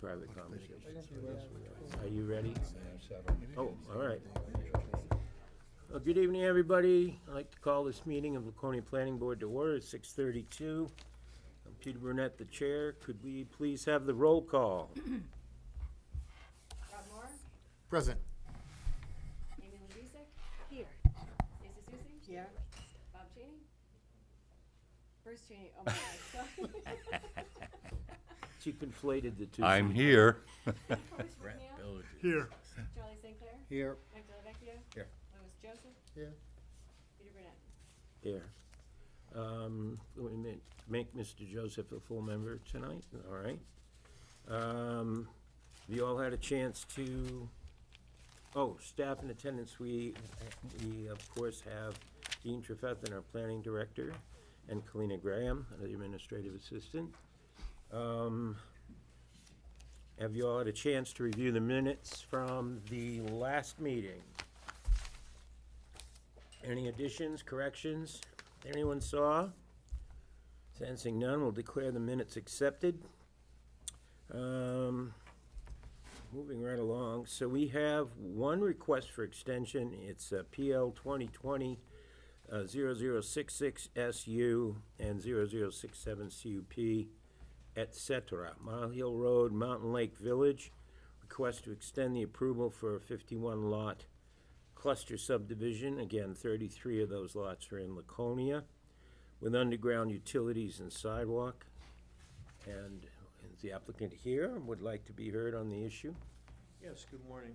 private conversations. Are you ready? Oh, all right. Well, good evening, everybody. I'd like to call this meeting of Laconia Planning Board to order at 6:32. I'm Peter Burnett, the chair. Could we please have the roll call? Rob Moore, Present. Amy Levisek, Here. Lisa Susie. Here. Bob Cheney. Bruce Cheney, oh my God, sorry. She conflated the two. I'm here. Bruce McNeil, Here. Charlie St. Clair, Here. Mike Delvecchio. Here. Louis Joseph, Here. Peter Burnett. Here. We make Mr. Joseph a full member tonight, all right? You all had a chance to, staff and attendance, we of course have Dean Trefethan, our planning director, and Kalina Graham, the administrative assistant. Have you all had a chance to review the minutes from the last meeting? Any additions, corrections, anyone saw? Sensing none, we'll declare the minutes accepted. Moving right along, so we have one request for extension. It's PL 2020 0066 SU and 0067 CUP, etc. Mile Hill Road, Mountain Lake Village. Request to extend the approval for a 51 lot cluster subdivision. Again, 33 of those lots are in Laconia, with underground utilities and sidewalk. And is the applicant here and would like to be heard on the issue? Yes, good morning.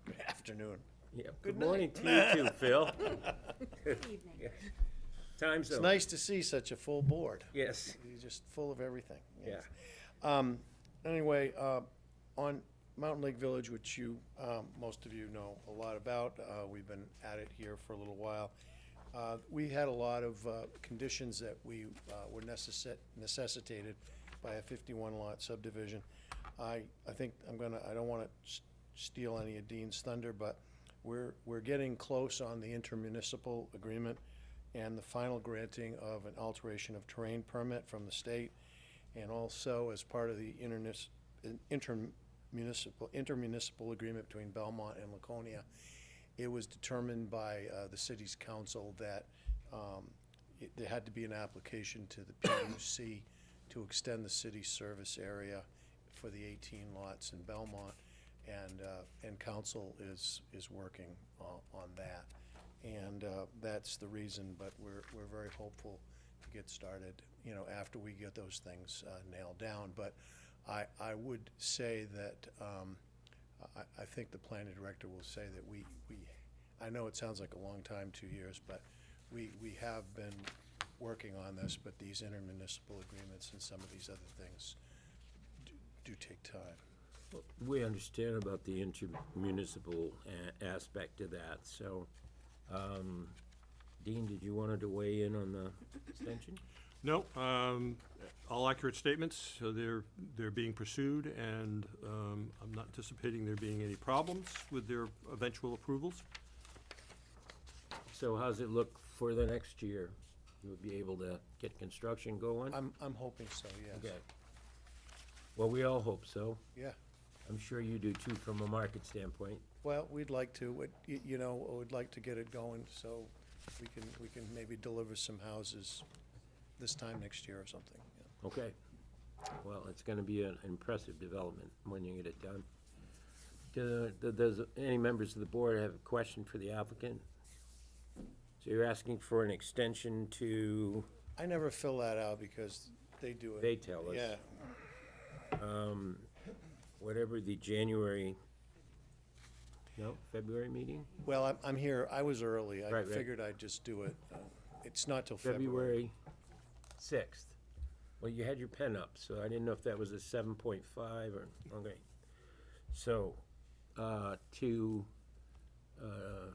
Good afternoon. Yeah, Good good morning to you too, Phil. Good evening. Time It's zone. nice to see such a full board. Yes, You're just full of everything. yeah. Anyway, on Mountain Lake Village, which you, most of you know a lot about, we've been at it here for a little while. We had a lot of conditions that we were necessitated by a 51 lot subdivision. I think I don't want to steal any of Dean's thunder, but we're getting close on the intermunicipal agreement and the final granting of an alteration of terrain permit from the state, and also as part of the intermunicipal agreement between Belmont and Laconia. It was determined by the city's council that there had to be an application to the PUC to extend the city service area for the 18 lots in Belmont, and council is working on that. And that's the reason, but we're very hopeful to get started, after we get those things nailed down. But I would say that I think the planning director will say that I know it sounds like a long time, 2 years, but we have been working on this, but these intermunicipal agreements and some of these other things do take time. We understand about the intermunicipal aspect of that, so, Dean, did you want to weigh in on the extension? No, all accurate statements, so they're being pursued, and I'm not anticipating there being any problems with their eventual approvals. So how's it look for the next year? You'll be able to get construction going? I'm hoping so, yes. Okay. Well, we all hope so. Yeah. I'm sure you do too, from a market standpoint. Well, we'd like to, we'd like to get it going, so we can maybe deliver some houses this time next year or something. Yeah. Okay. Well, it's gonna be an impressive development when you get it done. Does any members of the board have a question for the applicant? So you're asking for an extension to, I never fill that out because they do it. they tell us. Yeah, Whatever the February meeting? well, I'm here, I was early. I Right. figured I'd just do it. It's not till February. February 6th. Well, you had your pen up, so I didn't know if that was a 7.5 or, okay. So, to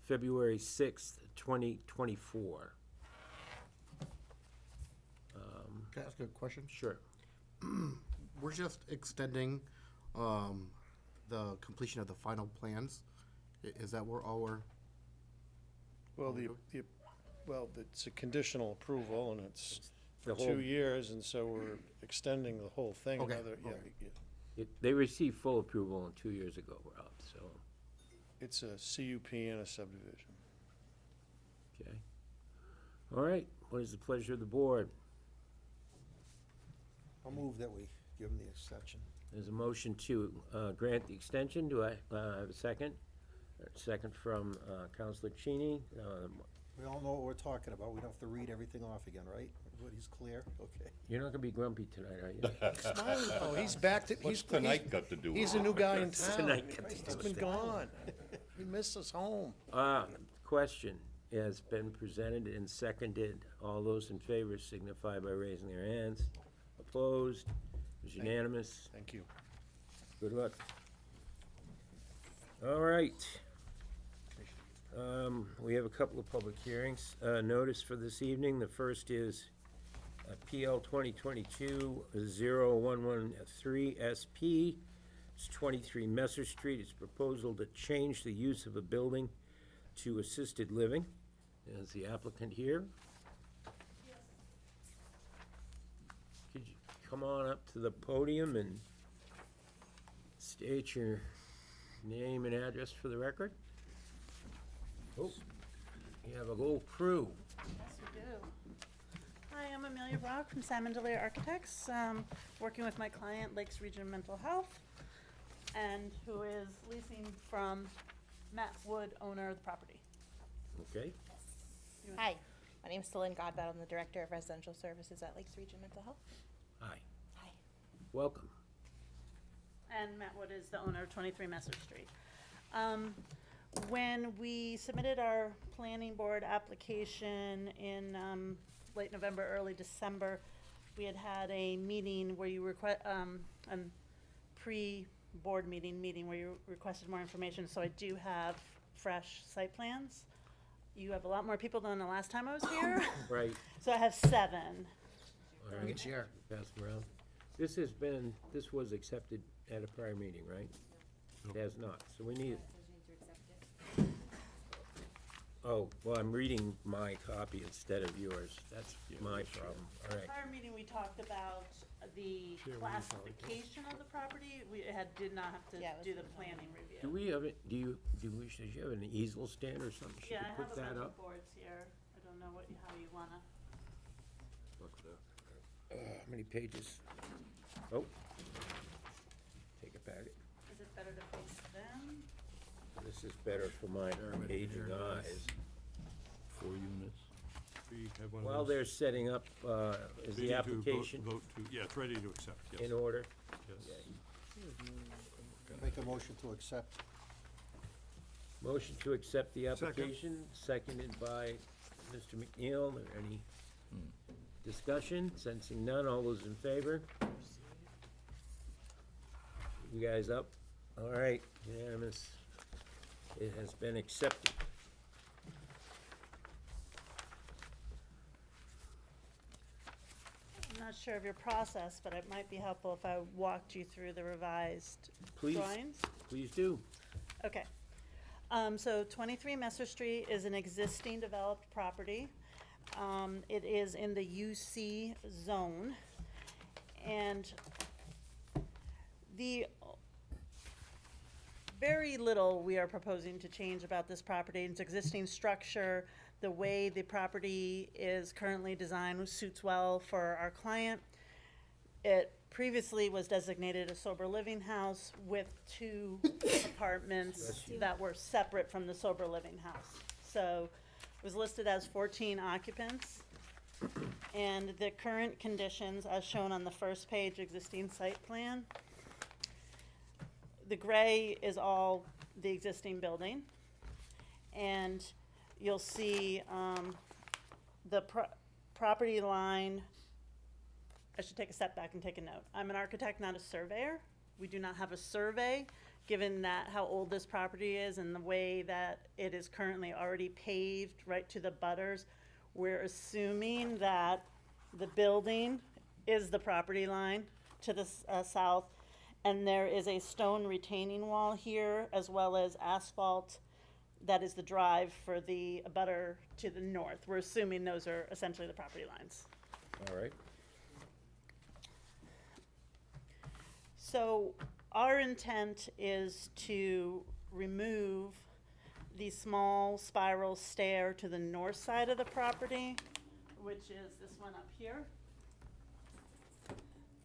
February 6th, 2024. Can I ask a question? Sure. We're just extending the completion of the final plans. Is that where all we're? Well, it's a conditional approval and it's The for whole- 2 years, and so we're extending the whole thing Okay, another, yeah, okay. yeah. They received full approval 2 years ago, Rob, so, It's a CUP and a subdivision. okay. All right, what is the pleasure of the board? I'll move that we give them the extension. There's a motion to grant the extension. Do I have a second? Second from Counselor Cheney. We all know what we're talking about. We don't have to read everything off again, right? Everybody's clear? Okay. You're not gonna be grumpy tonight, are you? Smiling, oh, he's back to, What's tonight got to do with it? he's a new guy in town. Tonight got to He's do been with it. gone. He missed us home. Question has been presented and seconded. All those in favor signify by raising their hands. Opposed? It was unanimous. Thank you. Good luck. All right. We have a couple of public hearings, notice for this evening. The first is PL 2022-0113 SP. It's 23 Messer Street. It's proposal to change the use of a building to assisted living. Is the applicant here? Could you come on up to the podium and state your name and address for the record? Oh, you have a whole crew. Yes, we do. Hi, I'm Amelia Brock from Simon Delia Architects, working with my client, Lakes Region Mental Health, and who is leasing from Matt Wood, owner of the property. Okay, Hi, my name is Celine Godbout. I'm the Director of Residential Services at Lakes Region Mental Health. hi, Hi. welcome. And Matt Wood is the owner of 23 Messer Street. When we submitted our planning board application in late November, early December, we had a meeting where you pre-board meeting where you requested more information, so I do have fresh site plans. You have a lot more people than the last time I was here, Right, so I have 7. all right. share. Pass them around. This was accepted at a prior meeting, right? It has not, so we need, oh, well, I'm reading my copy instead of yours. That's my problem, all right. Prior meeting, we talked about the classification of the property. We did not have to Yeah, it was do the in the planning review. Do we have, did you have an easel stand or something? She Yeah, I could have put a that bunch up? of boards here. I don't know how you wanna. How many pages? Oh. Take it back. Is it better to face them? This is better for my aging eyes. 4 units. We have one of While those. they're setting up, is Ready the to application vote to, yeah, it's ready to accept, yes. in order? Yes. Make a motion to accept. Motion to accept the application, seconded by Mr. McNeil. Are there any discussion? Sensing none, all those in favor? You guys up? All right, unanimous. It has been accepted. I'm not sure of your process, but it might be helpful if I walked you through the revised Please. drawings. Please do. Okay. So 23 Messer Street is an existing developed property. It is in the UC zone. And the very little we are proposing to change about this property. Its existing structure, the way the property is currently designed suits well for our client. It previously was designated a sober living house with 2 apartments that were separate from the sober living house. So it was listed as 14 occupants. And the current conditions, as shown on the first page, existing site plan. The gray is all the existing building. And you'll see the property line. I should take a step back and take a note. I'm an architect, not a surveyor. We do not have a survey, given that how old this property is and the way that it is currently already paved right to the butters. We're assuming that the building is the property line to the south, and there is a stone retaining wall here, as well as asphalt. That is the drive for the abutter to the north. We're assuming those are essentially the property lines. All right. So our intent is to remove the small spiral stair to the north side of the property, which is this one up here,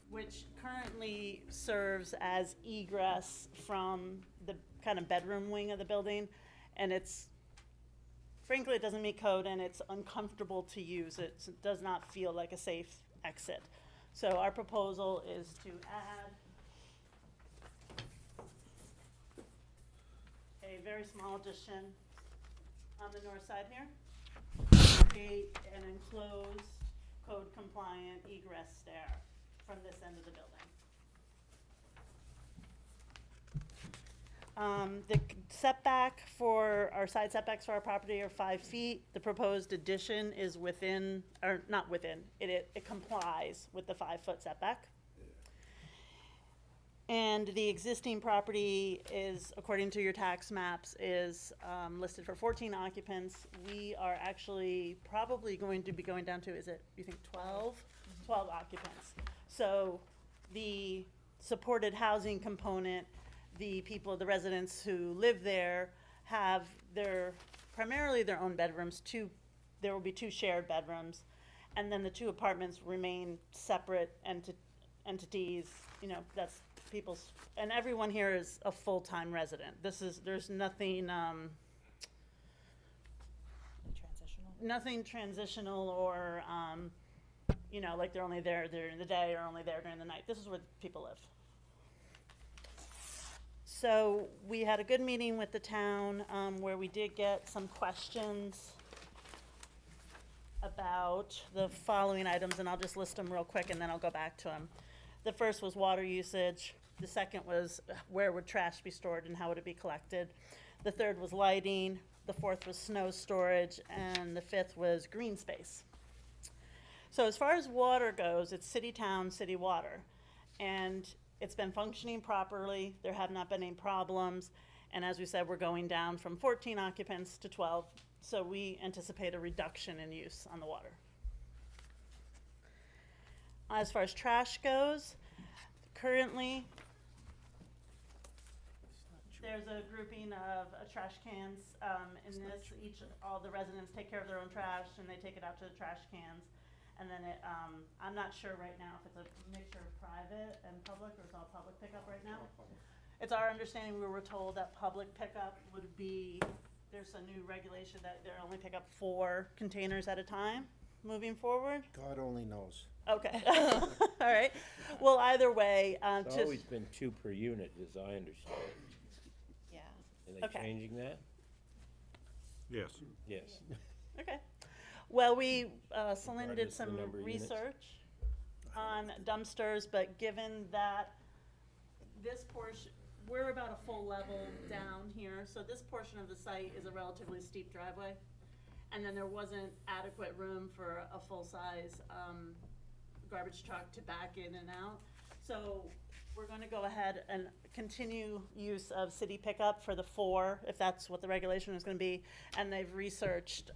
which currently serves as egress from the kind of bedroom wing of the building. And it's, frankly, it doesn't meet code and it's uncomfortable to use. It does not feel like a safe exit. So our proposal is to add a very small addition on the north side here. Create an enclosed, code-compliant egress stair from this end of the building. The setback for, our side setbacks for our property are 5 feet. The proposed addition is within, or not within, it complies with the 5-foot setback. And the existing property is, according to your tax maps, is listed for 14 occupants. We are actually probably going to be going down to, is it, you think 12? 12 occupants. So the supported housing component, the people, the residents who live there have primarily their own bedrooms. There will be 2 shared bedrooms. And then the 2 apartments remain separate entities, you know, that's people's, and everyone here is a full-time resident. There's nothing, Transitional. nothing transitional or, you know, like they're only there during the day or only there during the night. This is where people live. So we had a good meeting with the town, where we did get some questions about the following items, and I'll just list them real quick and then I'll go back to them. The first was water usage. The second was where would trash be stored and how would it be collected. The third was lighting. The fourth was snow storage. And the fifth was green space. So as far as water goes, it's city, town, city water. And it's been functioning properly. There have not been any problems. And as we said, we're going down from 14 occupants to 12. So we anticipate a reduction in use on the water. As far as trash goes, currently, there's a grouping of trash cans. In this, all the residents take care of their own trash and they take it out to the trash cans. And then I'm not sure right now if it's a mixture of private and public or it's all public pickup right now. It's our understanding, we were told that public pickup would be, there's a new regulation that they're only pick up 4 containers at a time moving forward. God only knows. Okay, all right. Well, either way, It's always been 2 per unit, as I understand. Yeah. Are they Okay. changing that? Yes. Yes. okay. Well, Celine did Regardless of some the number of units? research on dumpsters, but given that this portion, we're about a full level down here, so this portion of the site is a relatively steep driveway. And then there wasn't adequate room for a full-size garbage truck to back in and out. So we're gonna go ahead and continue use of city pickup for the 4, if that's what the regulation is gonna be. And they've researched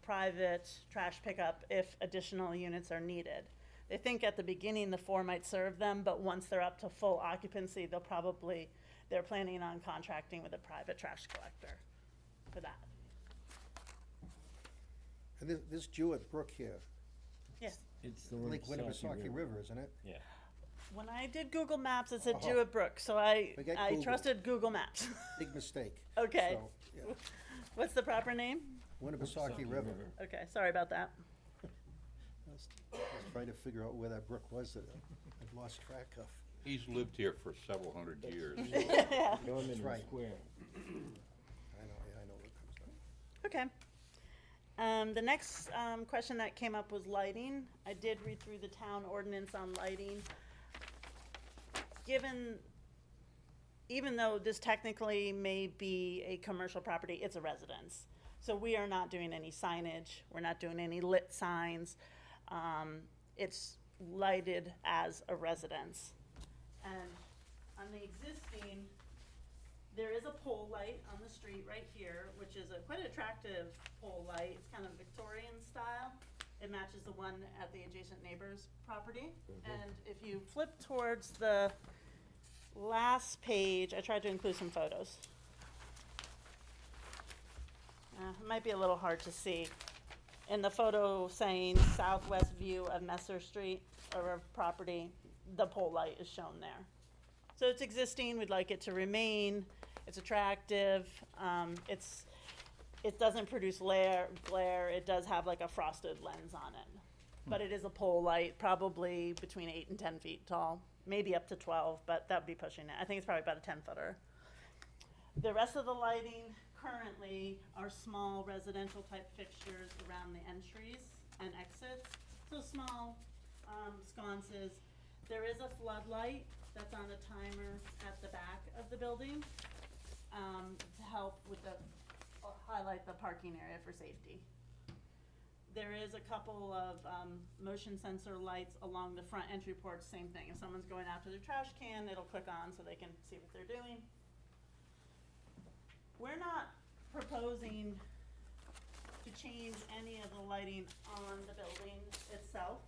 private trash pickup if additional units are needed. They think at the beginning the 4 might serve them, but once they're up to full occupancy, they're planning on contracting with a private trash collector for that. And this Jewett Brook here, Yes. It's the Lake Winnipesaukee River, isn't it? Yeah. When I did Google Maps, it said Oh. Jewett Brook, so I Forget I Google. trusted Google Maps. Big mistake. Okay. So, yeah, What's the proper name? Winnipesaukee River. Okay, sorry about that. I was trying to figure out where that brook was that I'd lost track of. He's lived here for several hundred years. Norman right. Square. I know where it comes from. Okay. The next question that came up was lighting. I did read through the town ordinance on lighting. Even though this technically may be a commercial property, it's a residence. So we are not doing any signage, we're not doing any lit signs. It's lighted as a residence. And on the existing, there is a pole light on the street right here, which is a quite attractive pole light. It's kind of Victorian style. It matches the one at the adjacent neighbor's property. And if you flip towards the last page, I tried to include some photos. It might be a little hard to see. In the photo saying southwest view of Messer Street or of property, the pole light is shown there. So it's existing, we'd like it to remain, it's attractive, it doesn't produce glare, it does have like a frosted lens on it. But it is a pole light, probably between 8 and 10 feet tall, maybe up to 12, but that'd be pushing it. I think it's probably about a 10-footer. The rest of the lighting currently are small residential type fixtures around the entries and exits. So small sconces. There is a floodlight that's on a timer at the back of the building to help with highlight the parking area for safety. There is a couple of motion sensor lights along the front entry porch, same thing. If someone's going out to their trash can, it'll click on so they can see what they're doing. We're not proposing to change any of the lighting on the building itself.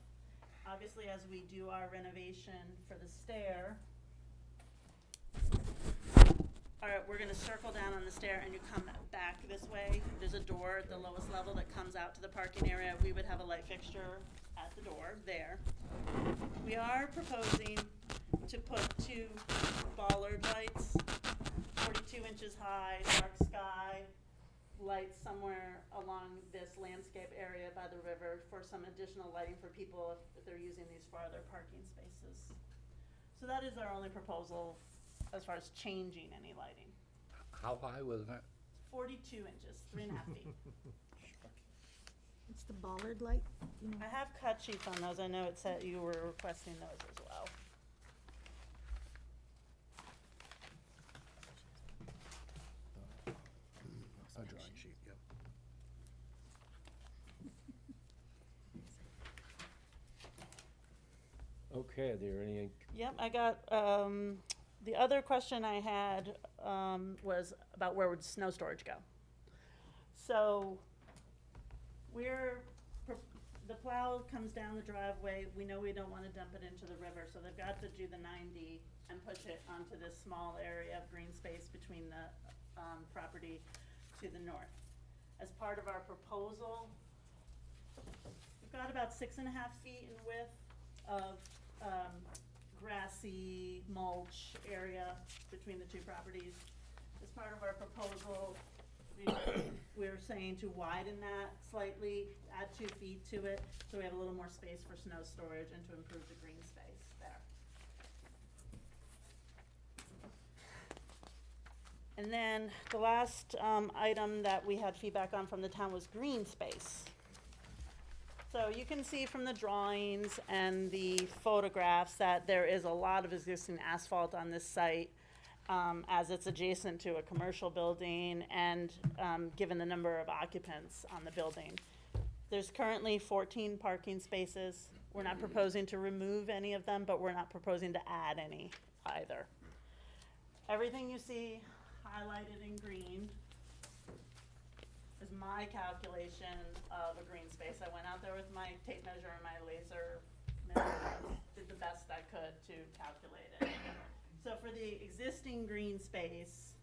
Obviously, as we do our renovation for the stair, we're gonna circle down on the stair and you come back this way. There's a door at the lowest level that comes out to the parking area. We would have a light fixture at the door there. We are proposing to put 2 bollard lights, 42 inches high, dark sky lights somewhere along this landscape area by the river for some additional lighting for people if they're using these for other parking spaces. So that is our only proposal as far as changing any lighting. How high was that? 42 inches, 3.5 feet. It's the bollard light, you know. I have cut sheets on those. I know it said you were requesting those as well. A drawing sheet, yep. Okay, are there any, Yep, I got, the other question I had, was about where would snow storage go? So, the plow comes down the driveway, we know we don't wanna dump it into the river, so they've got to do the 90 and push it onto this small area of green space between the, property to the north. As part of our proposal, we've got about 6.5 feet in width of, grassy mulch area between the 2 properties. As part of our proposal, we're saying to widen that slightly, add 2 feet to it, so we have a little more space for snow storage and to improve the green space there. And then the last item that we had feedback on from the town was green space. So you can see from the drawings and the photographs that there is a lot of existing asphalt on this site, as it's adjacent to a commercial building and given the number of occupants on the building. There's currently 14 parking spaces. We're not proposing to remove any of them, but we're not proposing to add any either. Everything you see highlighted in green is my calculation of a green space. I went out there with my tape measure and my laser measurements, did the best I could to calculate it. So for the existing green space,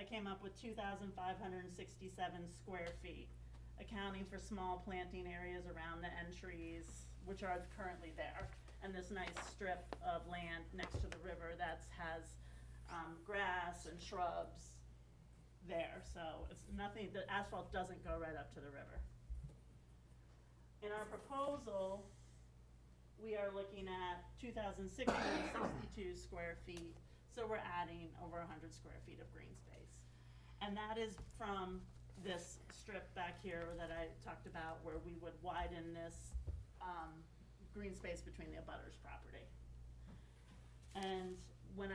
I came up with 2,567 square feet, accounting for small planting areas around the entries, which are currently there, and this nice strip of land next to the river that has grass and shrubs there, so it's nothing, the asphalt doesn't go right up to the river. In our proposal, we are looking at 2,662 square feet, so we're adding over 100 square feet of green space. And that is from this strip back here that I talked about where we would widen this green space between the abutters property. And when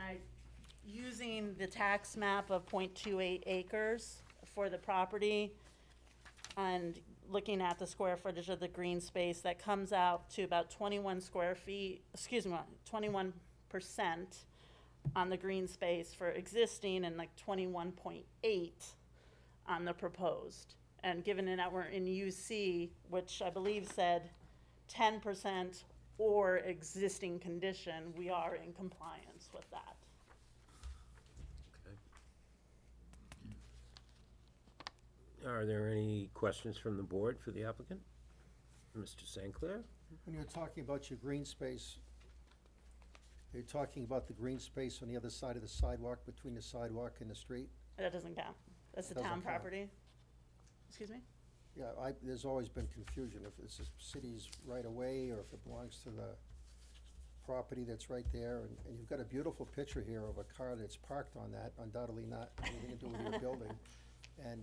using the tax map of 0.28 acres for the property and looking at the square footage of the green space, that comes out to about 21 square feet, 21% on the green space for existing and like 21.8 on the proposed. And given that we're in UC, which I believe said 10% or existing condition, we are in compliance with that. Are there any questions from the board for the applicant? Mr. St. Clair? When you're talking about your green space, you're talking about the green space on the other side of the sidewalk, between the sidewalk and the street? That doesn't count. That's the Doesn't town count. property. Excuse me? Yeah, there's always been confusion if it's the city's right of way or if it belongs to the property that's right there. And you've got a beautiful picture here of a car that's parked on that, undoubtedly not anything to do with your building. And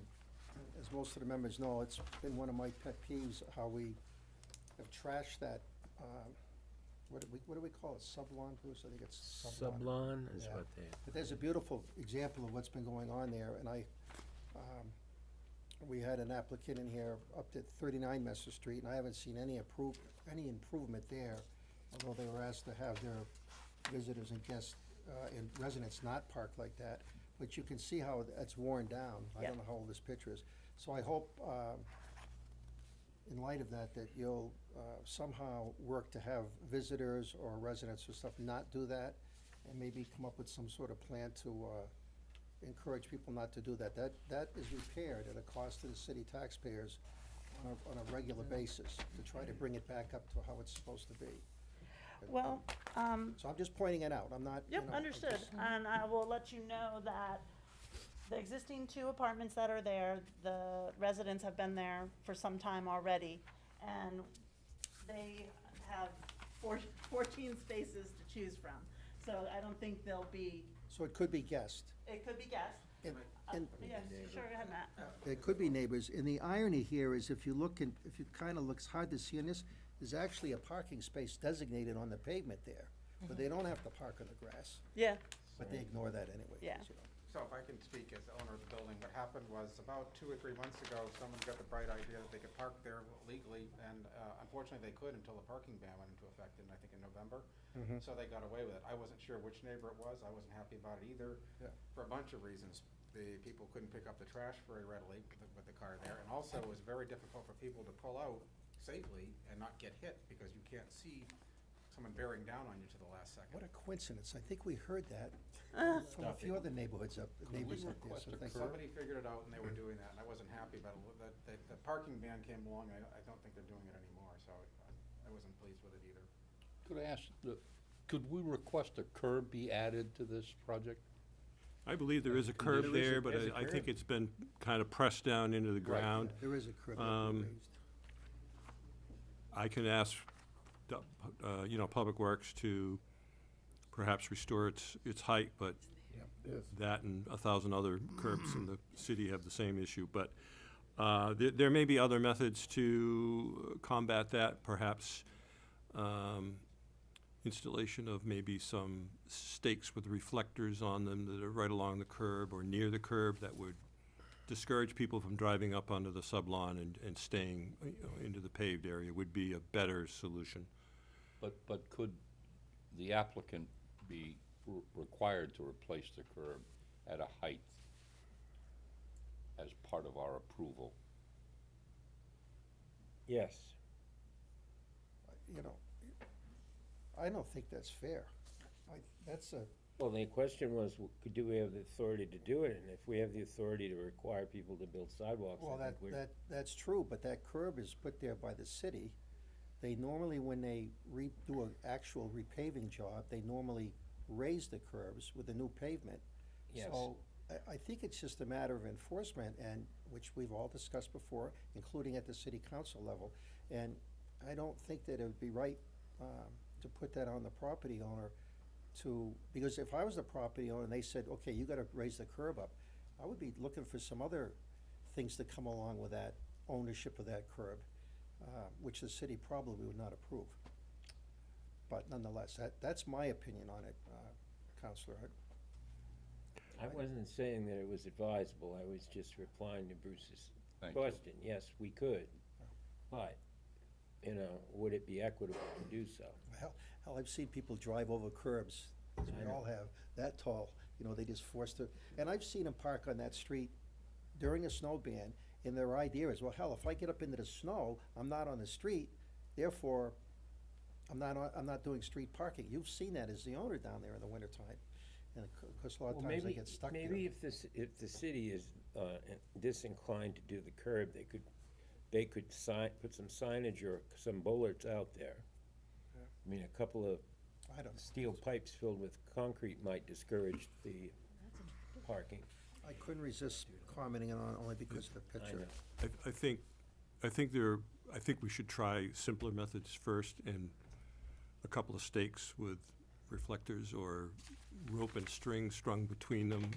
as most of the members know, it's been one of my pet peeves, how we have trashed that, what do we call it, sublon, Bruce? I think it's sublon. Sublon is Yeah. what they, But there's a beautiful example of what's been going on there, and we had an applicant in here up at 39 Messer Street, and I haven't seen any improvement there, although they were asked to have their visitors and guests and residents not park like that. But you can see how it's worn down. I Yeah. don't know how old this picture is. So I hope, in light of that, that you'll somehow work to have visitors or residents or stuff not do that, and maybe come up with some sort of plan to encourage people not to do that. That is repaired at a cost to the city taxpayers on a regular basis, to try to bring it back up to how it's supposed to be. Well, So I'm just pointing it out. I'm not, you know. yep, I'm understood. just- And I will let you know that the existing 2 apartments that are there, the residents have been there for some time already. And they have 14 spaces to choose from. So I don't think there'll be, So it could be guessed. it could be guessed. And Yes, sure, go ahead, Matt. it could be neighbors. And the irony here is if you look and, if it kind of looks hard to see in this, there's actually a parking space designated on the pavement there. But they don't have to park on the grass, Yeah, but they ignore that anyway. Yeah. you know. So if I can speak as the owner of the building, what happened was about 2 or 3 months ago, someone got the bright idea that they could park there legally, and unfortunately they could until the parking ban went into effect in, I think, in November. So they got away with it. I wasn't sure which neighbor it was. I wasn't happy about it either, Yeah. for a bunch of reasons. The people couldn't pick up the trash very readily with the car there, and also it was very difficult for people to pull out safely and not get hit, because you can't see someone bearing down on you to the last second. What a coincidence. I think we heard that from a few other neighbors up there. So thank you. Somebody figured it out and they were doing that, and I wasn't happy about it. The parking ban came along, I don't think they're doing it anymore, so I wasn't pleased with it either. Could I ask, could we request a curb be added to this project? I believe there is a curb There is a- there, but there's a I think curb. it's been kind of pressed down into the ground. There is a crib that we raised. I can ask, Public Works to perhaps restore its height, but that and 1,000 other curbs in the city have the same issue. But there may be other methods to combat that, perhaps installation of maybe some stakes with reflectors on them that are right along the curb or near the curb that would discourage people from driving up onto the sublon and staying into the paved area would be a better solution. But could the applicant be required to replace the curb at a height as part of our approval? yes. You know, I don't think that's fair. That's a, Well, the question was, do we have the authority to do it? And if we have the authority to require people to build sidewalks, well, I think we're. that's true, but that curb is put there by the city. They normally, when they do an actual repaving job, they normally raise the curbs with the new pavement. Yes. So I think it's just a matter of enforcement, and, which we've all discussed before, including at the city council level. And I don't think that it would be right to put that on the property owner because if I was the property owner and they said, okay, you gotta raise the curb up, I would be looking for some other things to come along with that ownership of that curb, which the city probably would not approve. But nonetheless, that's my opinion on it, Counselor. I wasn't saying that it was advisable, I was just replying to Bruce's Thank you. question. Yes, we could, but, would it be equitable to do so? Hell, I've seen people drive over curbs, as I we know. all have, that tall, they just forced it. And I've seen them park on that street during a snow ban, and their idea is, well, hell, if I get up into the snow, I'm not on the street, therefore, I'm not doing street parking. You've seen that as the owner down there in the wintertime. And of course, a lot of Well, times they maybe, get stuck there. maybe if the city is disinclined to do the curb, they could put some signage or some bollards out there. I mean, a couple of I don't know. steel pipes filled with concrete might discourage the parking. I couldn't resist commenting on it only because of the I picture. know. I think we should try simpler methods first, and a couple of stakes with reflectors or rope and string strung between them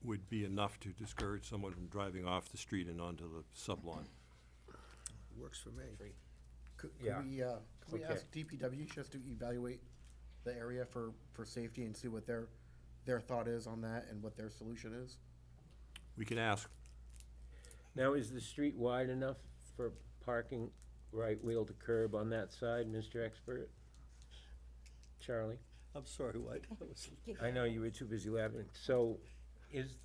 would be enough to discourage someone from driving off the street and onto the sub-lawn. Works for me. Could Yeah. we Okay. ask DPW just to evaluate the area for safety and see what their thought is on that and what their solution is? We can ask. Now, is the street wide enough for parking right wheel to curb on that side, Mr. Expert? Charlie? I'm sorry, what? I know you were too busy laughing. So, is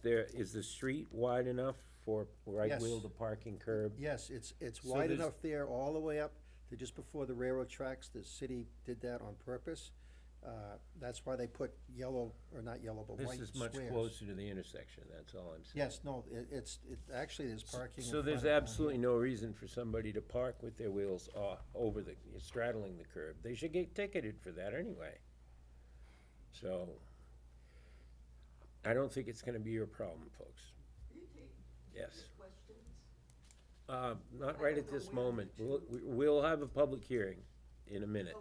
the street wide enough for right Yes. wheel to parking curb? Yes, it's So wide there's- enough there all the way up to just before the railroad tracks. The city did that on purpose. That's why they put yellow, or not yellow, but This white is much squares. closer to the intersection, that's all I'm saying. Yes, no, actually, there's parking in So there's front of- absolutely no reason for somebody to park with their wheels straddling the curb. They should get ticketed for that anyway. So, I don't think it's gonna be your problem, folks. Yes. Not right at this moment. We'll have a public hearing in a minute.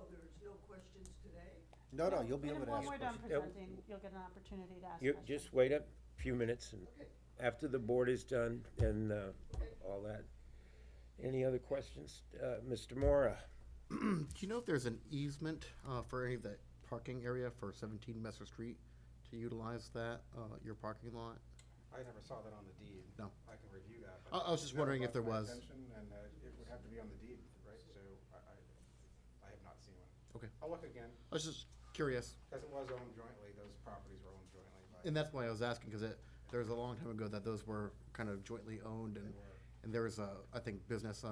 No, you'll be able And to when ask we're done questions. presenting, you'll get an opportunity to ask You questions. just wait a few minutes, and after the board is done, and all that. Any other questions? Mr. Mora? Do you know if there's an easement for any of that parking area for 17 Messer Street to utilize that, your parking lot? I never saw that on the deed. No. I can review that. but I was just it never wondering if brought there to my was. attention, And it would have to be on the deed, right? So I have not seen one. Okay. I'll look again, I was just curious, because it was owned jointly, those properties were owned jointly by. and that's why I was asking, because there was a long time ago that those were kind of jointly owned, and there was a, I think, business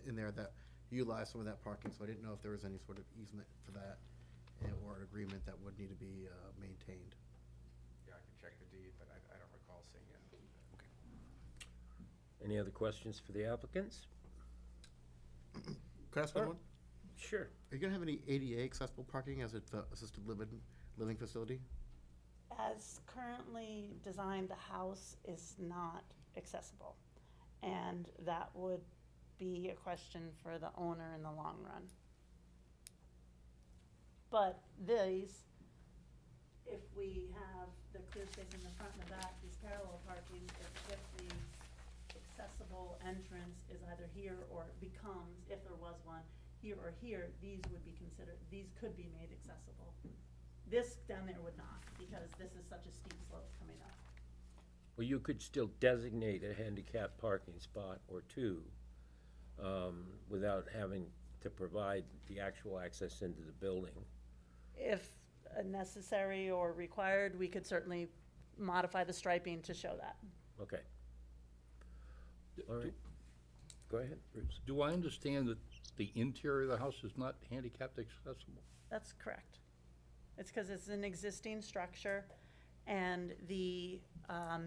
in there that utilized some of that parking, so I didn't know if there was any sort of easement for that, or an agreement that would need to be maintained. Yeah, I can check the deed, but I don't recall seeing it. Any other questions for the applicants? Could I ask Sure. one? Sure. Are you gonna have any ADA accessible parking as it's a assisted living facility? As currently designed, the house is not accessible. And that would be a question for the owner in the long run. But these, if we have the clear space in the front and the back, these parallel parking, if the accessible entrance is either here or it becomes, if there was one, here or here, these would be considered, these could be made accessible. This down there would not, because this is such a steep slope coming up. Well, you could still designate a handicap parking spot or two without having to provide the actual access into the building. If necessary or required, we could certainly modify the striping to show that. Okay. All right. Go ahead, Bruce. Do I understand that the interior of the house is not handicapped accessible? That's correct. It's because it's an existing structure, and the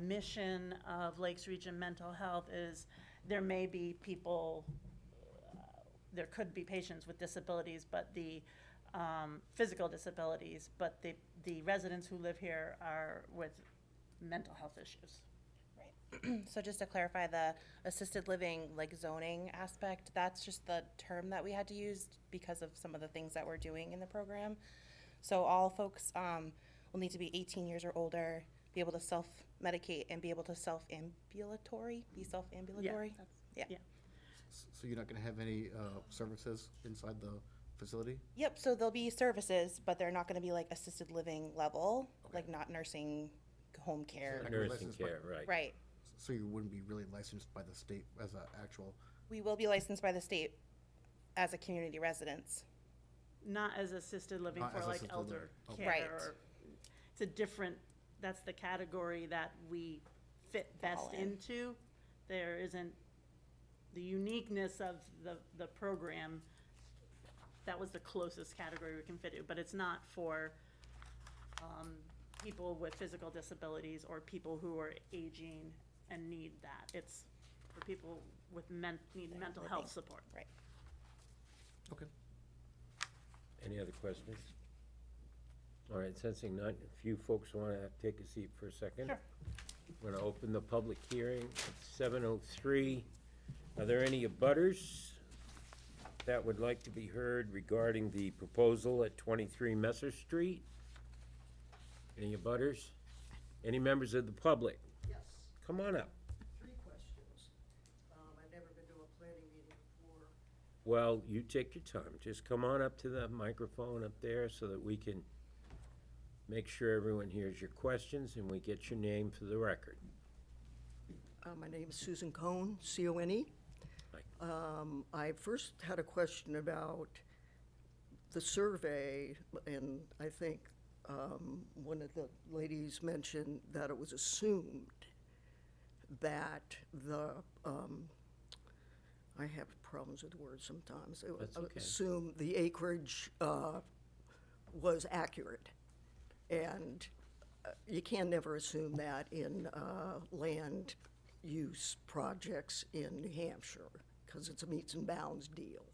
mission of Lakes Region Mental Health is there may be people, there could be patients with disabilities, but the physical disabilities, but the residents who live here are with mental health issues. So just to clarify, the assisted living, like zoning aspect, that's just the term that we had to use because of some of the things that we're doing in the program. So all folks will need to be 18 years or older, be able to self-medicate, and be able to be self-ambulatory? Yeah. Yeah. So you're not gonna have any services inside the facility? Yep, so there'll be services, but they're not gonna be like assisted living level, like not nursing, home care. Like Nursing licensed by- care, right. Right. So you wouldn't be really licensed by the state as an actual, We will be licensed by the state as a community residence. Not as assisted living Not for as like assisted elder living. Okay. care. Right. Or- It's a different, that's the category that we fit best Fall in. into. There isn't, the uniqueness of the program that was the closest category we can fit it, but it's not for, people with physical disabilities or people who are aging and need that. It's for people with need mental health support. Right. Okay. Any other questions? All right, sensing none, if you folks want to take a seat for a second. Sure. I'm going to open the public hearing at 7:03. Are there any abutters that would like to be heard regarding the proposal at 23 Messer Street? Any abutters? Any members of the public? Yes, Come on up. 3 questions. I've never been to a planning meeting before. Well, you take your time. Just come on up to the microphone up there so that we can make sure everyone hears your questions and we get your name for the record. My name is Susan Cohn, C-O-N-E. Hi. I first had a question about the survey, and I think one of the ladies mentioned that it was assumed that the, I have problems with words sometimes. It was That's okay. assumed the acreage was accurate. And you can never assume that in land use projects in New Hampshire, because it's a meets and bounds deal.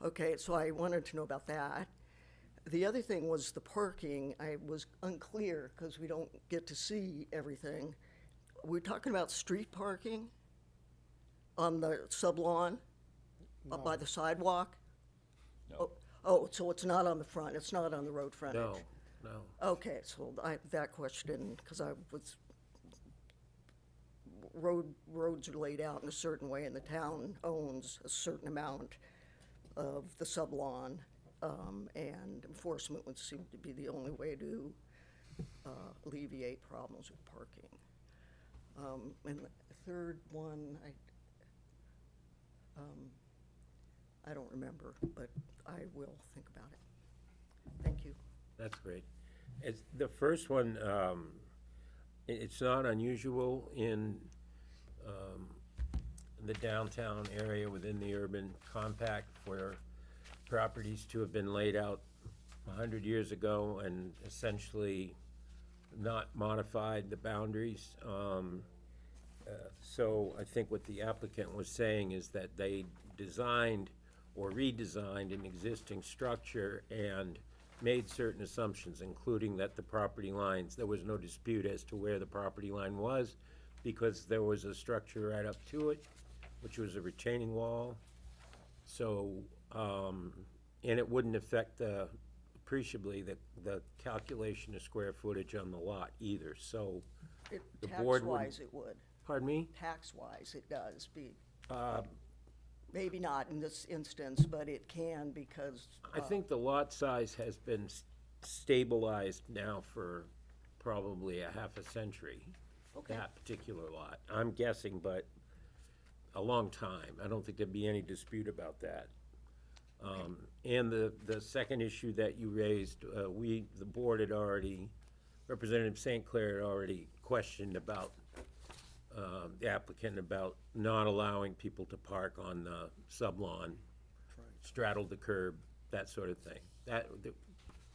Okay, so I wanted to know about that. The other thing was the parking. I was unclear, because we don't get to see everything. We're talking about street parking on the sub-lawn, up by the sidewalk? No. Oh, so it's not on the front, it's not on the road frontage? No, no. Okay, so that question, because roads are laid out in a certain way, and the town owns a certain amount of the sub-lawn, and enforcement would seem to be the only way to alleviate problems with parking. And the third one, I don't remember, but I will think about it. Thank you. That's great. The first one, it's not unusual in the downtown area within the urban compact for properties to have been laid out 100 years ago and essentially not modified the boundaries. So I think what the applicant was saying is that they designed or redesigned an existing structure and made certain assumptions, including that the property lines, there was no dispute as to where the property line was, because there was a structure right up to it, which was a retaining wall. So, and it wouldn't affect appreciably the calculation of square footage on the lot either, so. The board wouldn't- Tax-wise, it would. Pardon me? Tax-wise, it does be. Maybe not in this instance, but it can because. I think the lot size has been stabilized now for probably a half a century. Okay. That particular lot. I'm guessing, but a long time. I don't think there'd be any dispute about that. And the second issue that you raised, the board had already, Representative St. Clair had already questioned about the applicant about not allowing people to park on the sub-lawn, straddle the curb, that sort of thing.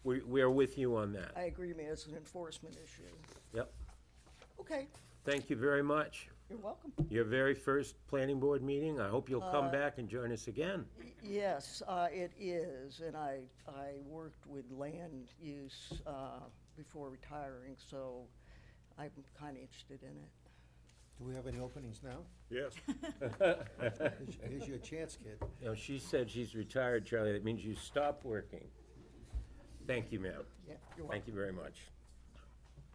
We're with you on that. I agree, man, it's an enforcement issue. Yep. Okay, Thank you very much. you're welcome. Your very first planning board meeting. I hope you'll come back and join us again. Yes, it is, and I worked with land use before retiring, so I'm kind of interested in it. Do we have any openings now? Yes. Here's your chance, kid. You know, she said she's retired, Charlie. That means you stopped working. Thank you, ma'am. Yeah, you're welcome. Thank you very much.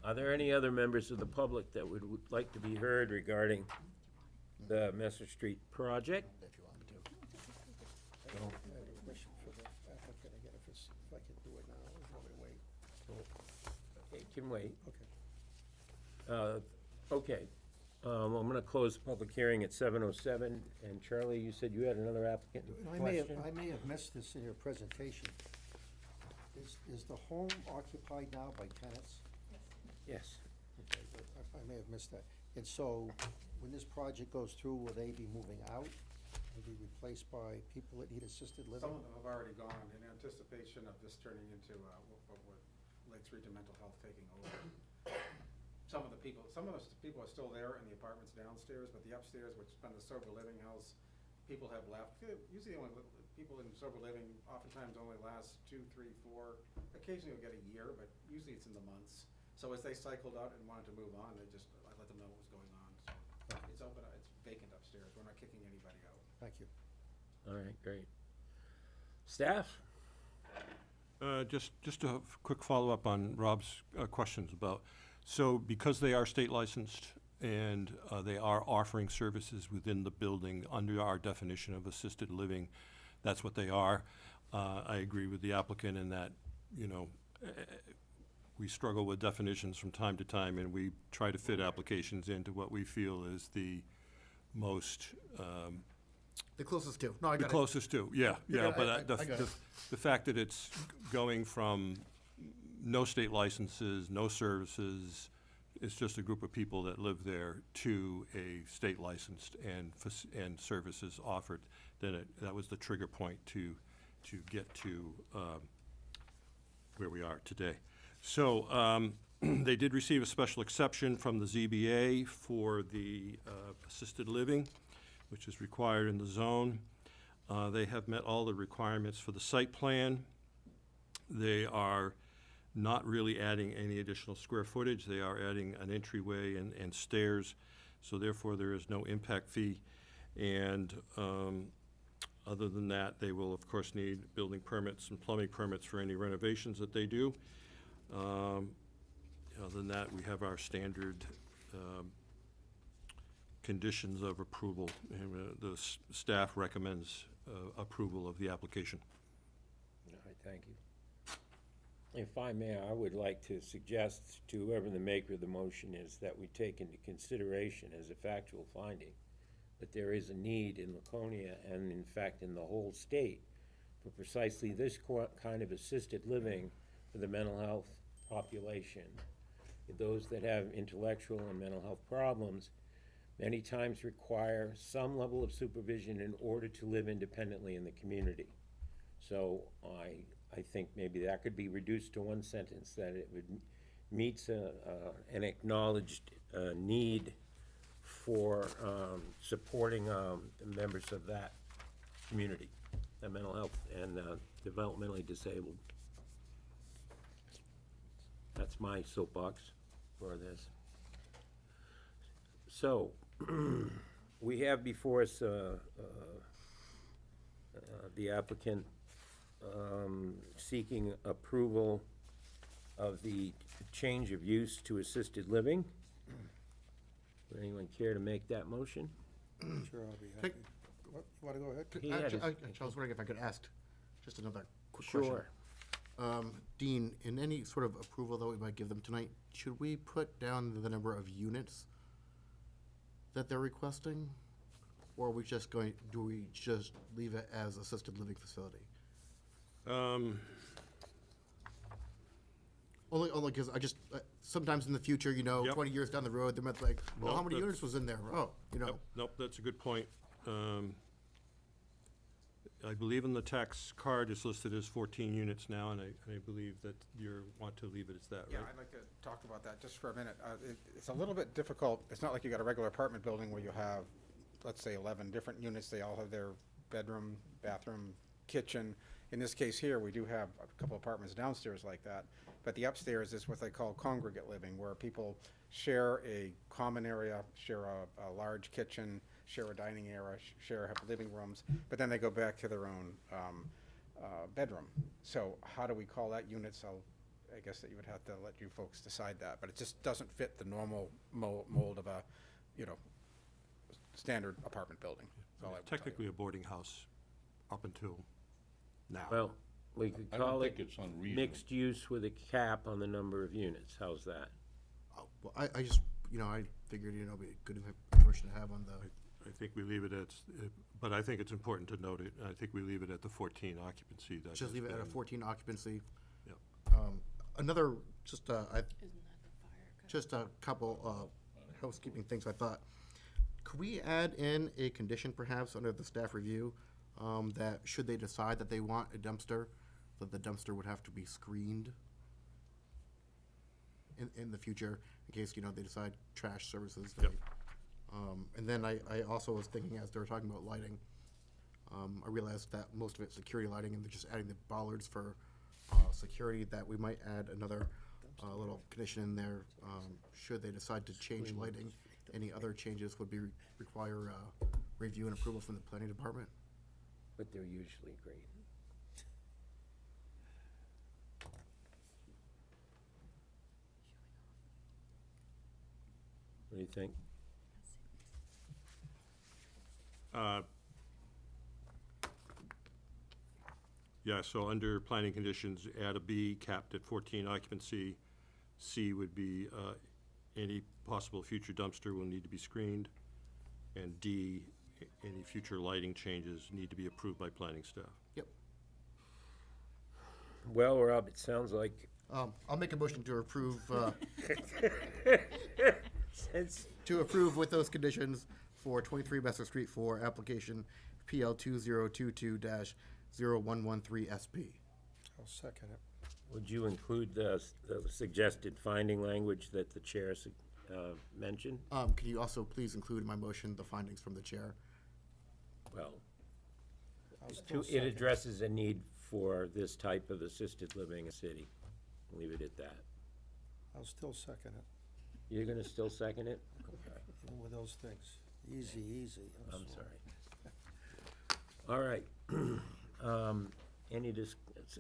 Are there any other members of the public that would like to be heard regarding the Messer Street project? If you want me to. I have a question for the applicant again, if I can do it now, or want me to wait? It can wait. Okay. Okay. I'm gonna close the public hearing at 7:07, and Charlie, you said you had another applicant I question? may have missed this in your presentation. Is the home occupied now by tenants? Yes. Okay, I may have missed that. And so, when this project goes through, will they be moving out? maybe replaced by people that need assisted living? Some of them have already gone in anticipation of this turning into, what Lake Region Mental Health taking over. Some of the people are still there in the apartments downstairs, but the upstairs, which has been the sober living house, people have left. Usually only people in sober living oftentimes only last 2, 3, 4, occasionally you'll get a year, but usually it's in the months. So as they cycled out and wanted to move on, I let them know what was going on. So it's open, it's vacant upstairs. We're not kicking anybody out. Thank you. All right, great. Staff? Just a quick follow-up on Rob's questions about, so because they are state licensed and they are offering services within the building under our definition of assisted living, that's what they are. I agree with the applicant in that, you know, we struggle with definitions from time to time, and we try to fit applications into what we feel is the most, The closest to. No, I the got it. closest to, yeah, Yeah, but I got it. the fact that it's going from no state licenses, no services, it's just a group of people that live there, to a state licensed and services offered, that was the trigger point to get to where we are today. So they did receive a special exception from the ZBA for the assisted living, which is required in the zone. They have met all the requirements for the site plan. They are not really adding any additional square footage. They are adding an entryway and stairs, so therefore there is no impact fee. And other than that, they will of course need building permits and plumbing permits for any renovations that they do. Other than that, we have our standard conditions of approval, and the staff recommends approval of the application. All right, thank you. If I may, I would like to suggest to whoever the maker of the motion is that we take into consideration as a factual finding that there is a need in Laconia, and in fact in the whole state, for precisely this kind of assisted living for the mental health population. Those that have intellectual and mental health problems many times require some level of supervision in order to live independently in the community. So I think maybe that could be reduced to one sentence, that it would meets an acknowledged need for supporting the members of that community, the mental health and developmentally disabled. That's my soapbox for this. So, we have before us the applicant seeking approval of the change of use to assisted living. Would anyone care to make that motion? Sure, I'll be happy. What, you wanna go ahead? He had his- I was wondering if I could ask just another quick question. Sure. Dean, in any sort of approval that we might give them tonight, should we put down the number of units that they're requesting? Or are we just do we just leave it as assisted living facility? Only because sometimes in the future, Yep. 20 years down the road, they might be like, well, Nope, how many that's- units was in there? Oh, Nope, that's a good point. I believe in the tax card it's listed as 14 units now, and I believe that you want to leave it as that, Yeah, right? I'd like to talk about that just for a minute. It's a little bit difficult. It's not like you got a regular apartment building where you have, let's say, 11 different units. They all have their bedroom, bathroom, kitchen. In this case here, we do have a couple apartments downstairs like that. But the upstairs is what they call congregate living, where people share a common area, share a large kitchen, share a dining area, share living rooms, but then they go back to their own bedroom. So how do we call that units? I guess that you would have to let you folks decide that, but it just doesn't fit the normal mold of a, standard apartment building. That's all I would tell you. Technically a boarding house up until now. Well, we could I don't call it think it's unreasonable. mixed use with a cap on the number of units. How's that? well, I just, I figured, it'd be good information to have on the. I think we leave it at, but I think it's important to note it. I think we leave it at the 14 occupancy. That Just has leave it at a been- 14 occupancy. Yep. Another, just, Isn't that the fire code? just a couple housekeeping things I thought. Could we add in a condition perhaps under the staff review, that should they decide that they want a dumpster, that the dumpster would have to be screened in the future, in case, they decide trash services? Yep. And then I also was thinking, as they were talking about lighting, I realized that most of it's security lighting, and they're just adding the bollards for security, that we might add another little condition in there. Should they decide to change lighting, any other changes would require review and approval from the planning department. But they're usually great. What do you think? Yeah, so under planning conditions, add a B capped at 14 occupancy. C would be any possible future dumpster will need to be screened. And D, any future lighting changes need to be approved by planning staff. Yep. Well, Rob, it sounds like I'll make a motion to approve, it's, to approve with those conditions for 23 Besser Street for application PL 2022-0113 SP. I'll second it. would you include the suggested finding language that the chair mentioned? Can you also please include in my motion the findings from the chair? Well, I'll still it second it. addresses a need for this type of assisted living in a city. Leave it at that. I'll still second it, You're gonna still second it? Okay, even with those things. Easy, easy. I'm sorry. All right.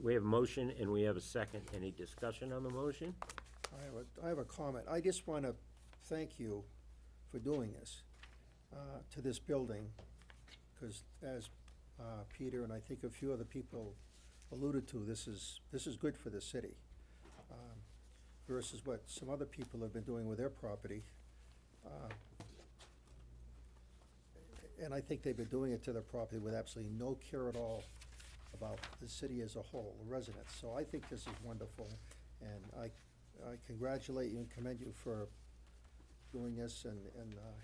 We have a motion and we have a second. Any discussion on the motion? I have a comment. I just want to thank you for doing this, to this building, because as Peter and I think a few other people alluded to, this is good for the city, versus what some other people have been doing with their property. And I think they've been doing it to their property with absolutely no care at all about the city as a whole, the residents. So I think this is wonderful, and I congratulate you and commend you for doing this and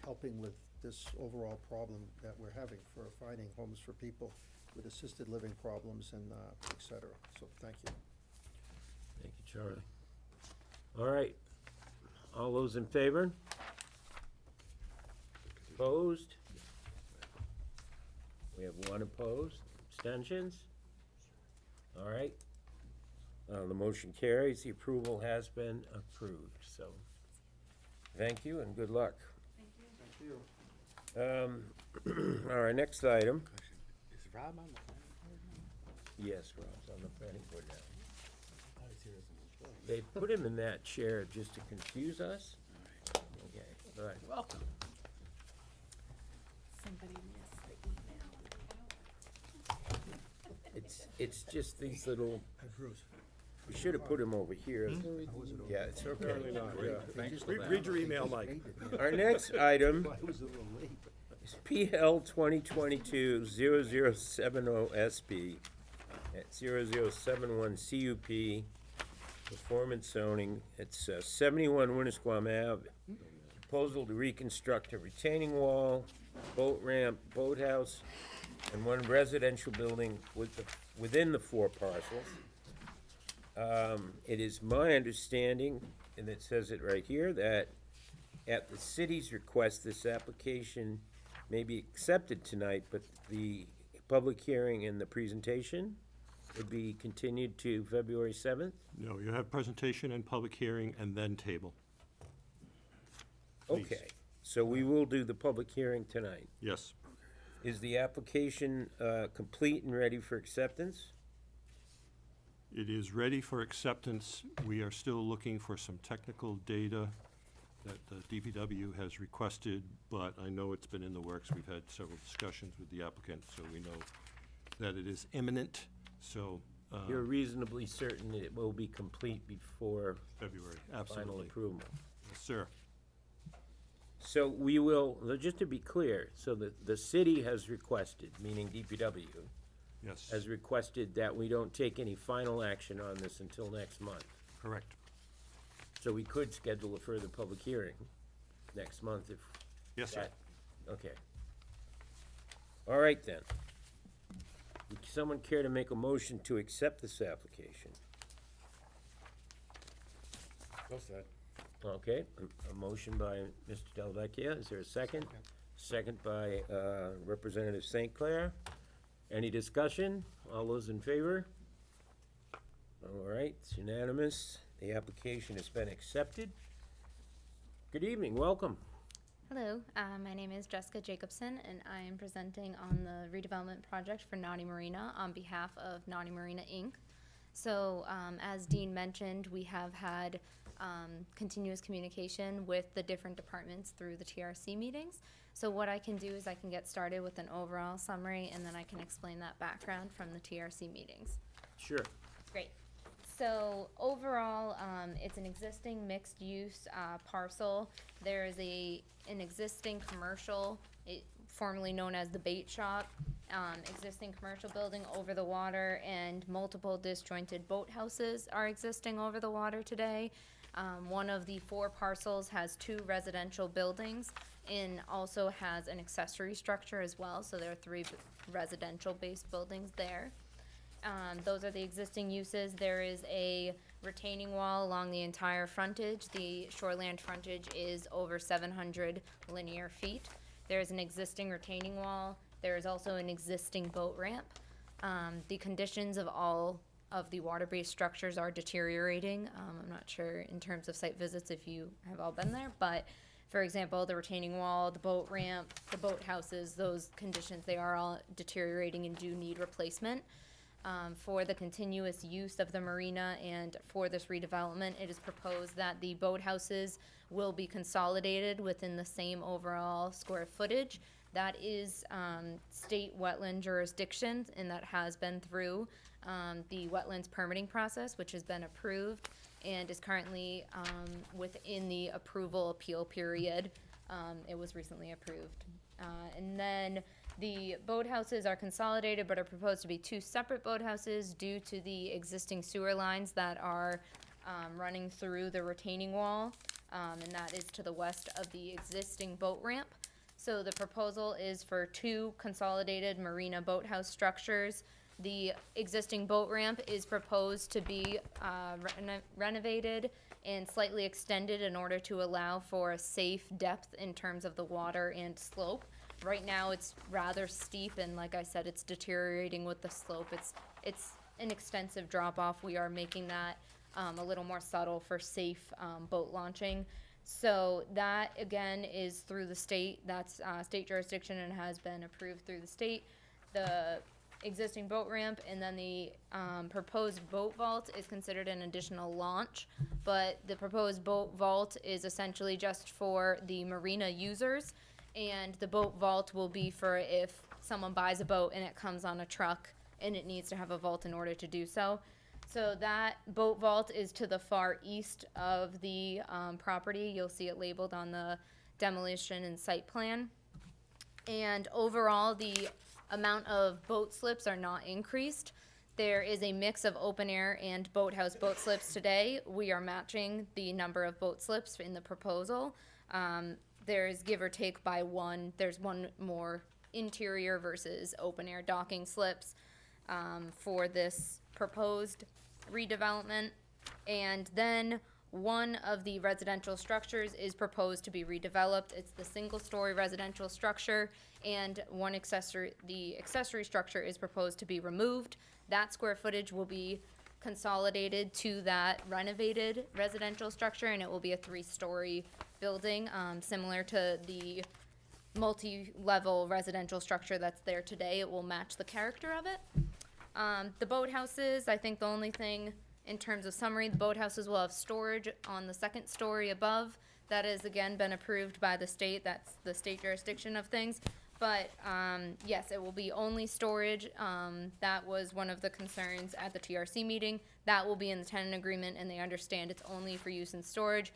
helping with this overall problem that we're having for finding homes for people with assisted living problems and et cetera. So thank you. Thank you, Charlie. All right. All those in favor? Opposed? We have one opposed. Abstentions? All right. The motion carries. The approval has been approved, so thank you and good luck. Thank you. All right, next item. Is Rob on the planning board now? Yes, Rob's on the planning board now. They put him in that chair just to confuse us? Okay, all right. Welcome. Somebody missed the email. It's just these little, Hey, Bruce. we should have put him over here. Yeah, it's okay. Thanks for that. Read your email, Mike. Our next item I was a little late. is PL 2022-0070 SP at 0071 CUP, performance zoning. It's 71 Winnisquam Ave. Proposal to reconstruct a retaining wall, boat ramp, boathouse, and one residential building within the 4 parcels. It is my understanding, and it says it right here, that at the city's request, this application may be accepted tonight, but the public hearing and the presentation would be continued to February 7th? No, you have presentation and public hearing and then table. Please. Okay, so we will do the public hearing tonight. Yes. Is the application complete and ready for acceptance? It is ready for acceptance. We are still looking for some technical data that the DPW has requested, but I know it's been in the works. We've had several discussions with the applicant, so we know that it is imminent, so. You're reasonably certain it will be complete before February, final absolutely. approval? Yes, sir. So we will, just to be clear, so the city has requested, meaning DPW, Yes, has requested that we don't take any final action on this until next month. correct. So we could schedule a further public hearing next month if Yes, sir. that Okay. All right then. Would someone care to make a motion to accept this application? Okay, a motion by Mr. Delvecchia, is there a second? Second by Representative St. Clair. Any discussion? All those in favor? All right, it's unanimous. The application has been accepted. Good evening, welcome. Hello, my name is Jessica Jacobson, and I am presenting on the redevelopment project for Naughty Marina on behalf of Naughty Marina, Inc. So, as Dean mentioned, we have had continuous communication with the different departments through the TRC meetings. So what I can do is I can get started with an overall summary, and then I can explain that background from the TRC meetings. Sure. Great. So overall, it's an existing mixed-use parcel. There is an existing commercial, formerly known as the bait shop, existing commercial building over the water, and multiple disjointed boathouses are existing over the water today. One of the 4 parcels has 2 residential buildings and also has an accessory structure as well, so there are 3 residential-based buildings there. Those are the existing uses. There is a retaining wall along the entire frontage. The shoreland frontage is over 700 linear feet. There is an existing retaining wall. There is also an existing boat ramp. The conditions of all of the water-based structures are deteriorating. I'm not sure in terms of site visits if you have all been there, but for example, the retaining wall, the boat ramp, the boathouses, those conditions, they are all deteriorating and do need replacement. For the continuous use of the marina and for this redevelopment, it is proposed that the boathouses will be consolidated within the same overall square footage. That is state wetland jurisdiction, and that has been through the wetlands permitting process, which has been approved and is currently within the approval appeal period. It was recently approved. And then the boathouses are consolidated but are proposed to be 2 separate boathouses due to the existing sewer lines that are running through the retaining wall, and that is to the west of the existing boat ramp. So the proposal is for 2 consolidated marina boathouse structures. The existing boat ramp is proposed to be renovated and slightly extended in order to allow for a safe depth in terms of the water and slope. Right now, it's rather steep, and like I said, it's deteriorating with the slope. It's an extensive drop-off. We are making that a little more subtle for safe boat launching. So that, again, is through the state. That's state jurisdiction and has been approved through the state. The existing boat ramp and then the proposed boat vault is considered an additional launch, but the proposed boat vault is essentially just for the marina users, and the boat vault will be for if someone buys a boat and it comes on a truck and it needs to have a vault in order to do so. So that boat vault is to the far east of the property. You'll see it labeled on the demolition and site plan. And overall, the amount of boat slips are not increased. There is a mix of open air and boathouse boat slips today. We are matching the number of boat slips in the proposal. There's give or take by 1. There's 1 more interior versus open air docking slips for this proposed redevelopment. And then one of the residential structures is proposed to be redeveloped. It's the single-story residential structure, and the accessory structure is proposed to be removed. That square footage will be consolidated to that renovated residential structure, and it will be a 3-story building, similar to the multi-level residential structure that's there today. It will match the character of it. The boathouses, I think the only thing in terms of summary, the boathouses will have storage on the 2nd story above. That has again been approved by the state. That's the state jurisdiction of things. But yes, it will be only storage. That was one of the concerns at the TRC meeting. That will be in the tenant agreement, and they understand it's only for use in storage,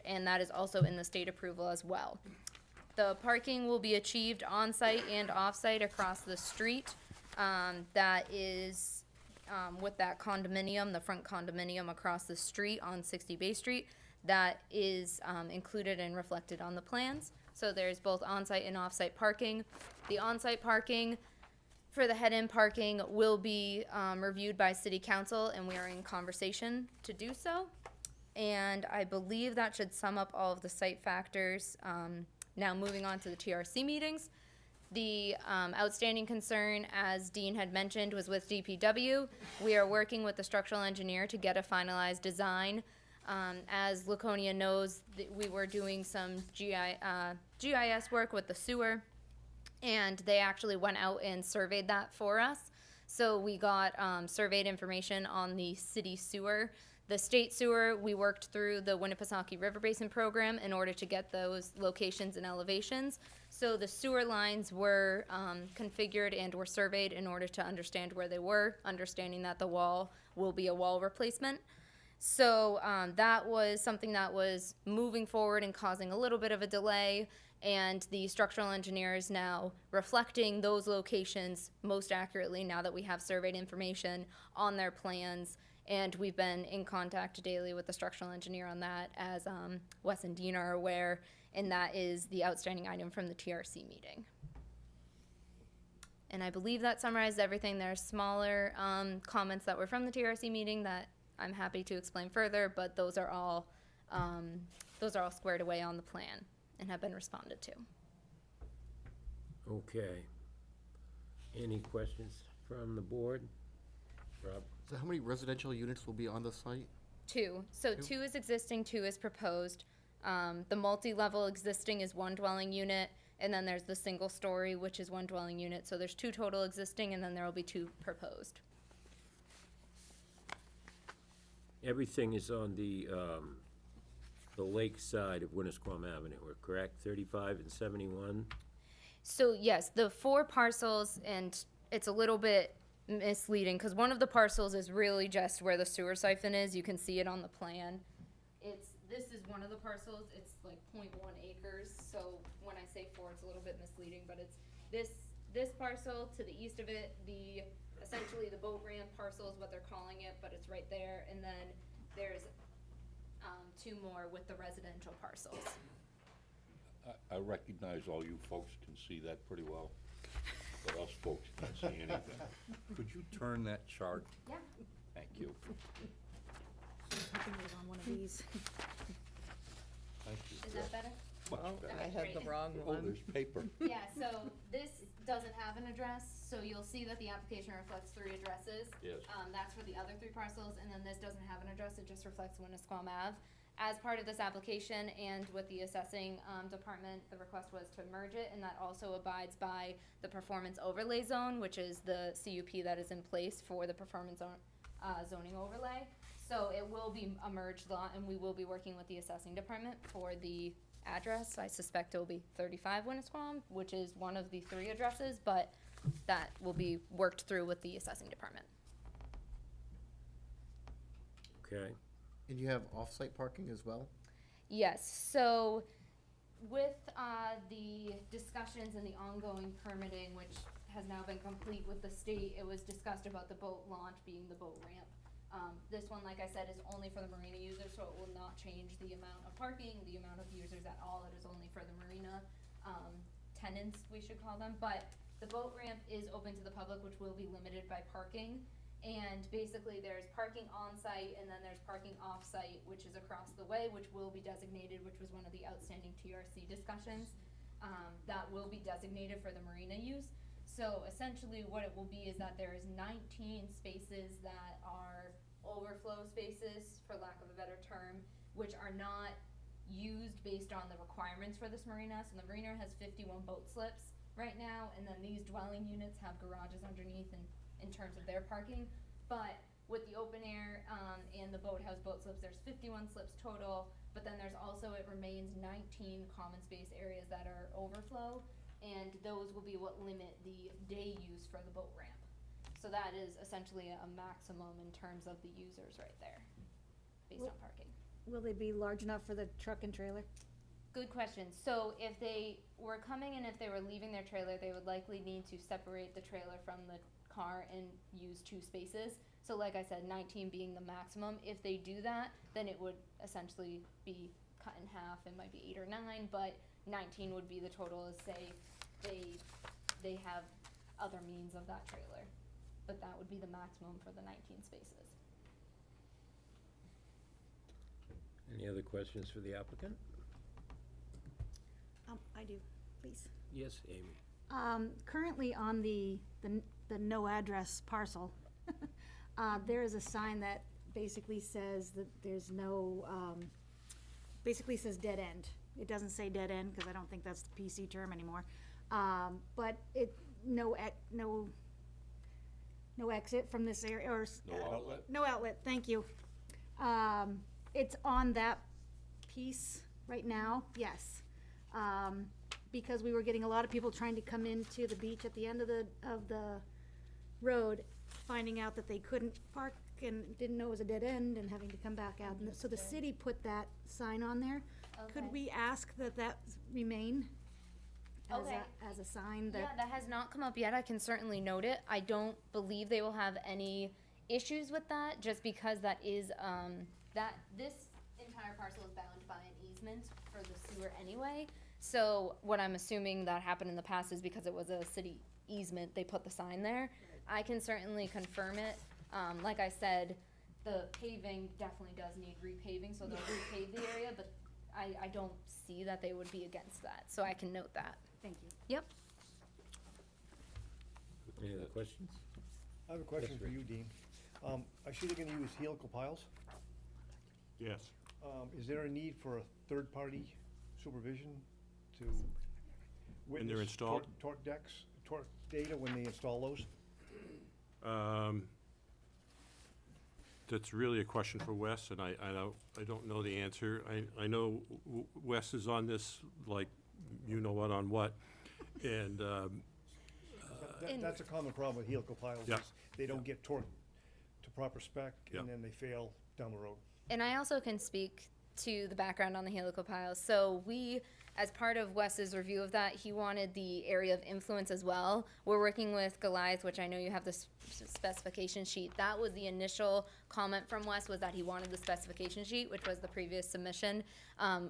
and that is also in the state approval as well. The parking will be achieved on-site and off-site across the street. That is with that condominium, the front condominium across the street on 60 Bay Street. That is included and reflected on the plans. So there's both on-site and off-site parking. The on-site parking for the head-in parking will be reviewed by city council, and we are in conversation to do so. And I believe that should sum up all of the site factors. Now moving on to the TRC meetings. The outstanding concern, as Dean had mentioned, was with DPW. We are working with the structural engineer to get a finalized design. As Laconia knows, we were doing some GIS work with the sewer, and they actually went out and surveyed that for us. So we got surveyed information on the city sewer. The state sewer, we worked through the Winnipesaukee River Basin program in order to get those locations and elevations. So the sewer lines were configured and were surveyed in order to understand where they were, understanding that the wall will be a wall replacement. So that was something that was moving forward and causing a little bit of a delay, and the structural engineer is now reflecting those locations most accurately now that we have surveyed information on their plans. And we've been in contact daily with the structural engineer on that, as Wes and Dean are aware, and that is the outstanding item from the TRC meeting. And I believe that summarized everything. There are smaller comments that were from the TRC meeting that I'm happy to explain further, but those are all squared away on the plan and have been responded to. Okay. Any questions from the board? Rob? So how many residential units will be on the site? 2. So 2 is existing, 2 is proposed. The multi-level existing is 1 dwelling unit, and then there's the single story, which is 1 dwelling unit. So there's 2 total existing, and then there will be 2 proposed. Everything is on the lake side of Winnisquam Avenue, we're correct? 35 and 71? So yes, the 4 parcels, and it's a little bit misleading because one of the parcels is really just where the sewer siphon is. You can see it on the plan. This is one of the parcels. It's like 0.1 acres. So when I say 4, it's a little bit misleading, but it's this parcel to the east of it. Essentially the boat ramp parcel is what they're calling it, but it's right there. And then there's 2 more with the residential parcels. I recognize all you folks can see that pretty well, but us folks can't see anything. Could you turn that chart? Yeah. Thank you. on one of these. Thank you. Is that better? Much better. I had the wrong Oh, there's paper. Yeah, so this doesn't have an address, so you'll see that the application reflects 3 addresses. Yes. That's for the other 3 parcels, and then this doesn't have an address, it just reflects Winnisquam Ave. As part of this application and with the assessing department, the request was to merge it, and that also abides by the performance overlay zone, which is the CUP that is in place for the performance zoning overlay. So it will be a merged lot, and we will be working with the assessing department for the address. I suspect it will be 35 Winnisquam, which is one of the 3 addresses, but that will be worked through with the assessing department. Okay. And you have off-site parking as well? Yes, so with the discussions and the ongoing permitting, which has now been complete with the state, it was discussed about the boat launch being the boat ramp. This one, like I said, is only for the marina users, so it will not change the amount of parking, the amount of users at all. It is only for the marina tenants, we should call them. But the boat ramp is open to the public, which will be limited by parking. And basically there's parking on site and then there's parking off site, which is across the way, which will be designated, which was one of the outstanding TRC discussions. That will be designated for the marina use. So essentially what it will be is that there is 19 spaces that are overflow spaces, for lack of a better term, which are not used based on the requirements for this marina. So the marina has 51 boat slips right now, and then these dwelling units have garages underneath and in terms of their parking. But with the open air and the boathouse boat slips, there's 51 slips total, but then there's also, it remains 19 common space areas that are overflow, and those will be what limit the day use for the boat ramp. So that is essentially a maximum in terms of the users right there, based on parking. Will they be large enough for the truck and trailer? Good question. So if they were coming and if they were leaving their trailer, they would likely need to separate the trailer from the car and use 2 spaces. So like I said, 19 being the maximum. If they do that, then it would essentially be cut in half, it might be 8 or 9, but 19 would be the total, is say they have other means of that trailer. But that would be the maximum for the 19 spaces. Any other questions for the applicant? I do, please. Yes, Amy? Currently on the no address parcel, there is a sign that basically says that there's no, basically says dead end. It doesn't say dead end, because I don't think that's the PC term anymore. But no exit from this area, or. No outlet? No outlet, thank you. It's on that piece right now, yes. Because we were getting a lot of people trying to come into the beach at the end of the road, finding out that they couldn't park and didn't know it was a dead end and having to come back out. And so the city put that sign on there. Could Okay. we ask that that remain Okay. as a sign Yeah, that? that has not come up yet. I can certainly note it. I don't believe they will have any issues with that, just because that is, that this entire parcel is bound by an easement for the sewer anyway. So what I'm assuming that happened in the past is because it was a city easement, they put the sign there. I can certainly confirm it. Like I said, the paving definitely does need repaving, so they'll repave the area, but I don't see that they would be against that, so I can note that. Thank you. Yep. Any other questions? I have a question Yes, for Rich. you, Dean. I see they're gonna use helical piles. Yes. Is there a need for a third-party supervision to When they're witness installed? torque decks, torque data when they install those? That's really a question for Wes, and I don't know the answer. I know Wes is on this, like, you know what on what, and, That's a common problem with helical piles, Yeah. is they don't get torqued to proper spec, Yeah. and then they fail down the road. And I also can speak to the background on the helical piles. So we, as part of Wes's review of that, he wanted the area of influence as well. We're working with Goliath, which I know you have the specification sheet. That was the initial comment from Wes, was that he wanted the specification sheet, which was the previous submission.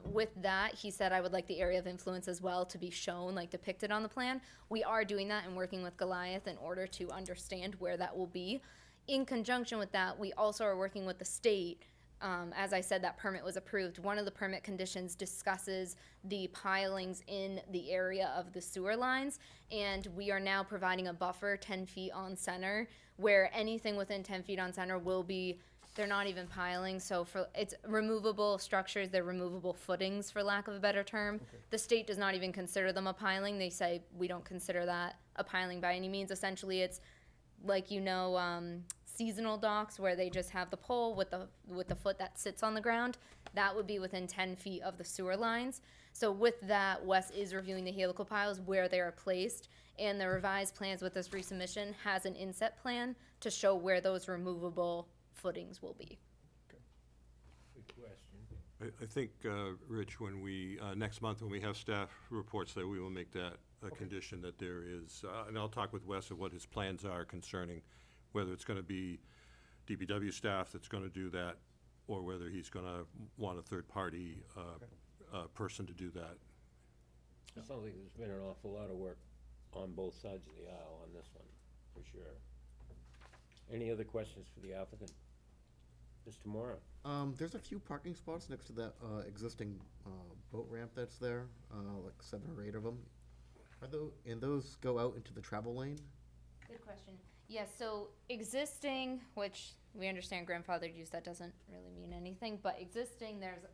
With that, he said, I would like the area of influence as well to be shown, like depicted on the plan. We are doing that and working with Goliath in order to understand where that will be. In conjunction with that, we also are working with the state. As I said, that permit was approved. One of the permit conditions discusses the pilings in the area of the sewer lines, and we are now providing a buffer 10 feet on center, where anything within 10 feet on center will be, they're not even piling, so it's removable structures, they're removable footings, for lack of a better term. The state does not even consider them a piling. They say, we don't consider that a piling by any means. Essentially, it's like, seasonal docks where they just have the pole with the foot that sits on the ground. That would be within 10 feet of the sewer lines. So with that, Wes is reviewing the helical piles where they are placed, and the revised plans with this resubmission has an inset plan to show where those removable footings will be. Good question. I think, Rich, when we, next month, when we have staff reports, that we will make that a condition, that there is, and I'll talk with Wes of what his plans are concerning whether it's gonna be DPW staff that's gonna do that, or whether he's gonna want a third-party, person to do that. It sounds like there's been an awful lot of work on both sides of the aisle on this one, for sure. Any other questions for the applicant? Mr. Morrow? There's a few parking spots next to that existing boat ramp that's there, like 7 or 8 of them. And those go out into the travel lane? Good question. Yes, so existing, which we understand grandfathered use, that doesn't really mean anything, but existing, there's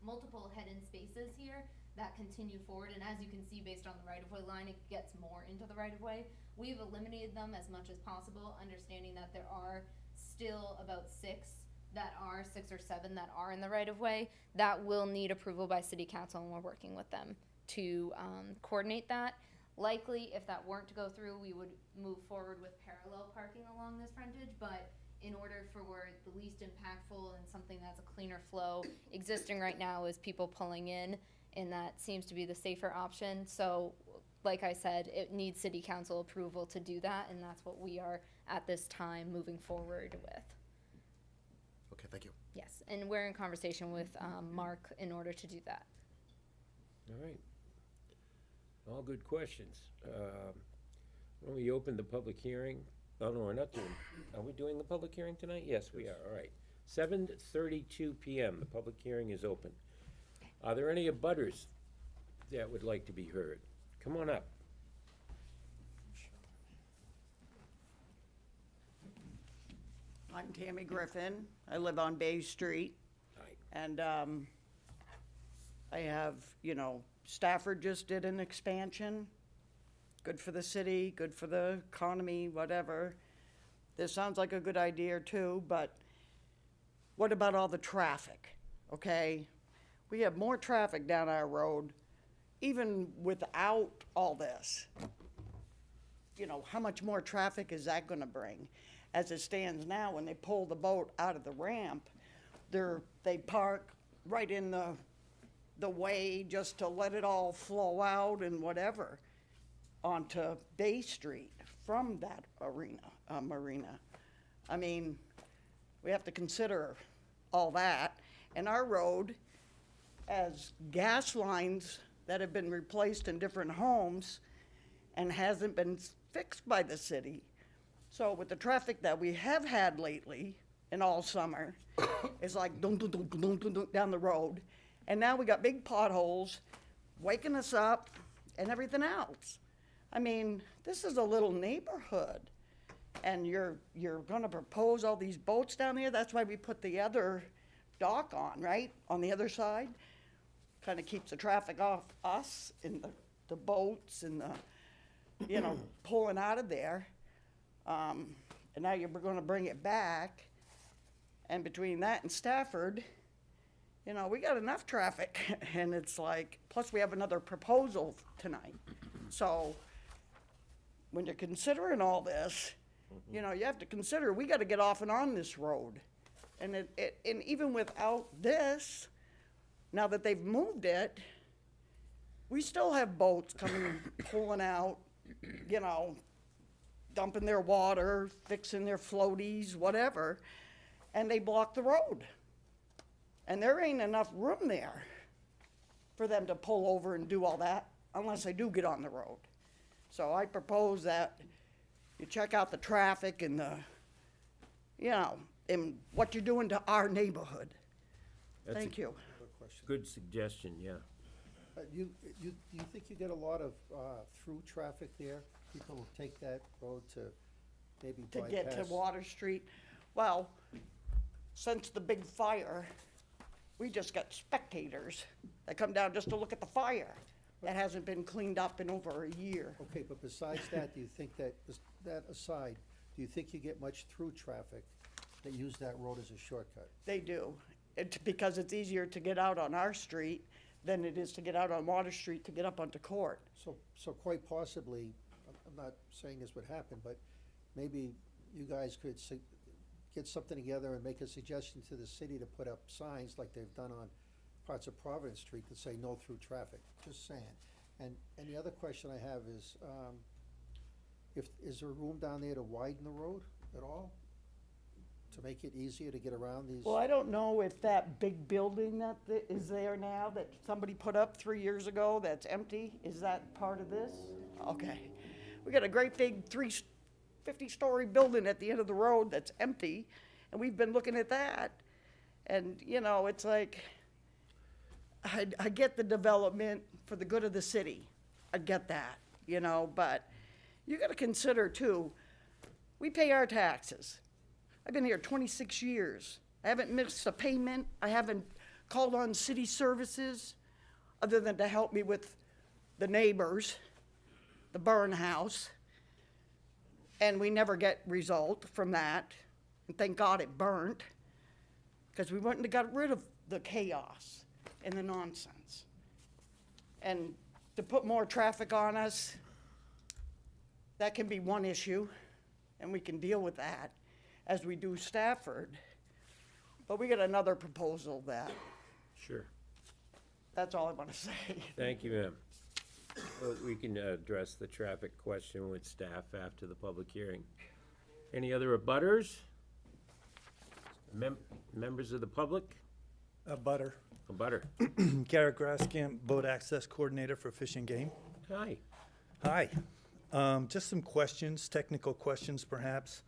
multiple head-in spaces here that continue forward, and as you can see, based on the right-of-way line, it gets more into the right-of-way. We've eliminated them as much as possible, understanding that there are still about 6 or 7 that are in the right-of-way. That will need approval by city council, and we're working with them to coordinate that. Likely, if that weren't to go through, we would move forward with parallel parking along this frontage, but in order for the least impactful and something that's a cleaner flow, existing right now is people pulling in, and that seems to be the safer option. So, like I said, it needs city council approval to do that, and that's what we are, at this time, moving forward with. Okay, thank you. Yes, and we're in conversation with, Mark in order to do that. All right. All good questions. When we open the public hearing, oh, no, we're not doing, are we doing the public hearing tonight? Yes, we are, all right. 7:32 PM, the public hearing is open. Are there any abutters that would like to be heard? Come on up. I'm Tammy Griffin. I live on Bay Street. Hi. And I have, Stafford just did an expansion. Good for the city, good for the economy, whatever. This sounds like a good idea too, but what about all the traffic, okay? We have more traffic down our road, even without all this. How much more traffic is that gonna bring? As it stands now, when they pull the boat out of the ramp, they park right in the way just to let it all flow out and whatever onto Bay Street from that marina. I mean, we have to consider all that. And our road has gas lines that have been replaced in different homes and hasn't been fixed by the city. So with the traffic that we have had lately and all summer, it's like dun, dun, dun, dun, dun, dun, down the road. And now we got big potholes waking us up and everything else. I mean, this is a little neighborhood. And you're gonna propose all these boats down there? That's why we put the other dock on, right? On the other side. Kind of keeps the traffic off us and the boats and pulling out of there. And now you're gonna bring it back. And between that and Stafford, we got enough traffic. And it's like, plus we have another proposal tonight. So when you're considering all this, you have to consider, we gotta get off and on this road. And and even without this, now that they've moved it, we still have boats coming, pulling out, dumping their water, fixing their floaties, whatever, and they block the road. And there ain't enough room there for them to pull over and do all that unless they do get on the road. So I propose that you check out the traffic and and what you're doing to our neighborhood. That's a Thank you. Good suggestion, yeah. Do you think you get a lot of through traffic there? People will take that road to maybe To bypass? get to Water Street. Well, since the big fire, we just got spectators that come down just to look at the fire. That hasn't been cleaned up in over a year. Okay, but besides that, do you think that aside, do you think you get much through traffic that use that road as a shortcut? They do. It's because it's easier to get out on our street than it is to get out on Water Street to get up onto Court. So quite possibly, I'm not saying this would happen, but maybe you guys could get something together and make a suggestion to the city to put up signs like they've done on parts of Providence Street that say no through traffic, just saying. And the other question I have is, is there room down there to widen the road at all? To make it easier to get around these? Well, I don't know if that big building that is there now that somebody put up 3 years ago that's empty, is that part of this? Okay. We got a great big 50-story building at the end of the road that's empty, and we've been looking at that. And, it's like, I get the development for the good of the city. I get that, but you gotta consider too, we pay our taxes. I've been here 26 years. I haven't missed a payment. I haven't called on city services other than to help me with the neighbors, the burn house. And we never get result from that. And thank God it burnt, because we wouldn't have got rid of the chaos and the nonsense. And to put more traffic on us, that can be one issue, and we can deal with that as we do Stafford. But we got another proposal that, Sure. that's all I want to say. Thank you, ma'am. Well, we can address the traffic question with staff after the public hearing. Any other abutters? Members of the public? Butter. A butter. Garrett Graskamp, Boat Access Coordinator for Fish and Game. Hi. Hi. Just some questions, technical questions perhaps.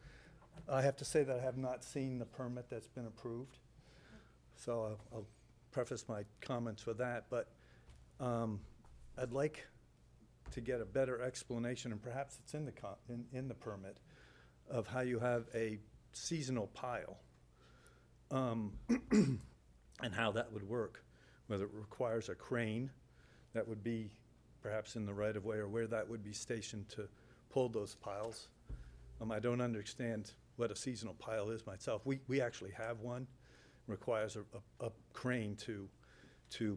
I have to say that I have not seen the permit that's been approved. So I'll preface my comments with that, but I'd like to get a better explanation, and perhaps it's in the permit, of how you have a seasonal pile. And how that would work, whether it requires a crane that would be perhaps in the right-of-way, or where that would be stationed to pull those piles. I don't understand what a seasonal pile is myself. We actually have one. Requires a crane to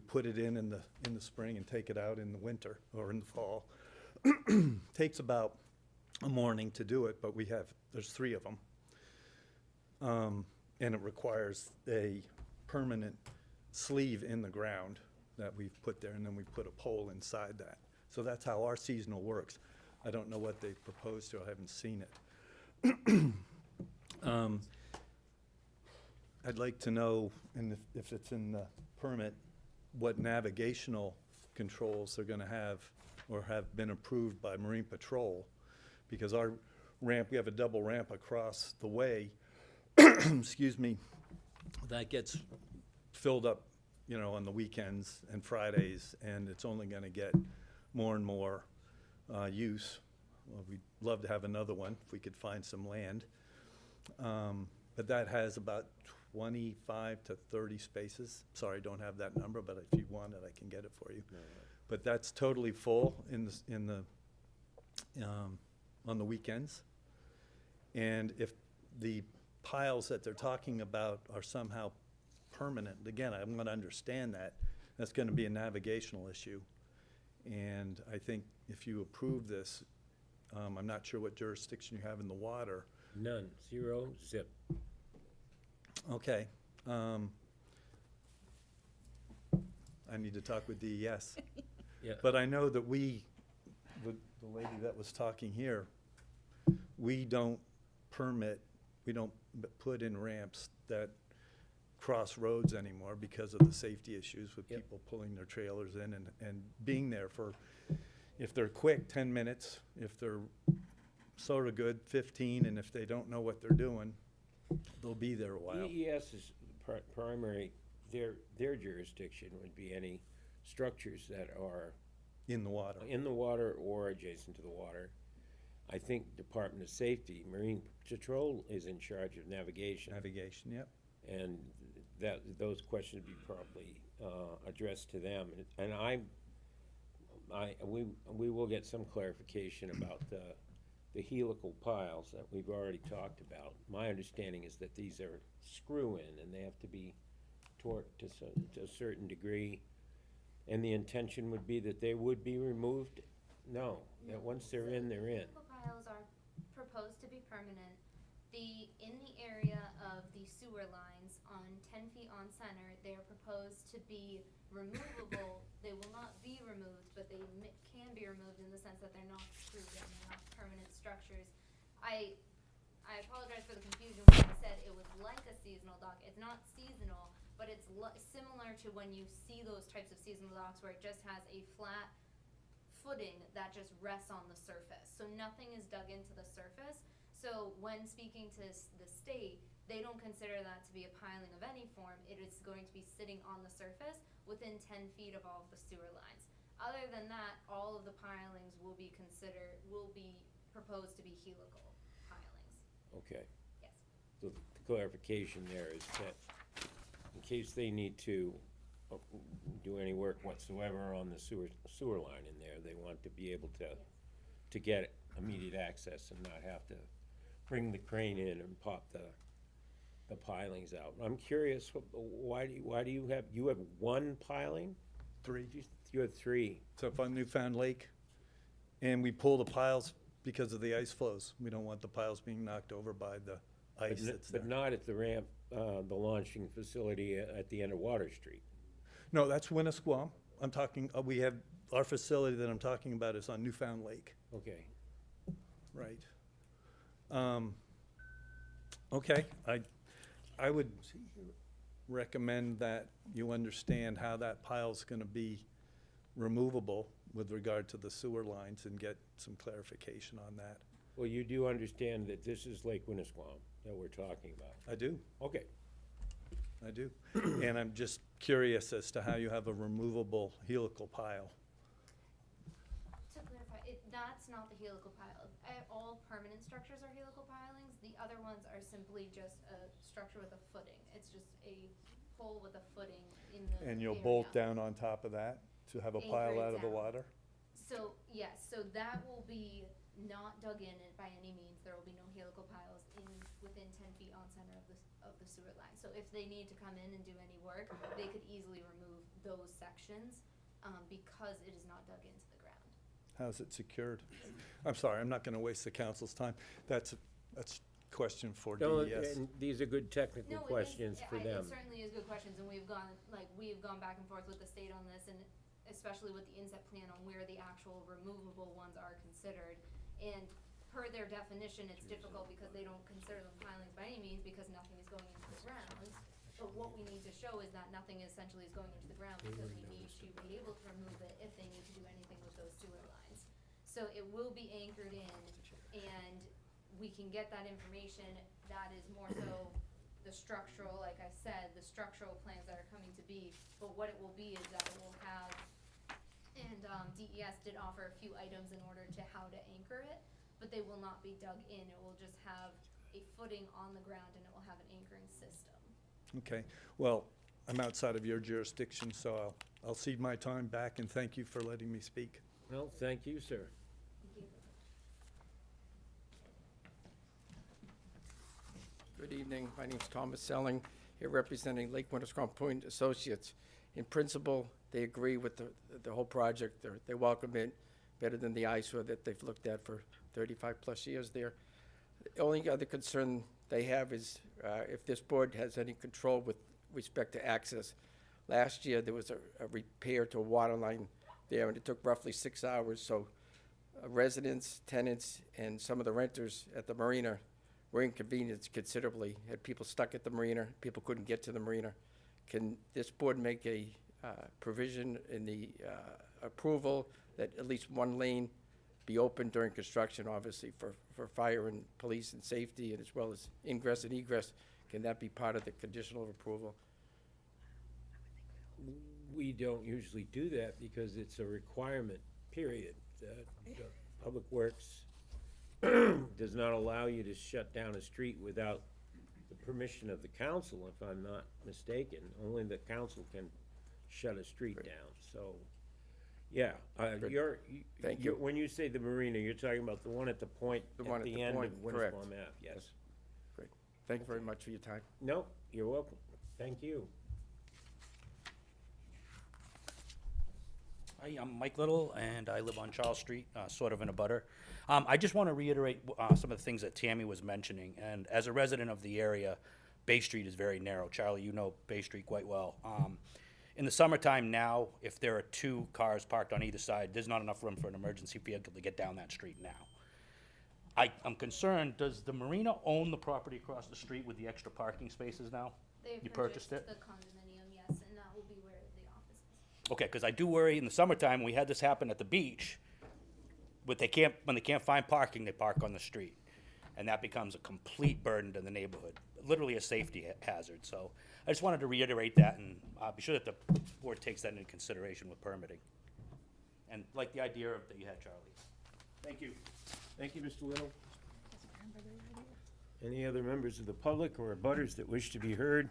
put it in the spring and take it out in the winter or in the fall. Takes about a morning to do it, but there's 3 of them. And it requires a permanent sleeve in the ground that we've put there, and then we put a pole inside that. So that's how our seasonal works. I don't know what they've proposed to, I haven't seen it. I'd like to know, and if it's in the permit, what navigational controls they're gonna have or have been approved by Marine Patrol. Because our ramp, we have a double ramp across the way, excuse me, that gets filled up, on the weekends and Fridays, and it's only gonna get more and more use. Well, we'd love to have another one if we could find some land. But that has about 25 to 30 spaces. Sorry, I don't have that number, but if you want it, I can get it for you. But that's totally full on the weekends. And if the piles that they're talking about are somehow permanent, again, I'm gonna understand that. That's gonna be a navigational issue. And I think if you approve this, I'm not sure what jurisdiction you have in the water. None. 0, zip. Okay. I need to talk with DES. Yeah. But I know that the lady that was talking here, we don't put in ramps that cross roads anymore because of the safety issues with Yep. people pulling their trailers in and being there for, if they're quick, 10 minutes, if they're sort of good, 15, and if they don't know what they're doing, they'll be there a while. DES is primary, their jurisdiction would be any structures that are In the water. in the water or adjacent to the water. I think Department of Safety, Marine Patrol is in charge of navigation. Navigation, yep. And those questions would be properly addressed to them. And we will get some clarification about the helical piles that we've already talked about. My understanding is that these are screw-in and they have to be torqued to a certain degree. And the intention would be that they would be removed? No, that once they're in, they're in. Helical piles are proposed to be permanent. In the area of the sewer lines on 10 feet on center, they are proposed to be removable. They will not be removed, but they can be removed in the sense that they're not screwed in, they're not permanent structures. I apologize for the confusion when I said it was like a seasonal dock. It's not seasonal, but it's similar to when you see those types of seasonal docks where it just has a flat footing that just rests on the surface. So nothing is dug into the surface. So when speaking to the state, they don't consider that to be a piling of any form. It is going to be sitting on the surface within 10 feet of all of the sewer lines. Other than that, all of the pilings will be proposed to be helical pilings. Okay. Yes. So the clarification there is that in case they need to do any work whatsoever on the sewer line in there, they want to be able to get immediate access and not have to bring the crane in and pop the pilings out. I'm curious, why do you have one piling? 3. You have 3. So up on Newfound Lake, and we pull the piles because of the ice flows. We don't want the piles being knocked over by the ice that's there. But not at the ramp, the launching facility at the end of Water Street. No, that's Winnisquam. I'm talking, we have, our facility that I'm talking about is on Newfound Lake. Okay. Right. Okay, I would recommend that you understand how that pile's gonna be removable with regard to the sewer lines and get some clarification on that. Well, you do understand that this is Lake Winnisquam that we're talking about? I do, Okay. I do. And I'm just curious as to how you have a removable helical pile. To clarify, that's not the helical pile. All permanent structures are helical pilings. The other ones are simply just a structure with a footing. It's just a pole with a footing in the And you'll area. bolt down on top of that to have a pile Anchor it out of the down. water? So, yes, so that will be not dug in by any means. There will be no helical piles within 10 feet on center of the sewer line. So if they need to come in and do any work, they could easily remove those sections, because it is not dug into the ground. How's it secured? I'm sorry, I'm not gonna waste the council's time. That's a question for No, DES. and these are good technical No, questions for them. It certainly is good questions, and we've gone back and forth with the state on this, and especially with the inset plan on where the actual removable ones are considered. And per their definition, it's difficult because they don't consider them pilings by any means, because nothing is going into the ground. But what we need to show is that nothing essentially is going into the ground, because we need to be able to remove it if they need to do anything with those sewer lines. So it will be anchored in, and we can get that information. That is more so the structural, like I said, the structural plans that are coming to be. But what it will be is that it will have, and DES did offer a few items in order to how to anchor it, but they will not be dug in. It will just have a footing on the ground, and it will have an anchoring system. Okay, well, I'm outside of your jurisdiction, so I'll cede my time back and thank you for letting me speak. Well, thank you, sir. Thank you. Good evening. My name's Thomas Selling, here representing Lake Winnisquam Point Associates. In principle, they agree with the whole project. They welcome it better than the eyesore that they've looked at for 35-plus years there. The only other concern they have is if this board has any control with respect to access. Last year, there was a repair to a water line there, and it took roughly 6 hours. So residents, tenants, and some of the renters at the marina were inconvenienced considerably. Had people stuck at the marina, people couldn't get to the marina. Can this board make a provision in the approval that at least one lane be open during construction, obviously, for fire and police and safety, and as well as ingress and egress? Can that be part of the conditional approval? We don't usually do that because it's a requirement, period. The Public Works does not allow you to shut down a street without the permission of the council, if I'm not mistaken. Only the council can shut a street down, so, yeah. Thank you. When you say the marina, you're talking about the one at the point, The one at at the the end of point, correct. Winnisquam Ave, yes. Great. Thank you very much for your time. No, you're welcome. Thank you. Hi, I'm Mike Little, and I live on Charles Street, sort of in a butter. I just want to reiterate some of the things that Tammy was mentioning, and as a resident of the area, Bay Street is very narrow. Charlie, you know Bay Street quite well. In the summertime now, if there are 2 cars parked on either side, there's not enough room for an emergency vehicle to get down that street now. I'm concerned, does the marina own the property across the street with the extra parking spaces now? They You purchased it? The condominium, yes, and that will be where the office is. Okay, because I do worry in the summertime, we had this happen at the beach, but when they can't find parking, they park on the street. And that becomes a complete burden to the neighborhood, literally a safety hazard. So I just wanted to reiterate that and be sure that the board takes that into consideration with permitting. And like the idea that you had, Charlie. Thank you. Thank you, Mr. Little. Any other members of the public or abutters that wish to be heard?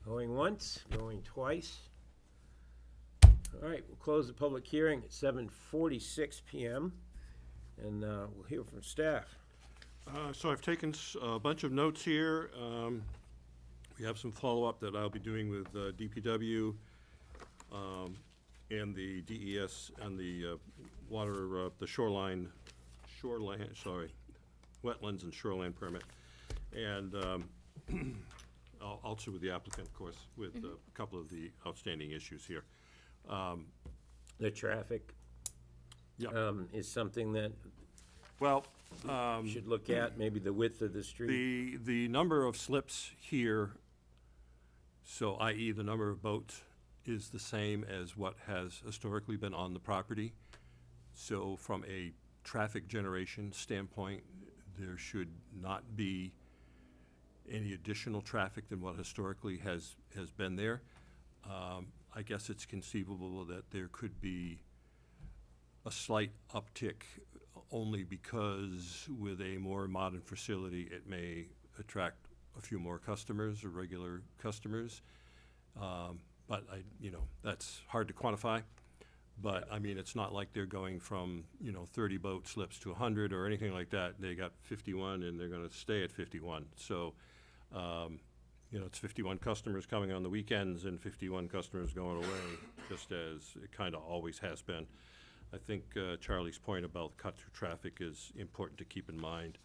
Going once, going twice. All right, we'll close the public hearing at 7:46 PM, and we'll hear from staff. So I've taken a bunch of notes here. We have some follow-up that I'll be doing with DPW and the DES and the water, the wetlands and shoreline permit. And also with the applicant, of course, with a couple of the outstanding issues here. The traffic Yeah. is something that, Well, should look at, maybe the width of the street? The number of slips here, so i.e. the number of boats, is the same as what has historically been on the property. So from a traffic generation standpoint, there should not be any additional traffic than what historically has been there. I guess it's conceivable that there could be a slight uptick only because with a more modern facility, it may attract a few more customers or regular customers. But that's hard to quantify. But, I mean, it's not like they're going from, 30 boat slips to 100 or anything like that. They got 51 and they're gonna stay at 51. So, it's 51 customers coming on the weekends and 51 customers going away, just as it kinda always has been. I think Charlie's point about cut-through traffic is important to keep in mind.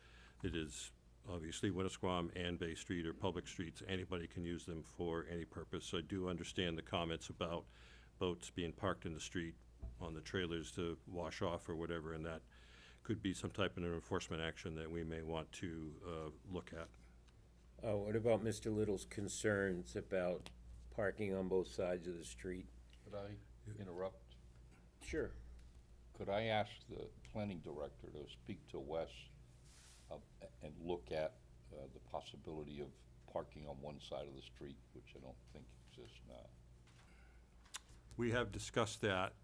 It is obviously Winnisquam and Bay Street are public streets. Anybody can use them for any purpose. I do understand the comments about boats being parked in the street on the trailers to wash off or whatever, and that could be some type of an enforcement action that we may want to look at. What about Mr. Little's concerns about parking on both sides of the street? Could I interrupt? Sure. Could I ask the planning director to speak to Wes and look at the possibility of parking on one side of the street, which I don't think exists now? We have discussed that.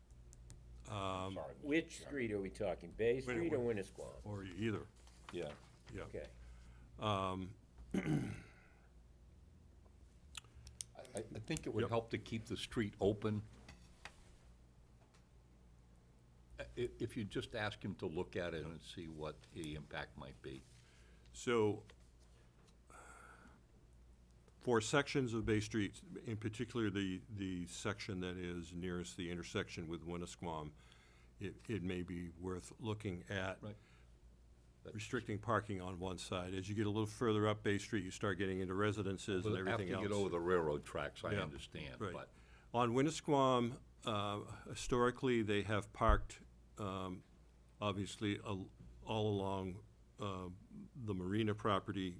Sorry, Mr. Which Chairman. street are we talking, Bay Street or Winnisquam? Or either. Yeah. Yeah. Okay. I think it would Yep. help to keep the street open. If you just ask him to look at it and see what the impact might be. So, for sections of Bay Street, in particular the section that is nearest the intersection with Winnisquam, it may be worth looking at Right. restricting parking on one side. As you get a little further up Bay Street, you start getting into residences and everything else. After you get over the railroad tracks, I Yeah, understand, right. but. On Winnisquam, historically, they have parked, obviously, all along the marina property,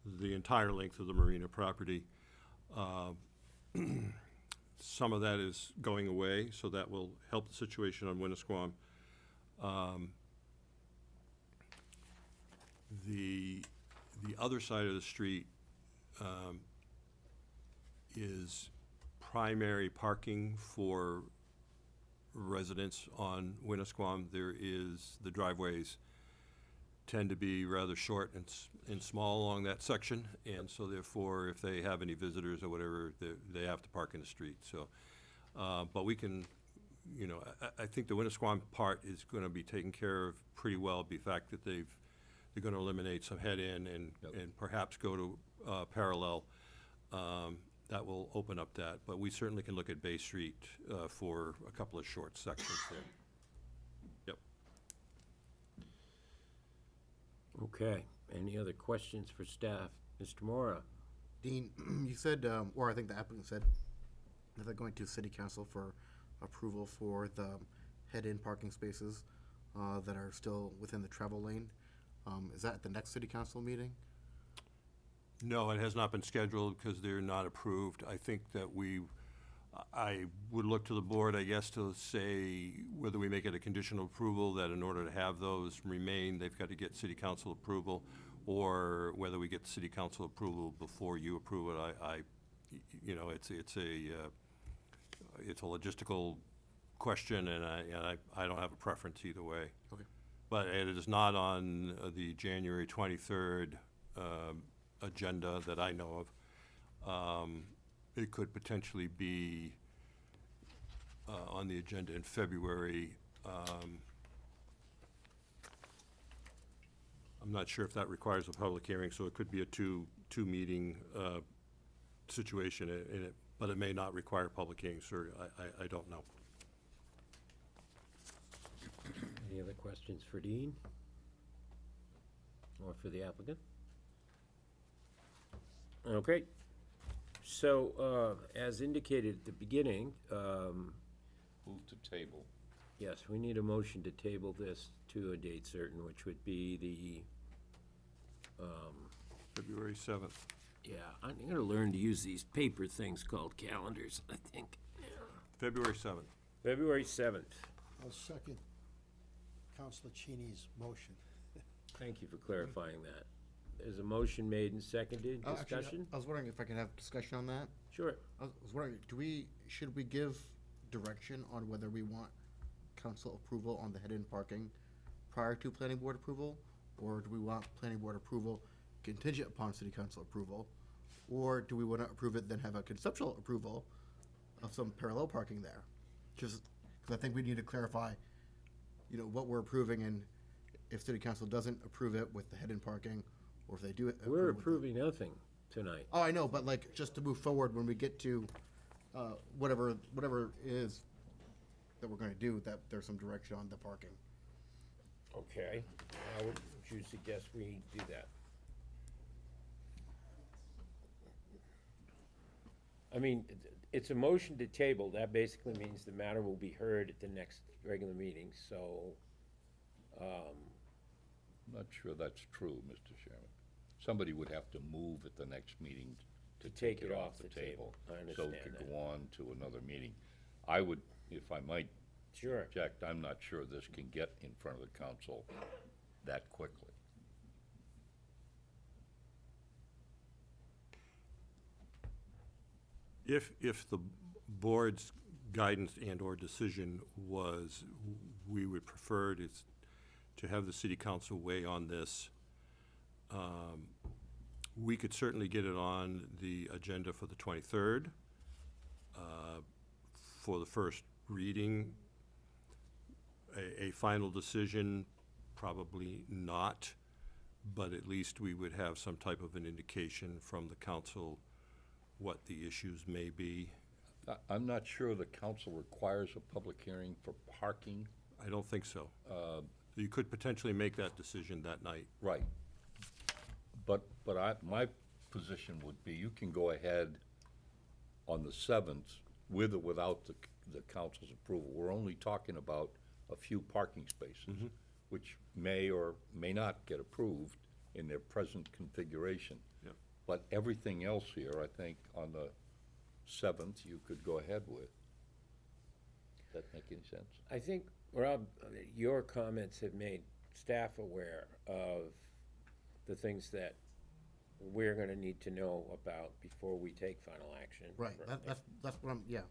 the entire length of the marina property. Some of that is going away, so that will help the situation on Winnisquam. The other side of the street is primary parking for residents on Winnisquam. The driveways tend to be rather short and small along that section, and so therefore, if they have any visitors or whatever, they have to park in the street, so. But we can, I think the Winnisquam part is gonna be taken care of pretty well, the fact that they're gonna eliminate some head-in and perhaps go to parallel. That will open up that, but we certainly can look at Bay Street for a couple of short sections there. Yep. Okay, any other questions for staff? Mr. Mora? Dean, you said, or I think the applicant said, that they're going to city council for approval for the head-in parking spaces that are still within the travel lane. Is that at the next city council meeting? No, it has not been scheduled because they're not approved. I think that I would look to the board, I guess, to say whether we make it a conditional approval that in order to have those remain, they've got to get city council approval, or whether we get city council approval before you approve it. It's a logistical question, and I don't have a preference either way. Okay. But it is not on the January 23rd agenda that I know of. It could potentially be on the agenda in February. I'm not sure if that requires a public hearing, so it could be a two-meeting situation, but it may not require public hearing, sir. I don't know. Any other questions for Dean? Or for the applicant? Okay, so, as indicated at the beginning, Move to table. Yes, we need a motion to table this to a date certain, which would be the, February 7th. yeah, I'm gonna learn to use these paper things called calendars, I think. February 7th. February 7th. I'll second Counselor Cheney's motion. Thank you for clarifying that. There's a motion made and seconded. Actually, Discussion? I was wondering if I could have discussion on that. Sure. I was wondering, should we give direction on whether we want council approval on the head-in parking prior to planning board approval? Or do we want planning board approval contingent upon city council approval? Or do we want to approve it, then have a conceptual approval of some parallel parking there? Just, because I think we need to clarify, what we're approving, and if city council doesn't approve it with the head-in parking, or if they do it. We're approve with the- approving nothing tonight. Oh, I know, but like, just to move forward, when we get to, whatever it is that we're gonna do, that there's some direction on the parking. Okay. How would you suggest we do that? I mean, it's a motion to table. That basically means the matter will be heard at the next regular meeting, so, Not sure that's true, Mr. Chairman. Somebody would have to move at the next meeting to take take it off the table. I So understand it could that. go on to another meeting. I would, if I might Sure. object, I'm not sure this can get in front of the council that quickly. If the board's guidance and/or decision was, we would prefer to have the city council weigh on this, we could certainly get it on the agenda for the 23rd, for the first reading. A final decision, probably not, but at least we would have some type of an indication from the council what the issues may be. I'm not sure the council requires a public hearing for parking. I don't think so. You could potentially make that decision that night. Right. But my position would be, you can go ahead on the 7th with or without the council's approval. We're only talking about a few parking spaces, which may or may not get approved in their present configuration. Yep. But everything else here, I think, on the 7th, you could go ahead with. Does that make any sense? I think, Rob, your comments have made staff aware of the things that we're gonna need to know about before we take final action. Right, that's what I'm, yeah.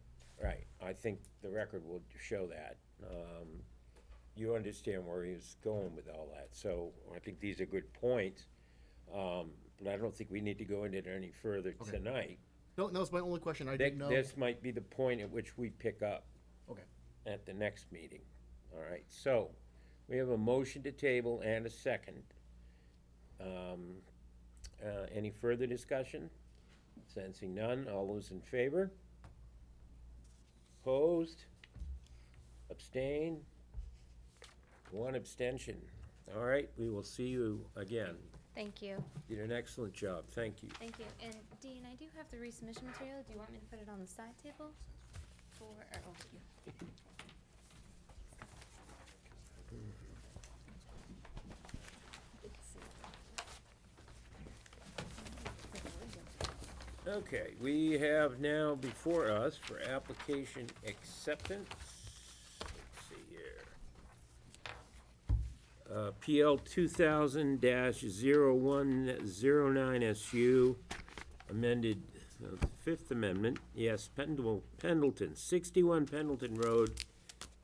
Right, I think the record will show that. You understand where he was going with all that, so I think these are good points. But I don't think we need to go into it any further Okay. tonight. No, that was my only question. I didn't know. This might be the point at which we pick up Okay. at the next meeting. All right, so we have a motion to table and a second. Any further discussion? Sensing none, all those in favor? Opposed? Abstain? One abstention. All right, we will see you again. Thank you. You did an excellent job, thank you. Thank you. And Dean, I do have the resubmission material. Do you want me to put it on the side table? For, oh, you. Okay, we have now before us for application acceptance, let's see here. PL 2000-0109 SU, amended, Fifth Amendment, yes, Pendleton, 61 Pendleton Road,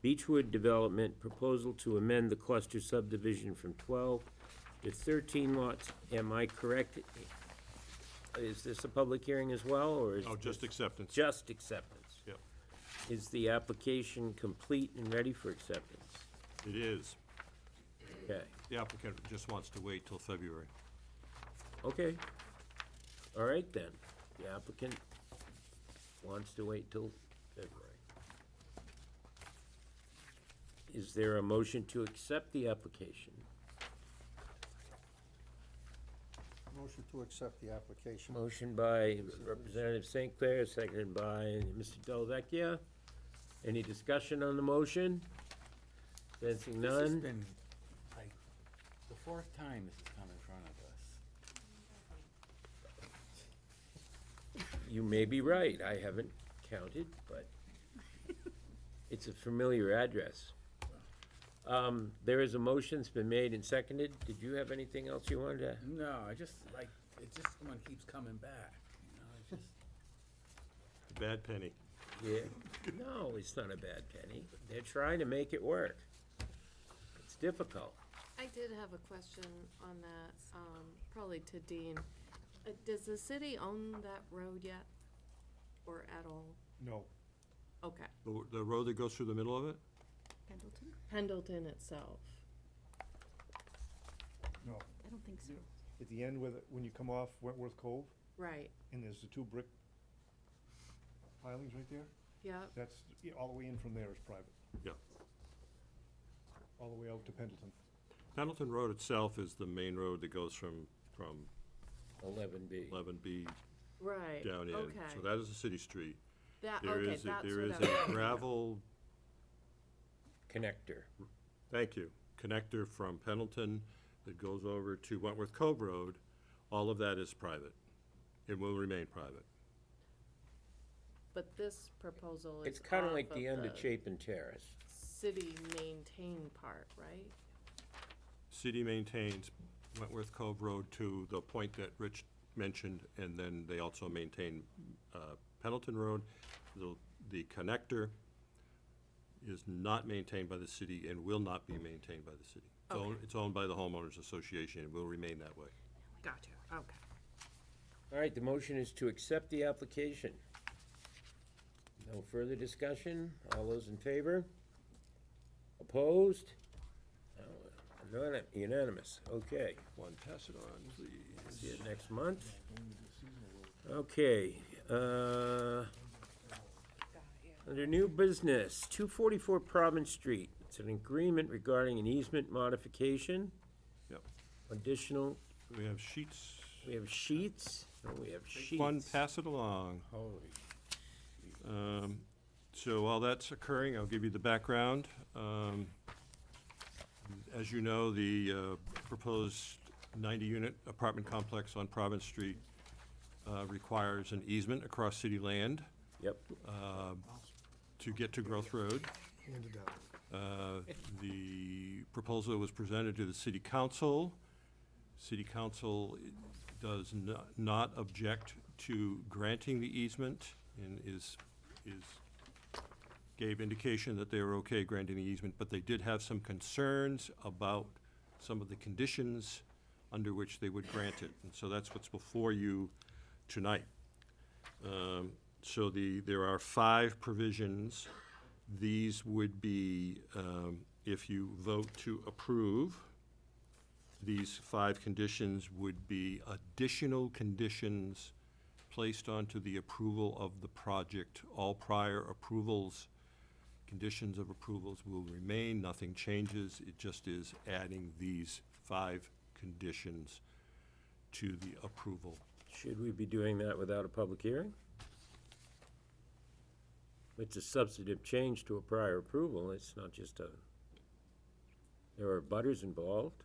Beechwood Development, proposal to amend the cluster subdivision from 12 to 13 lots. Am I correct? Is this a public hearing as well, or is? Oh, just this- acceptance. Just acceptance. Yep. Is the application complete and ready for acceptance? It is. Okay, The applicant just wants to wait till February. okay. All right then, the applicant wants to wait till February. Is there a motion to accept the application? Motion to accept the application. Motion by Representative St. Clair, seconded by Mr. Delvecchia. Any discussion on the motion? Sensing This has none? been, like, the fourth time this has come in front of us. You may be right, I haven't counted, but it's a familiar address. There is a motion, it's been made and seconded. Did you have anything else you wanted to? No, I just, like, it just, one keeps coming back, you know, it's just. Bad penny. Yeah, no, it's not a bad penny. They're trying to make it work. It's difficult. I did have a question on that, probably to Dean. Does the city own that road yet, or at all? No. Okay. The road that goes through the middle of it? Pendleton? Pendleton itself. No. I don't think so. At the end when you come off Wentworth Cove, Right, and there's the two brick pilings right there, yeah, that's, yeah, all the way in from there is private, Yeah. all the way out to Pendleton. Pendleton Road itself is the main road that goes from 11B. 11B right, down in. okay. So that is a city street. That, There okay, is, that's there what is I was a gravel, Connector. thank you, connector from Pendleton that goes over to Wentworth Cove Road. All of that is private. It will remain private. But this proposal is It's kind of off like the end of the Chapin Terrace. city maintained part, right? City maintains Wentworth Cove Road to the point that Rich mentioned, and then they also maintain Pendleton Road. The connector is not maintained by the city and will not be maintained by the city. It's owned by the homeowners association and will remain that way. Gotcha, okay. All right, the motion is to accept the application. No further discussion? All those in favor? Opposed? Unanimous, okay. One, pass it on, please. See it next month. Okay, under new business, 244 Province Street. It's an agreement regarding an easement modification. Yep. Additional, We have sheets. we have sheets, we have sheets. One, pass it along. Holy. So while that's occurring, I'll give you the background. As you know, the proposed 90-unit apartment complex on Province Street requires an easement across city land Yep. to get to Growth Road. Handed out. The proposal was presented to the city council. City council does not object to granting the easement and gave indication that they were okay granting the easement, but they did have some concerns about some of the conditions under which they would grant it. And so that's what's before you tonight. So there are 5 provisions. These would be, if you vote to approve, these 5 conditions would be additional conditions placed onto the approval of the project. All prior approvals, conditions of approvals will remain, nothing changes. It just is adding these 5 conditions to the approval. Should we be doing that without a public hearing? It's a substantive change to a prior approval, it's not just a, there are butters involved.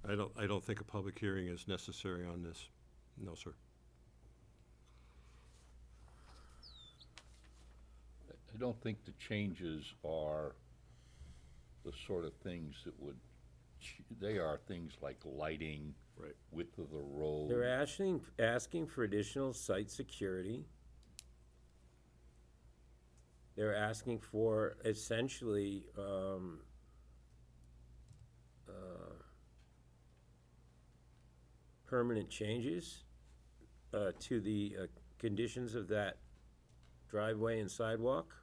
I don't think a public hearing is necessary on this. No, sir. I don't think the changes are the sort of things that would, they are things like lighting, Right. width of the road. They're asking for additional site security. They're asking for essentially, permanent changes, to the, conditions of that driveway and sidewalk.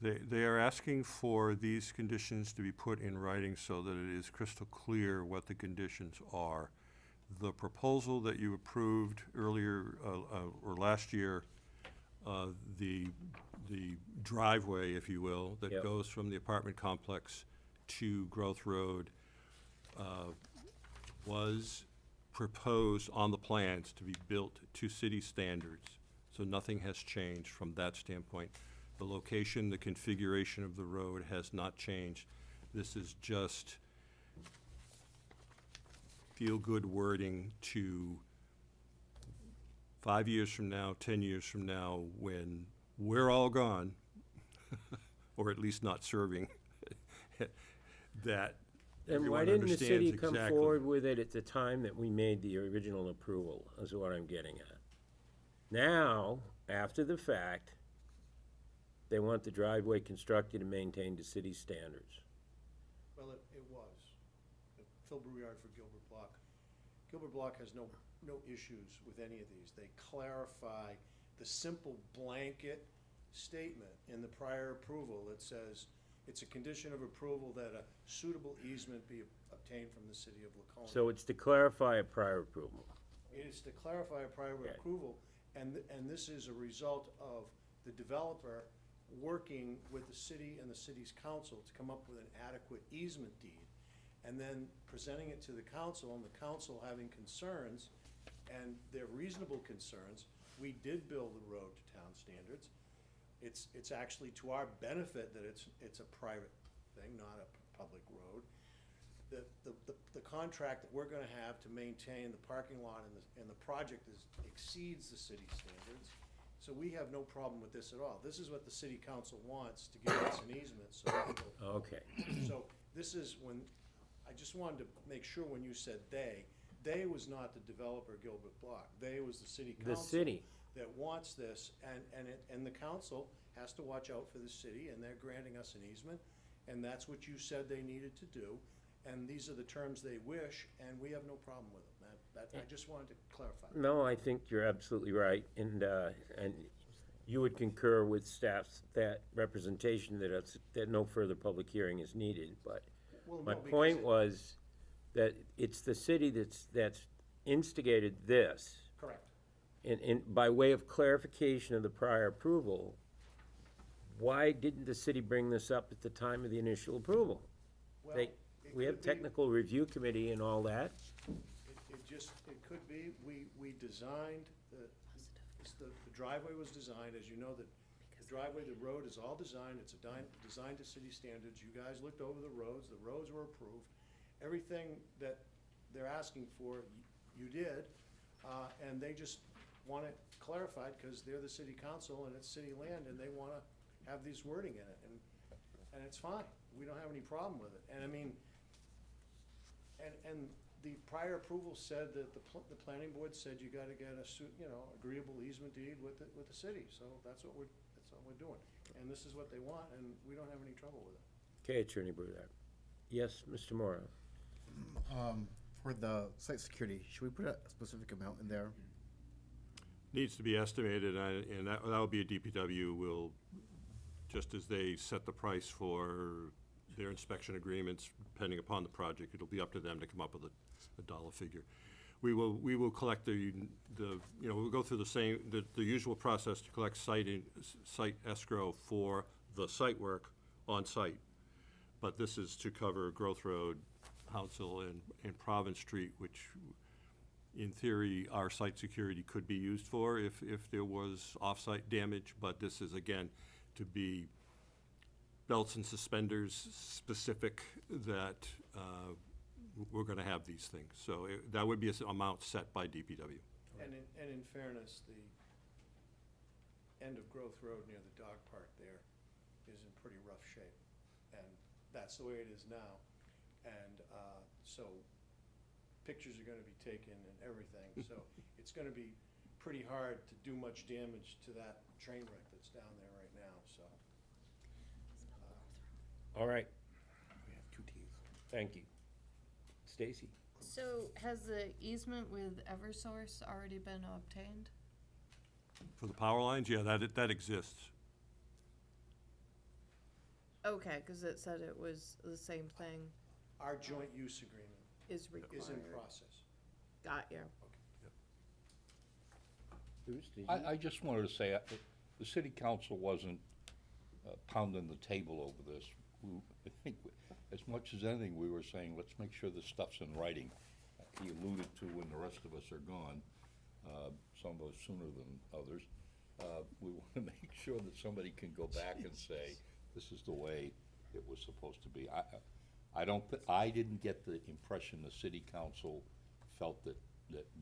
They are asking for these conditions to be put in writing so that it is crystal clear what the conditions are. The proposal that you approved earlier, or last year, the driveway, if you will, that Yep. goes from the apartment complex to Growth Road, was proposed on the plans to be built to city standards. So nothing has changed from that standpoint. The location, the configuration of the road has not changed. This is just feel-good wording to 5 years from now, 10 years from now, when we're all gone, or at least not serving, that And why everyone didn't the understands city come exactly. forward with it at the time that we made the original approval, is what I'm getting at. Now, after the fact, they want the driveway constructed and maintained to city standards. Well, it was. Phil Brouillard for Gilbert Block. Gilbert Block has no issues with any of these. They clarify the simple blanket statement in the prior approval that says, it's a condition of approval that a suitable easement be obtained from the city of Laconia. So it's to clarify a prior approval. It is to clarify a prior Okay. approval, and this is a result of the developer working with the city and the city's council to come up with an adequate easement deed, and then presenting it to the council, and the council having concerns, and they're reasonable concerns. We did build the road to town standards. It's actually to our benefit that it's a private thing, not a public road. The contract that we're gonna have to maintain the parking lot and the project exceeds the city standards. So we have no problem with this at all. This is what the city council wants, to give us an easement, so we can go. Okay. So this is when, I just wanted to make sure when you said they was not the developer Gilbert Block. They was the city The council. city. That wants this, and the council has to watch out for the city, and they're granting us an easement, and that's what you said they needed to do, and these are the terms they wish, and we have no problem with them. I just wanted to clarify. No, I think you're absolutely right, and you would concur with staff's, that representation that no further public hearing is needed, but Well, my no, because point it- was that it's the city that's instigated this. Correct. And by way of clarification of the prior approval, why didn't the city bring this up at the time of the initial approval? Well, They, it we have could be- technical review committee and all that. It could be, we designed, the driveway was designed, as you know, the driveway, the road is all designed, it's designed to city standards. You guys looked over the roads were approved. Everything that they're asking for, you did, and they just want it clarified, because they're the city council and it's city land, and they wanna have these wording in it, and it's fine. We don't have any problem with it. And I mean, and the prior approval said that the planning board said you gotta get agreeable easement deed with the city, so that's what we're doing. And this is what they want, and we don't have any trouble with it. Okay, Attorney Brudar. Yes, Mr. Morrow. For the site security, should we put a specific amount in there? Needs to be estimated, and that'll be a DPW will, just as they set the price for their inspection agreements, depending upon the project, it'll be up to them to come up with a dollar figure. We will collect we'll go through the usual process to collect site escrow for the site work on site. But this is to cover Growth Road, Hounsell, and Province Street, which in theory, our site security could be used for if there was off-site damage, but this is, again, to be belts and suspenders specific that we're gonna have these things. So that would be an amount set by DPW. And in fairness, the end of Growth Road near the dog park there is in pretty rough shape. And that's the way it is now. And so pictures are gonna be taken and everything. So it's gonna be pretty hard to do much damage to that train wreck that's down there right now, so. All right, We have 2 Ts. thank you. Stacy? So has the easement with Eversource already been obtained? For the power lines, yeah, that exists. Okay, cause it said it was the same thing Our joint use agreement is required. is in process. Got you. Bruce, did you? I just wanted to say, the city council wasn't pounding the table over this. I think, as much as anything, we were saying, let's make sure this stuff's in writing. he alluded to when the rest of us are gone, some of us sooner than others, we want to make sure that somebody can go back and say, this is the way it was supposed to be. I didn't get the impression the city council felt that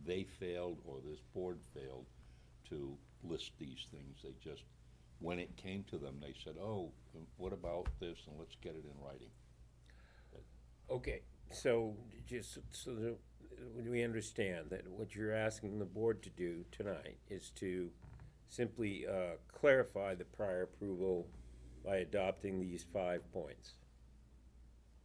they failed or this board failed to list these things. They just, when it came to them, they said, oh, what about this, and let's get it in writing. Okay, so just so that we understand that what you're asking the board to do tonight is to simply clarify the prior approval by adopting these 5 points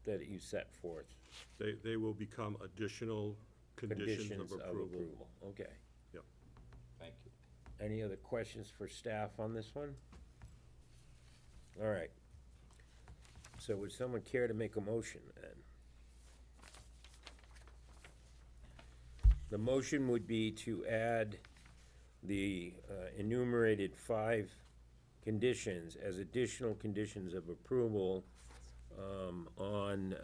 that you set forth. They will become additional conditions of approval. Okay. Yep. Thank you. Any other questions for staff on this one? All right. So would someone care to make a motion then? The motion would be to add the enumerated 5 conditions as additional conditions of approval on,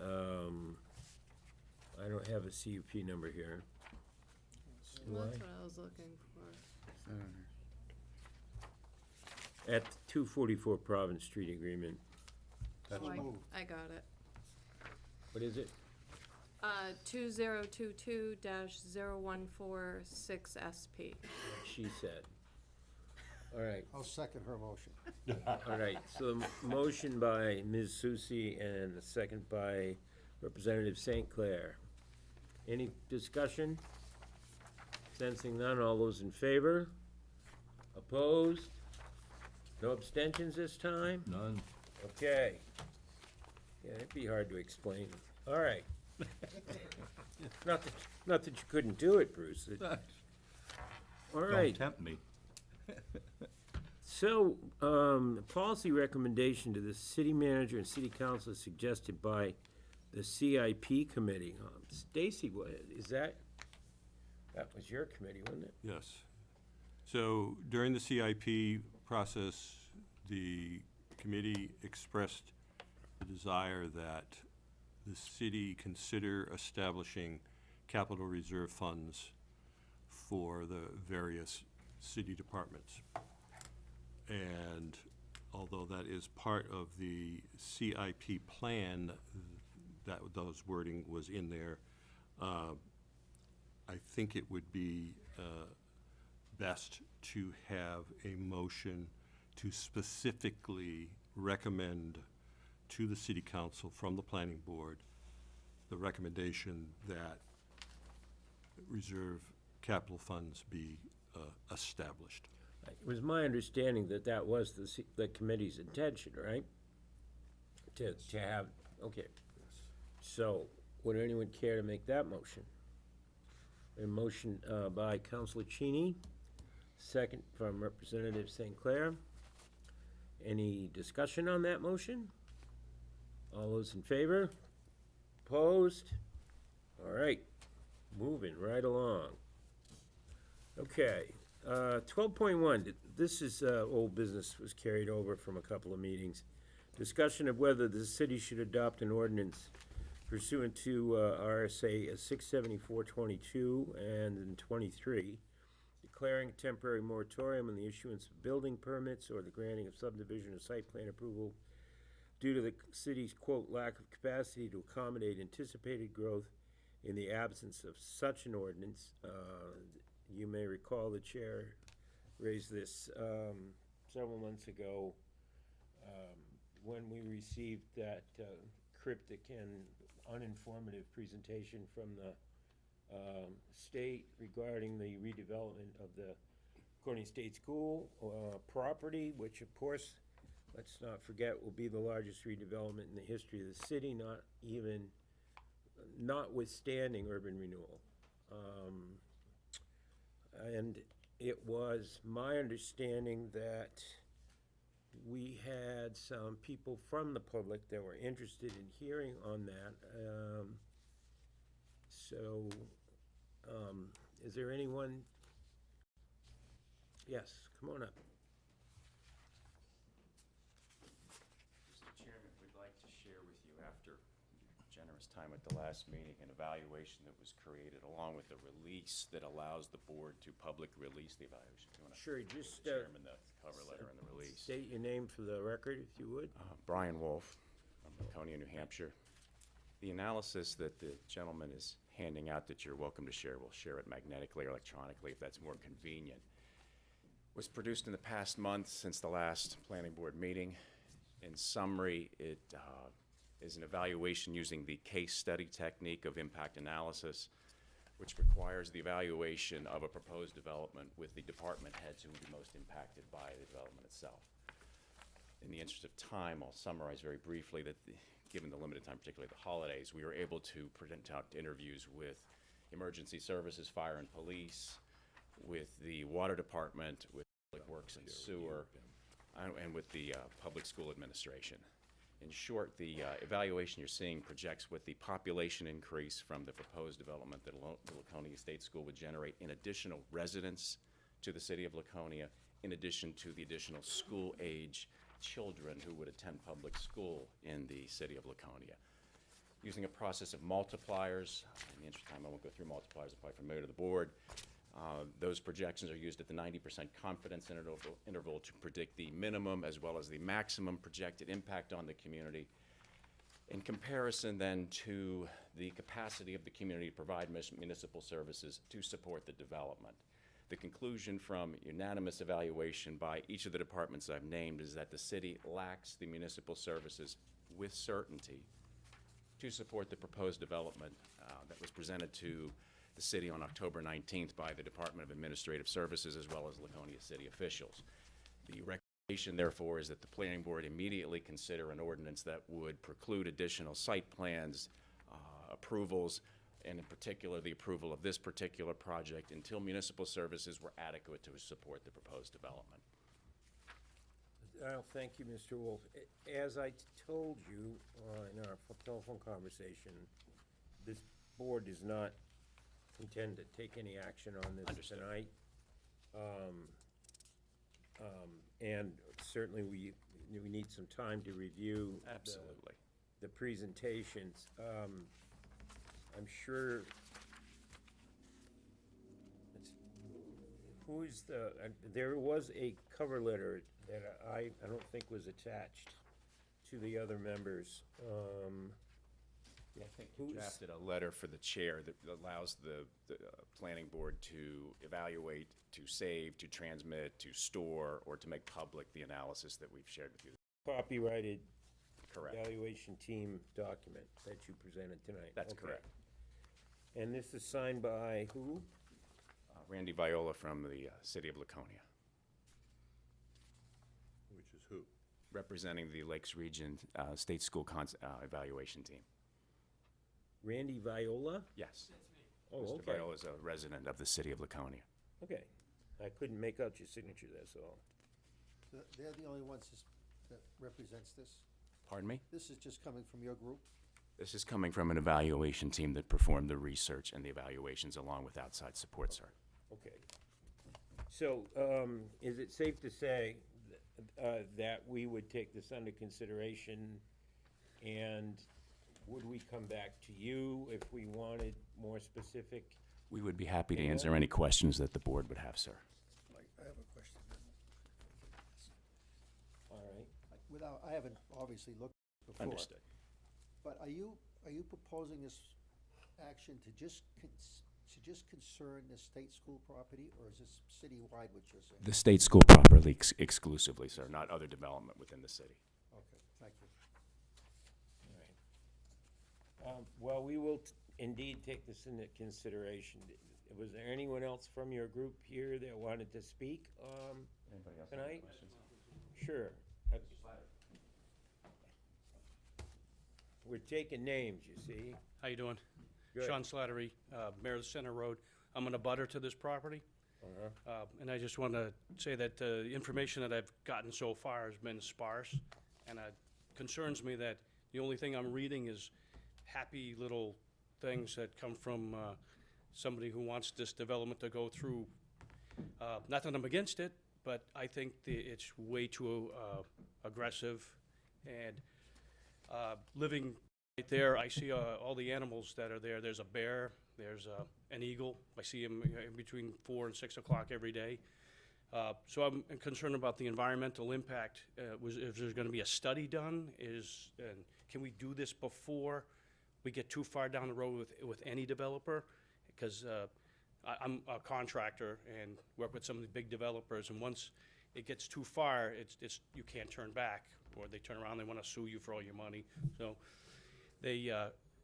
I don't have a CUP number here. Do That's I? what I was looking for. At 244 Province Street Agreement. Oh, I got it. What is it? 2022-0146 SP. She said. All right. I'll second her motion. All right, so motion by Ms. Susi and a second by Representative St. Clair. Any discussion? Sensing none, all those in favor? Opposed? No abstentions this time? None. Okay. Yeah, it'd be hard to explain. All right. Not that you couldn't do it, Bruce. All right. Don't tempt me. So, the policy recommendation to the city manager and city council is suggested by the CIP committee. Stacy, is that was your committee, wasn't it? Yes. So during the CIP process, the committee expressed the desire that the city consider establishing capital reserve funds for the various city departments. And although that is part of the CIP plan, those wording was in there, I think it would be best to have a motion to specifically recommend to the city council from the planning board the recommendation that reserve capital funds be established. It was my understanding that that was the committee's intention, right? To have, okay. So, would anyone care to make that motion? A motion by Councilor Cheney, second from Representative St. Clair. Any discussion on that motion? All those in favor? Opposed? All right, moving right along. Okay, 12.1, this is old business, was carried over from a couple of meetings. Discussion of whether the city should adopt an ordinance pursuant to RSA 674-22 and 23, declaring a temporary moratorium on the issuance of building permits or the granting of subdivision or site plan approval due to the city's, quote, lack of capacity to accommodate anticipated growth in the absence of such an ordinance. You may recall the chair raised this several months ago when we received that cryptic and uninformative presentation from the state regarding the redevelopment of the Corning State School property, which of course, let's not forget, will be the largest redevelopment in the history of the city, notwithstanding urban renewal. And it was my understanding that we had some people from the public that were interested in hearing on that. Is there anyone? Yes, come on up. Mr. Chairman, we'd like to share with you after generous time at the last meeting, an evaluation that was created along with a release that allows the board to public release the evaluation. Do you wanna Sure, give the just, Chairman, the cover letter and the release. State your name for the record, if you would. Brian Wolf, from Laconia, New Hampshire. The analysis that the gentleman is handing out that you're welcome to share, we'll share it magnetically or electronically if that's more convenient, was produced in the past month since the last planning board meeting. In summary, it is an evaluation using the case study technique of impact analysis, which requires the evaluation of a proposed development with the department heads who will be most impacted by the development itself. In the interest of time, I'll summarize very briefly that given the limited time, particularly the holidays, we were able to present out interviews with emergency services, fire and police, with the water department, with public works and sewer, and with the public school administration. In short, the evaluation you're seeing projects what the population increase from the proposed development that the Laconia State School would generate in additional residents to the city of Laconia, in addition to the additional school-age children who would attend public school in the city of Laconia. Using a process of multipliers, in the interest of time I won't go through multipliers, I'm probably familiar to the board. Those projections are used at the 90% confidence interval to predict the minimum as well as the maximum projected impact on the community. In comparison then to the capacity of the community to provide municipal services to support the development. The conclusion from unanimous evaluation by each of the departments I've named is that the city lacks the municipal services with certainty to support the proposed development that was presented to the city on October 19th by the Department of Administrative Services as well as Laconia city officials. The recommendation, therefore, is that the planning board immediately consider an ordinance that would preclude additional site plans, approvals, and in particular, the approval of this particular project until municipal services were adequate to support the proposed development. Thank you, Mr. Wolf. As I told you in our telephone conversation, this board does not intend to take any action on this Understood. tonight. And certainly we need some time to review Absolutely. the presentations. I'm sure, there was a cover letter that I don't think was attached to the other members. Yeah, I think you drafted a letter for the chair that allows the planning board to evaluate, to save, to transmit, to store, or to make public the analysis that we've shared with you. Copyrighted Correct. evaluation team document that you presented tonight. That's Okay. correct. And this is signed by who? Randy Viola from the city of Laconia, Which is who? representing the Lakes Region State School Evaluation Team. Randy Viola? Yes. Oh, Mr. okay. Viola is a resident of the city of Laconia. Okay. I couldn't make out your signature, that's all. They're the only ones that represents this? Pardon me? This is just coming from your group? This is coming from an evaluation team that performed the research and the evaluations along with outside support, sir. Okay. So, is it safe to say that we would take this under consideration, and would we come back to you if we wanted more specific? We would be happy to answer any questions that the board would have, sir. I have a question. All right. I haven't obviously looked before. Understood. But are you proposing this action to just concern the state school property, or is this citywide, what you're saying? The state school property exclusively, sir, not other development within the city. Okay, thank you. All right. Well, we will indeed take this into consideration. Was there anyone else from your group here that wanted to speak Anybody else have any tonight? questions? Sure. We're taking names, you see. How you doing? Good. Sean Slattery, Mayor of Center Road. I'm an abutter to this property. And I just want to say that the information that I've gotten so far has been sparse, and it concerns me that the only thing I'm reading is happy little things that come from somebody who wants this development to go through. Not that I'm against it, but I think it's way too aggressive. And living Right there, I see all the animals that are there. There's a bear, there's an eagle. I see them between 4 and 6 o'clock every day. So I'm concerned about the environmental impact. If there's going to be a study done, and can we do this before we get too far down the road with any developer? Because I'm a contractor and work with some of the big developers, and once it gets too far, you can't turn back, or they turn around, they want to sue you for all your money. So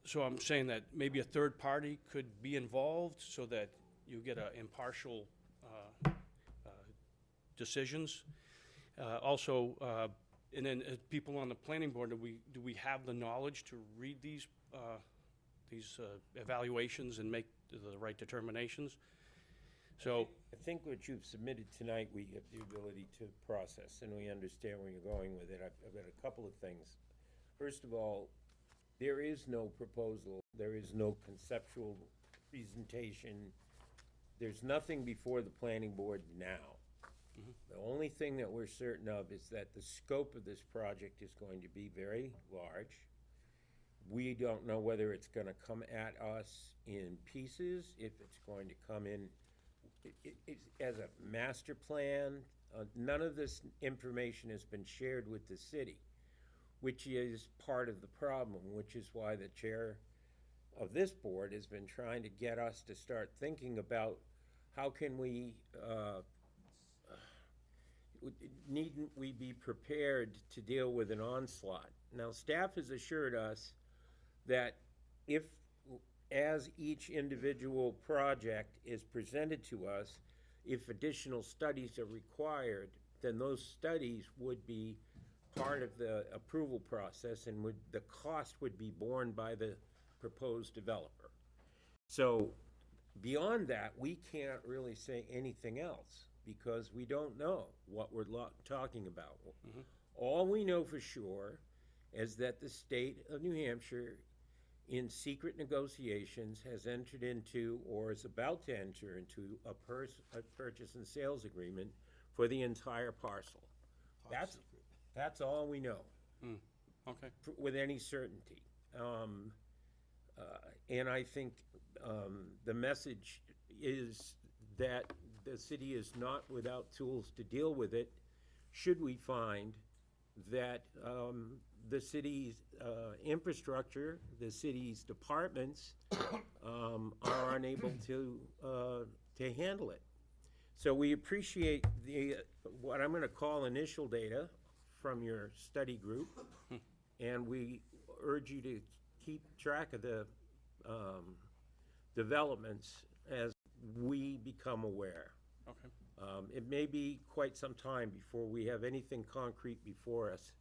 so I'm saying that maybe a third party could be involved so that you get impartial decisions. Also, and then people on the planning board, do we have the knowledge to read these evaluations and make the right determinations? So, I think what you've submitted tonight, we have the ability to process, and we understand where you're going with it. I've got a couple of things. First of all, there is no proposal, there is no conceptual presentation. There's nothing before the planning board now. The only thing that we're certain of is that the scope of this project is going to be very large. We don't know whether it's gonna come at us in pieces, if it's going to come in as a master plan. None of this information has been shared with the city, which is part of the problem, which is why the chair of this board has been trying to get us to start thinking about how can we, needn't we be prepared to deal with an onslaught? Now, staff has assured us that if, as each individual project is presented to us, if additional studies are required, then those studies would be part of the approval process, and the cost would be borne by the proposed developer. So beyond that, we can't really say anything else, because we don't know what we're talking about. All we know for sure is that the state of New Hampshire, in secret negotiations, has entered into, or is about to enter into, a purchase and sales agreement for the entire parcel. That's all we know. Okay. With any certainty. And I think the message is that the city is not without tools to deal with it, should we find that the city's infrastructure, the city's departments are unable to handle it. So we appreciate what I'm gonna call initial data from your study group, and we urge you to keep track of the developments as we become aware. Okay. It may be quite some time before we have anything concrete before us,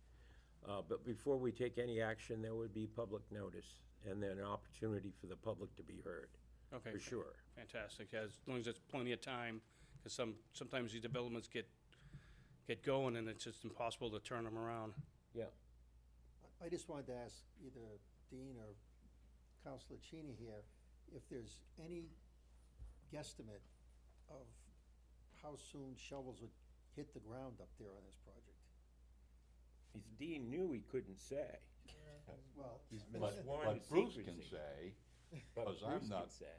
but before we take any action, there would be public notice and then an opportunity for the public to be heard. Okay. For sure. Fantastic, as long as there's plenty of time, because sometimes these developments get going and it's just impossible to turn them around. Yeah. I just wanted to ask either Dean or Councilor Cheney here, if there's any guesstimate of how soon shovels would hit the ground up there on this project. If Dean knew, he couldn't say. Well, He's been But sworn to Bruce secrecy. can say, But because I'm Bruce not, can say.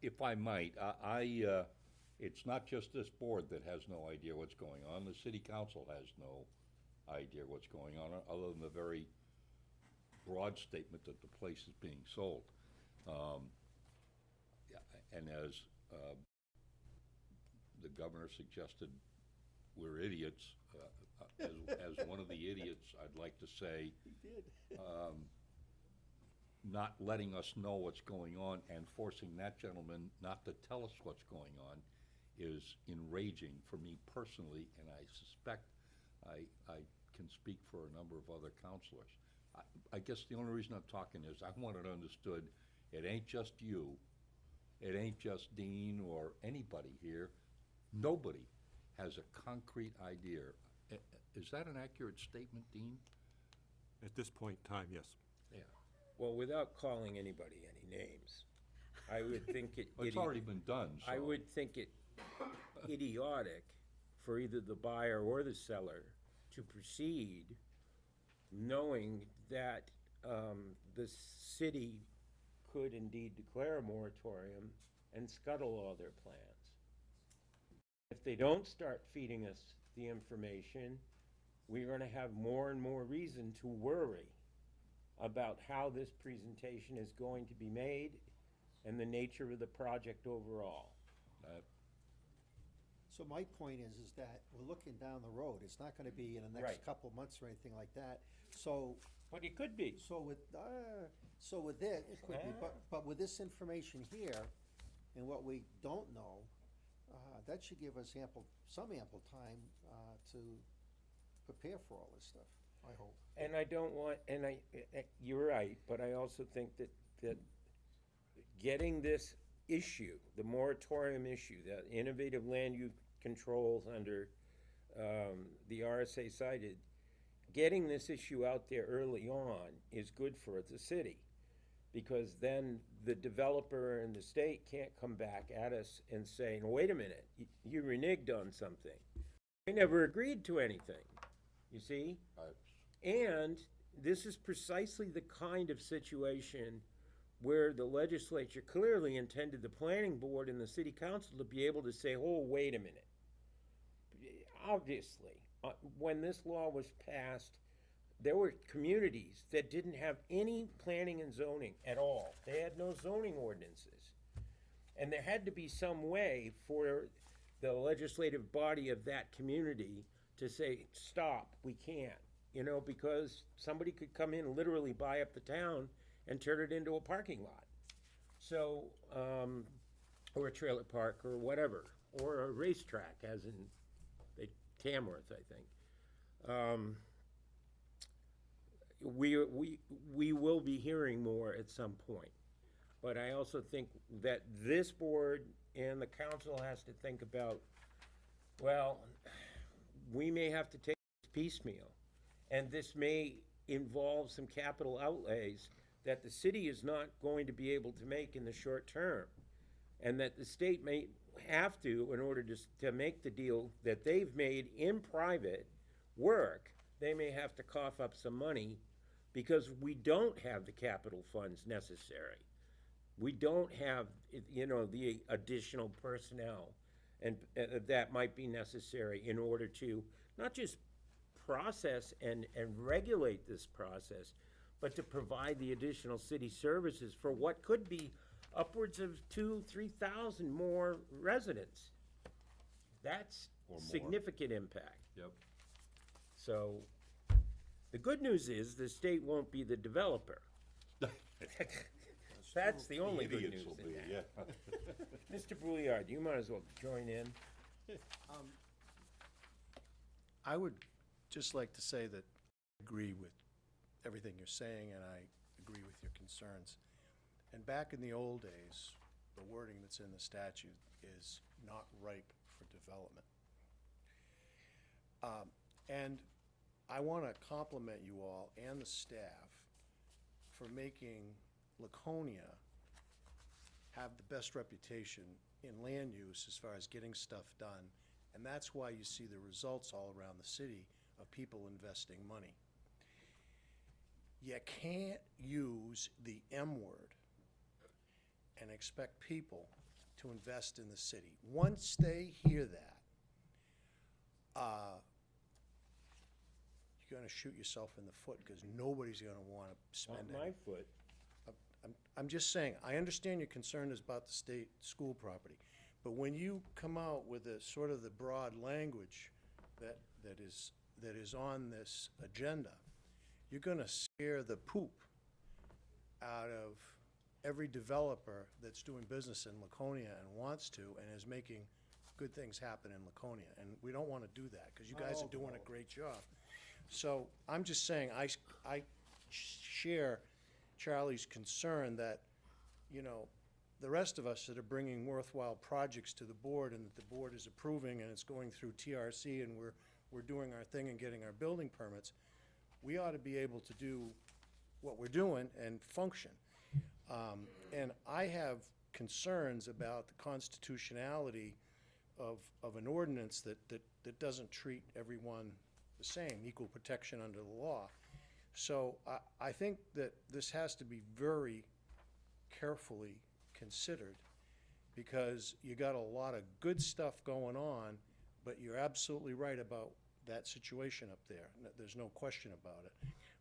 if I might, it's not just this board that has no idea what's going on. The city council has no idea what's going on, other than the very broad statement that the place is being sold. And as the governor suggested, we're idiots. As one of the idiots, I'd like to say, not letting us know what's going on and forcing that gentleman not to tell us what's going on is enraging for me personally, and I suspect I can speak for a number of other counselors. I guess the only reason I'm talking is I want it understood, it ain't just you, it ain't just Dean or anybody here. Nobody has a concrete idea. Is that an accurate statement, Dean? At this point in time, yes. Yeah. Well, without calling anybody any names, I would think it. Well, it's already been done, I so- would think it idiotic for either the buyer or the seller to proceed knowing that the city could indeed declare a moratorium and scuttle all their plans. If they don't start feeding us the information, we're gonna have more and more reason to worry about how this presentation is going to be made and the nature of the project overall. So my point is that we're looking down the road. It's not gonna be in the Right. next couple of months or anything like that. So, But it could be. so with this, it could be, but with this information here and what we don't know, that should give us some ample time, to prepare for all this stuff, I hope. And I don't want, you're right, but I also think that getting this issue, the moratorium issue, the innovative land use controls under the RSA cited, getting this issue out there early on is good for the city. Because then the developer and the state can't come back at us and say, wait a minute, you reneged on something. We never agreed to anything, you see? And this is precisely the kind of situation where the legislature clearly intended the planning board and the city council to be able to say, oh, wait a minute. Obviously, when this law was passed, there were communities that didn't have any planning and zoning at all. They had no zoning ordinances. And there had to be some way for the legislative body of that community to say, stop, we can't. You know, because somebody could come in and literally buy up the town and turn it into a parking lot. So, or a trailer park or whatever, or a racetrack, as in Tamworth, I think. We will be hearing more at some point. But I also think that this board and the council has to think about, well, we may have to take this piecemeal. And this may involve some capital outlays that the city is not going to be able to make in the short term. And that the state may have to, in order to make the deal that they've made in private work, they may have to cough up some money because we don't have the capital funds necessary. We don't have, you know, the additional personnel and that might be necessary in order to not just process and regulate this process, but to provide the additional city services for what could be upwards of 2,000-3,000 more residents. That's Or more. significant impact. Yep. So, the good news is the state won't be the developer. That's the only good news in that. Mr. Brouillard, you might as well join in. I would just like to say that I agree with everything you're saying, and I agree with your concerns. And back in the old days, the wording that's in the statute is not ripe for development. And I want to compliment you all and the staff for making Laconia have the best reputation in land use as far as getting stuff done. And that's why you see the results all around the city of people investing money. You can't use the M word and expect people to invest in the city. Once they hear that, you're gonna shoot yourself in the foot because nobody's gonna wanna spend Not my foot. I'm just saying, I understand your concern is about the state school property, but when you come out with a sort of the broad language that is on this agenda, you're gonna scare the poop out of every developer that's doing business in Laconia and wants to and is making good things happen in Laconia. And we don't wanna do that, because you guys are doing a great job. So I'm just saying, I share Charlie's concern that, you know, the rest of us that are bringing worthwhile projects to the board and that the board is approving and it's going through TRC and we're doing our thing and getting our building permits, we ought to be able to do what we're doing and function. And I have concerns about the constitutionality of an ordinance that doesn't treat everyone the same, equal protection under the law. So I think that this has to be very carefully considered, because you got a lot of good stuff going on, but you're absolutely right about that situation up there. There's no question about it.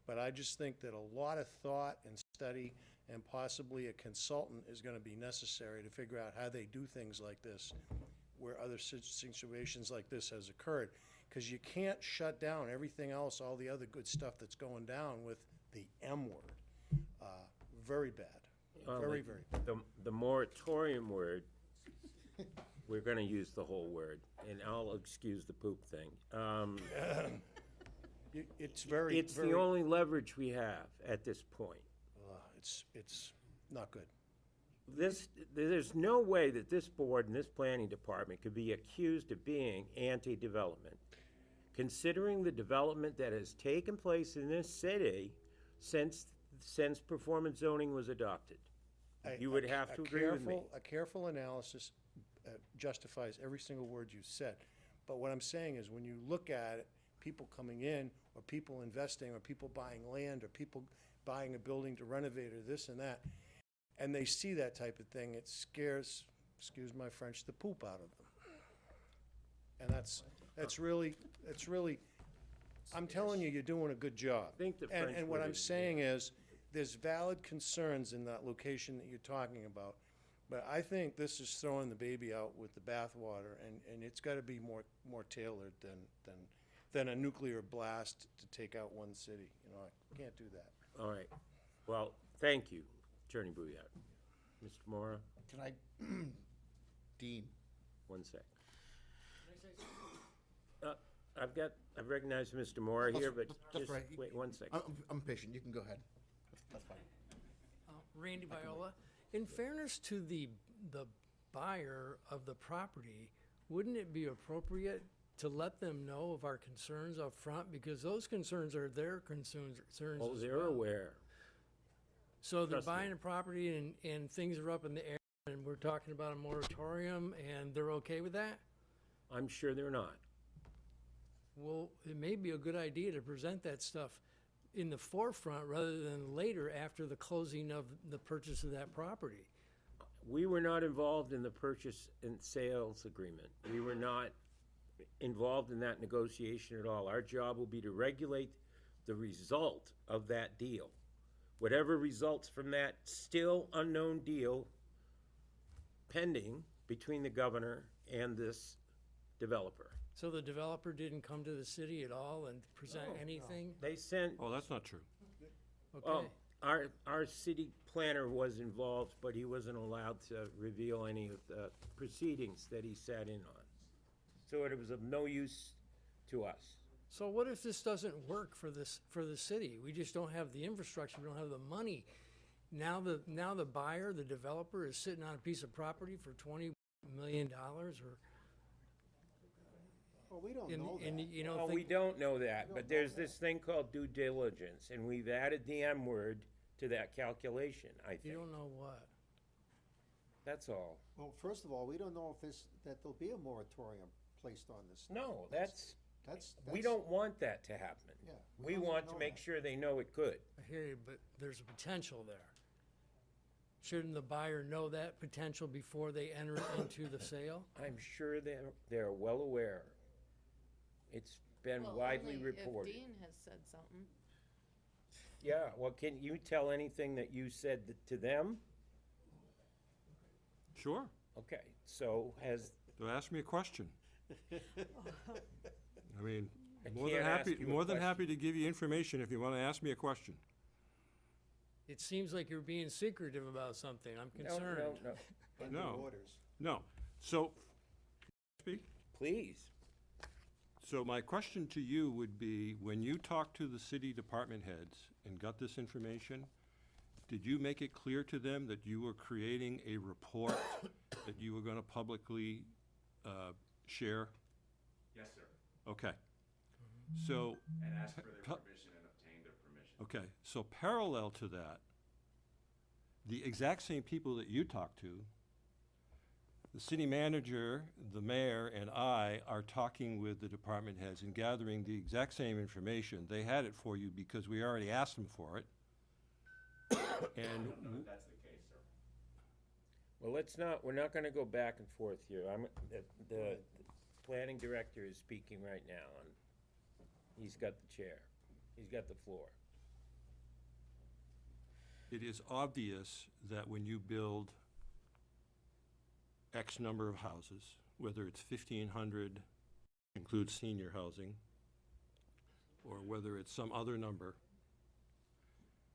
But I just think that a lot of thought and study and possibly a consultant is gonna be necessary to figure out how they do things like this, where other situations like this has occurred. Because you can't shut down everything else, all the other good stuff that's going down with the M word. Very bad, very, very bad. The moratorium word, we're gonna use the whole word, and I'll excuse the poop thing. It's very, It's the very, only leverage we have at this point. it's not good. There's no way that this board and this planning department could be accused of being anti-development, considering the development that has taken place in this city since performance zoning was adopted. You would have to agree with me. A careful analysis justifies every single word you said. But what I'm saying is, when you look at it, people coming in, or people investing, or people buying land, or people buying a building to renovate, or this and that, and they see that type of thing, it scares, excuse my French, the poop out of them. And that's really, I'm telling you, you're doing a good job. I think the French And what word I'm is- saying is, there's valid concerns in that location that you're talking about, but I think this is throwing the baby out with the bathwater, and it's gotta be more tailored than a nuclear blast to take out one city. You know, I can't do that. All right. Well, thank you, Attorney Bouillard. Mr. Mora, Can I, Dean, one sec. I've recognized Mr. Mora here, but that's just right. wait one sec. I'm patient, you can go ahead. That's fine. Randy Viola, in fairness to the buyer of the property, wouldn't it be appropriate to let them know of our concerns up front? Because those concerns are their concerns Oh, as they're well. aware. So they're Trust me. buying a property and things are up in the air, and we're talking about a moratorium, and they're okay with that? I'm sure they're not. Well, it may be a good idea to present that stuff in the forefront rather than later after the closing of the purchase of that property. We were not involved in the purchase and sales agreement. We were not involved in that negotiation at all. Our job will be to regulate the result of that deal. Whatever results from that still unknown deal pending between the governor and this developer. So the developer didn't come to the city at all and present anything? They sent, Oh, that's not true. Okay. our city planner was involved, but he wasn't allowed to reveal any of the proceedings that he sat in on. So it was of no use to us. So what if this doesn't work for the city? We just don't have the infrastructure, we don't have the money. Now the buyer, the developer is sitting on a piece of property for $20 million or, Well, we don't and, know and that. you know, Well, we don't know that, but there's this thing called due diligence, and we've added the M word to that calculation, I you think. don't know what. That's all. Well, first of all, we don't know if that there'll be a moratorium placed on this. No, That's. we don't want that to happen. Yeah, We don't want know to make that. sure they know it could. I hear you, but there's a potential there. Shouldn't the buyer know that potential before they enter into the sale? I'm sure they're well aware. It's been Well, widely only reported. if Dean has said something. Yeah, well, can you tell anything that you said to them? Sure. Okay, so So ask me a question. I mean, I more than can't ask happy, you a more than question. happy to give you information if you want to ask me a question. It seems like you're being secretive about something. I'm concerned. No. Under No. orders. No. So, speak? Please. So my question to you would be, when you talked to the city department heads and got this information, did you make it clear to them that you were creating a report that you were gonna publicly share? Yes, sir. Okay. So. And ask for their pa- permission and obtain their permission. Okay, so parallel to that, the exact same people that you talked to The city manager, the mayor, and I are talking with the department heads and gathering the exact same information. They had it for you because we already asked them for it. And That's the case, sir. Well, we're not gonna go back and forth here. The planning director is speaking right now, and he's got the chair. He's got the floor. it is obvious that when you build X number of houses, whether it's 1,500, includes senior housing, or whether it's some other number,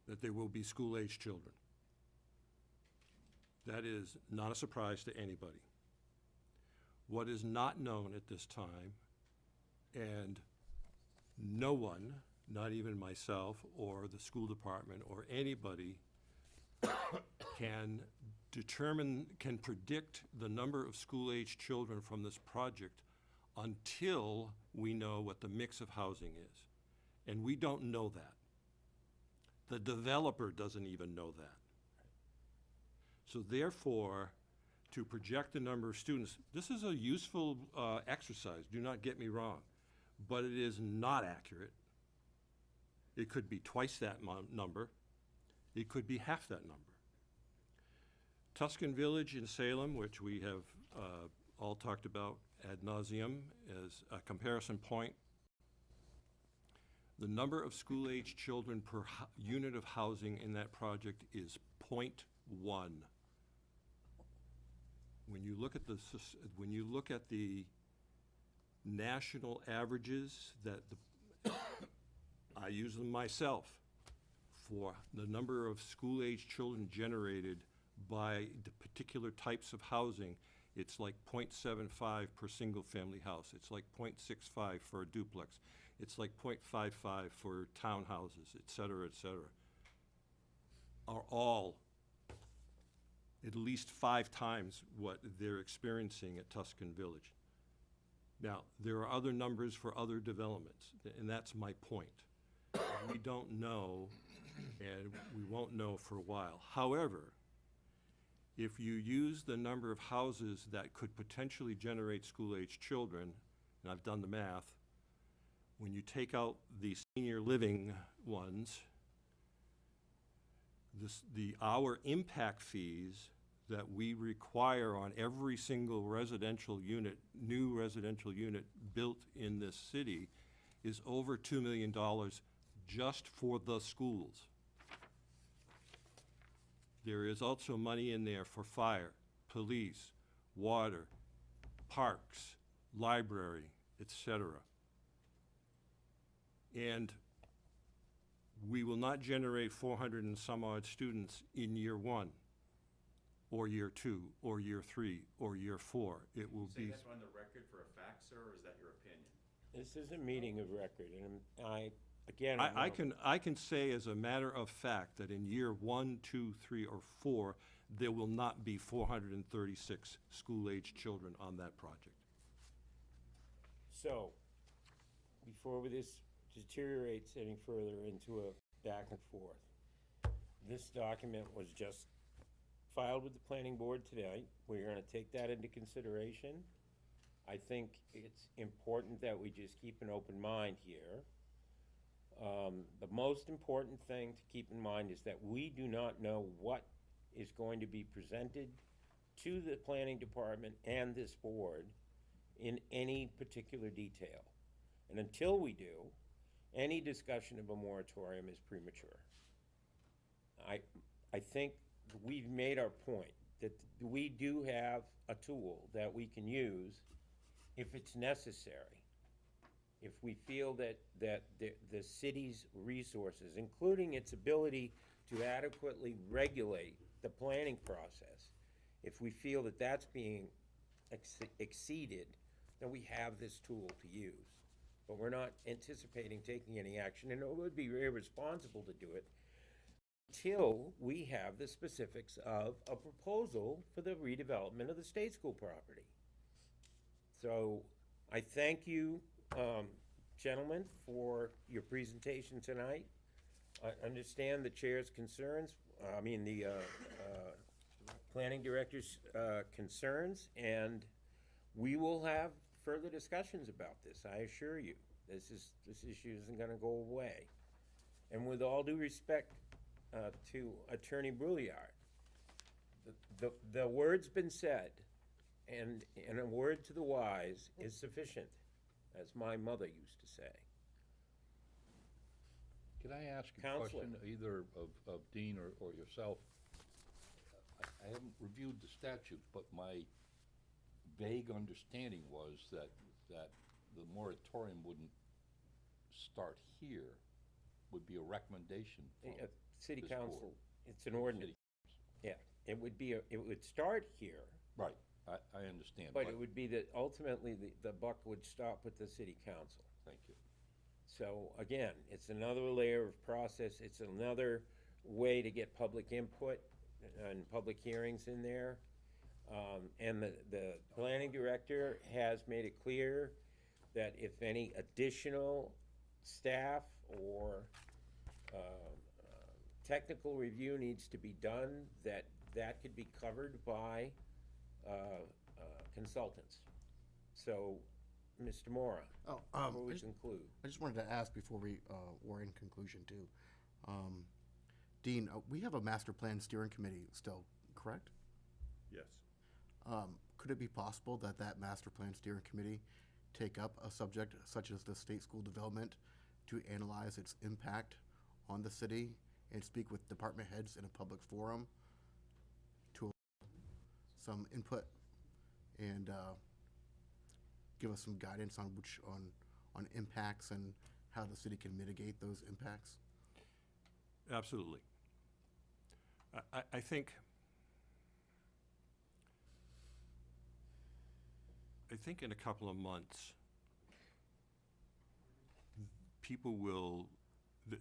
that there will be school-aged children. That is not a surprise to anybody. What is not known at this time, and no one, not even myself or the school department or anybody, can predict the number of school-aged children from this project until we know what the mix of housing is. And we don't know that. The developer doesn't even know that. So therefore, to project the number of students, this is a useful exercise, do not get me wrong, but it is not accurate. It could be twice that number. It could be half that number. Tuscan Village in Salem, which we have all talked about ad nauseum as a comparison point, the number of school-aged children per unit of housing in that project is 0.1. When you look at the national averages that I use them myself for the number of school-aged children generated by the particular types of housing, it's like 0.75 per single-family house. It's like 0.65 for a duplex. It's like 0.55 for townhouses, et cetera, are all at least 5 times what they're experiencing at Tuscan Village. Now, there are other numbers for other developments, and that's my point. We don't know, and we won't know for a while. However, if you use the number of houses that could potentially generate school-aged children, and I've done the math, when you take out the senior living ones, our impact fees that we require on every single residential unit, new residential unit built in this city, is over $2 million just for the schools. There is also money in there for fire, police, water, parks, library, etc. And we will not generate 400 and some odd students in year 1, or year 2, or year 3, or year 4. It will Say be. that's on the record for a fact, sir, or is that your opinion? This is a meeting of record, and again, I can say as a matter of fact that in year 1, 2, 3, or 4, there will not be 436 school-aged children on that project. So, before this deteriorates any further into a back and forth, this document was just filed with the planning board today. We're gonna take that into consideration. I think it's important that we just keep an open mind here. The most important thing to keep in mind is that we do not know what is going to be presented to the planning department and this board in any particular detail. And until we do, any discussion of a moratorium is premature. I think we've made our point, that we do have a tool that we can use if it's necessary. If we feel that the city's resources, including its ability to adequately regulate the planning process, if we feel that that's being exceeded, then we have this tool to use. But we're not anticipating taking any action, and it would be irresponsible to do it until we have the specifics of a proposal for the redevelopment of the state school property. So I thank you, gentlemen, for your presentation tonight. I understand the chair's concerns, the planning director's concerns, and we will have further discussions about this, I assure you. This issue isn't gonna go away. And with all due respect to Attorney Brouillard, the word's been said, and a word to the wise is sufficient, as my mother used to say. Can I ask a Counselor. question, either of Dean or yourself? I haven't reviewed the statutes, but my vague understanding was that the moratorium wouldn't start here, would be a recommendation from City this board. council, it's an From the ordinance. city. Yeah, it would start here, Right, I understand. but it would be that ultimately the buck would stop with the city council. Thank you. So again, it's another layer of process, it's another way to get public input and public hearings in there. And the planning director has made it clear that if any additional staff or technical review needs to be done, that could be covered by consultants. So, Mr. Mora, Oh, before we conclude. I just wanted to ask before we're in conclusion too. Dean, we have a master plan steering committee still, correct? Yes. Could it be possible that that master plan steering committee take up a subject such as the state school development to analyze its impact on the city and speak with department heads in a public forum to some input and give us some guidance on on impacts and how the city can mitigate those impacts? Absolutely. I think in a couple of months,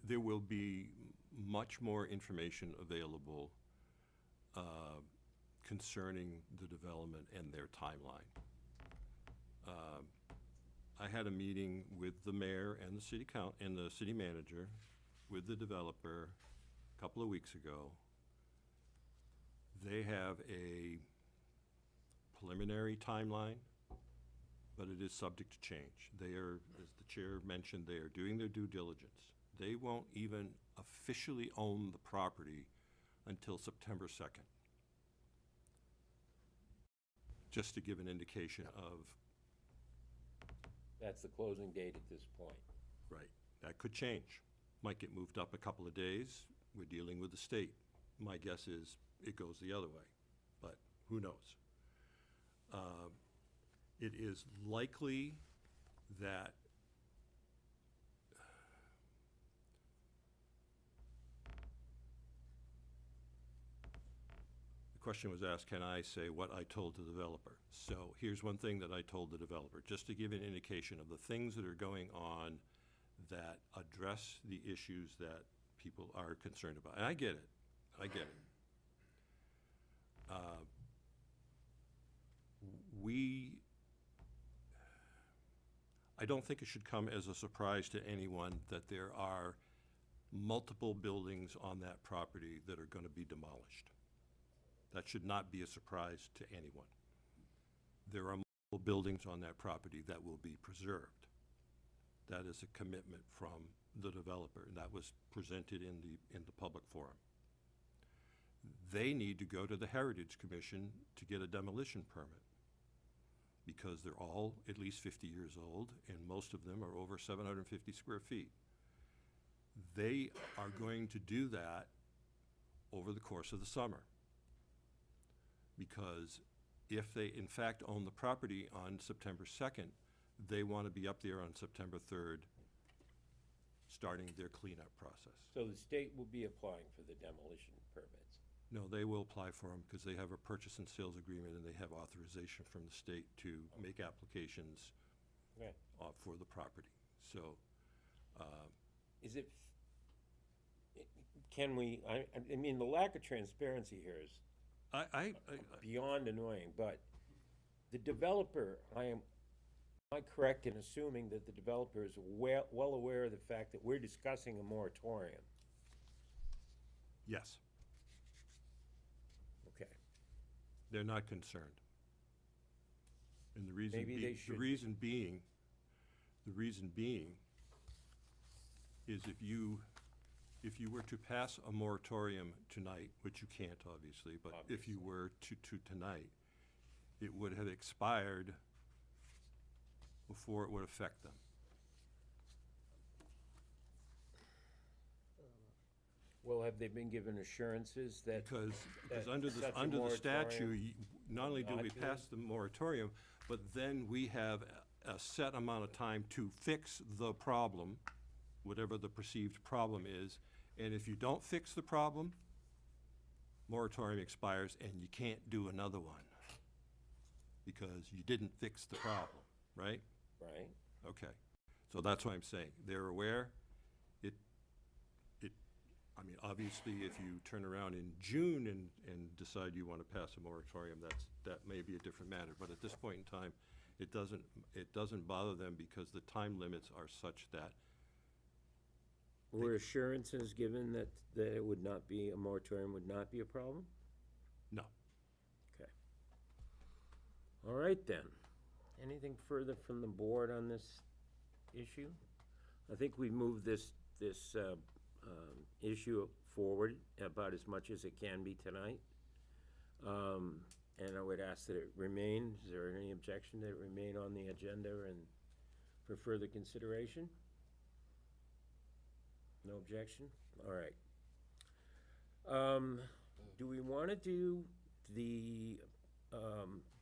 there will be much more information available concerning the development and their timeline. I had a meeting with the mayor and the city manager, with the developer, a couple of weeks ago. They have a preliminary timeline, but it is subject to change. They are, as the chair mentioned, they are doing their due diligence. They won't even officially own the property until September 2nd. Just to give an indication of, That's the closing date at this point. right, that could change. Might get moved up a couple of days. We're dealing with the state. My guess is it goes the other way, but who knows? It is likely that the question was asked, can I say what I told the developer? So here's one thing that I told the developer, just to give an indication of the things that are going on that address the issues that people are concerned about. And I get it. I don't think it should come as a surprise to anyone that there are multiple buildings on that property that are going to be demolished. That should not be a surprise to anyone. There are multiple buildings on that property that will be preserved. That is a commitment from the developer, and that was presented in the public forum. They need to go to the Heritage Commission to get a demolition permit, because they're all at least 50 years old, and most of them are over 750 square feet. They are going to do that over the course of the summer, because if they in fact own the property on September 2nd, they want to be up there on September 3rd, starting their cleanup process. So the state will be applying for the demolition permits. No, they will apply for them because they have a purchase and sales agreement, and they have authorization from the state to make applications Right. for the property. So, Is it, can we, I mean, the lack of transparency here is beyond annoying, but the developer, am I correct in assuming that the developer is well aware of the fact that we're discussing a moratorium? yes. Okay. They're not concerned. And the reason Maybe they being, should. the reason being is if you were to pass a moratorium tonight, which you can't obviously, but if you were to tonight, it would have expired before it would affect them. Well, have they been given assurances that? Because that under such a the statute, moratorium- not only do not we to- pass the moratorium, but then we have a set amount of time to fix the problem, whatever the perceived problem is. And if you don't fix the problem, moratorium expires and you can't do another one because you didn't fix the problem, right? Right. Okay. So that's what I'm saying. They're aware. I mean, obviously, if you turn around in June and decide you want to pass a moratorium, that may be a different matter. But at this point in time, it doesn't bother them because the time limits are such that Were assurances given that it would not be, a moratorium would not be a problem? no. Okay. All right then. Anything further from the board on this issue? I think we've moved this issue forward about as much as it can be tonight. And I would ask that it remain, is there any objection that it remain on the agenda and for further consideration? No objection? All right. Do we want to do the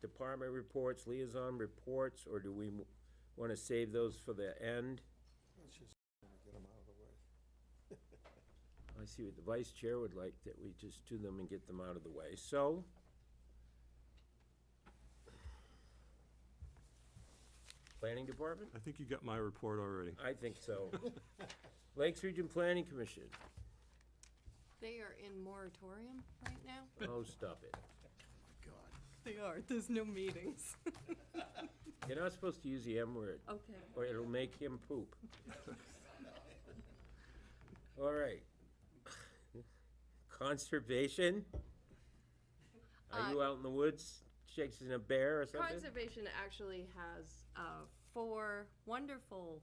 department reports, liaison reports, or do we want to save those for the end? Let's just get them out of the way. I see what the vice chair would like, that we just do them and get them out of the way. So, planning department? I think you got my report already. I think so. Lakes Region Planning Commission. They are in moratorium right now? Oh, stop it. They are, there's no meetings. You're not supposed to use the M word, Okay. or it'll make him poop. All right. Conservation? Are you out in the woods chasing a bear or something? Conservation actually has 4 wonderful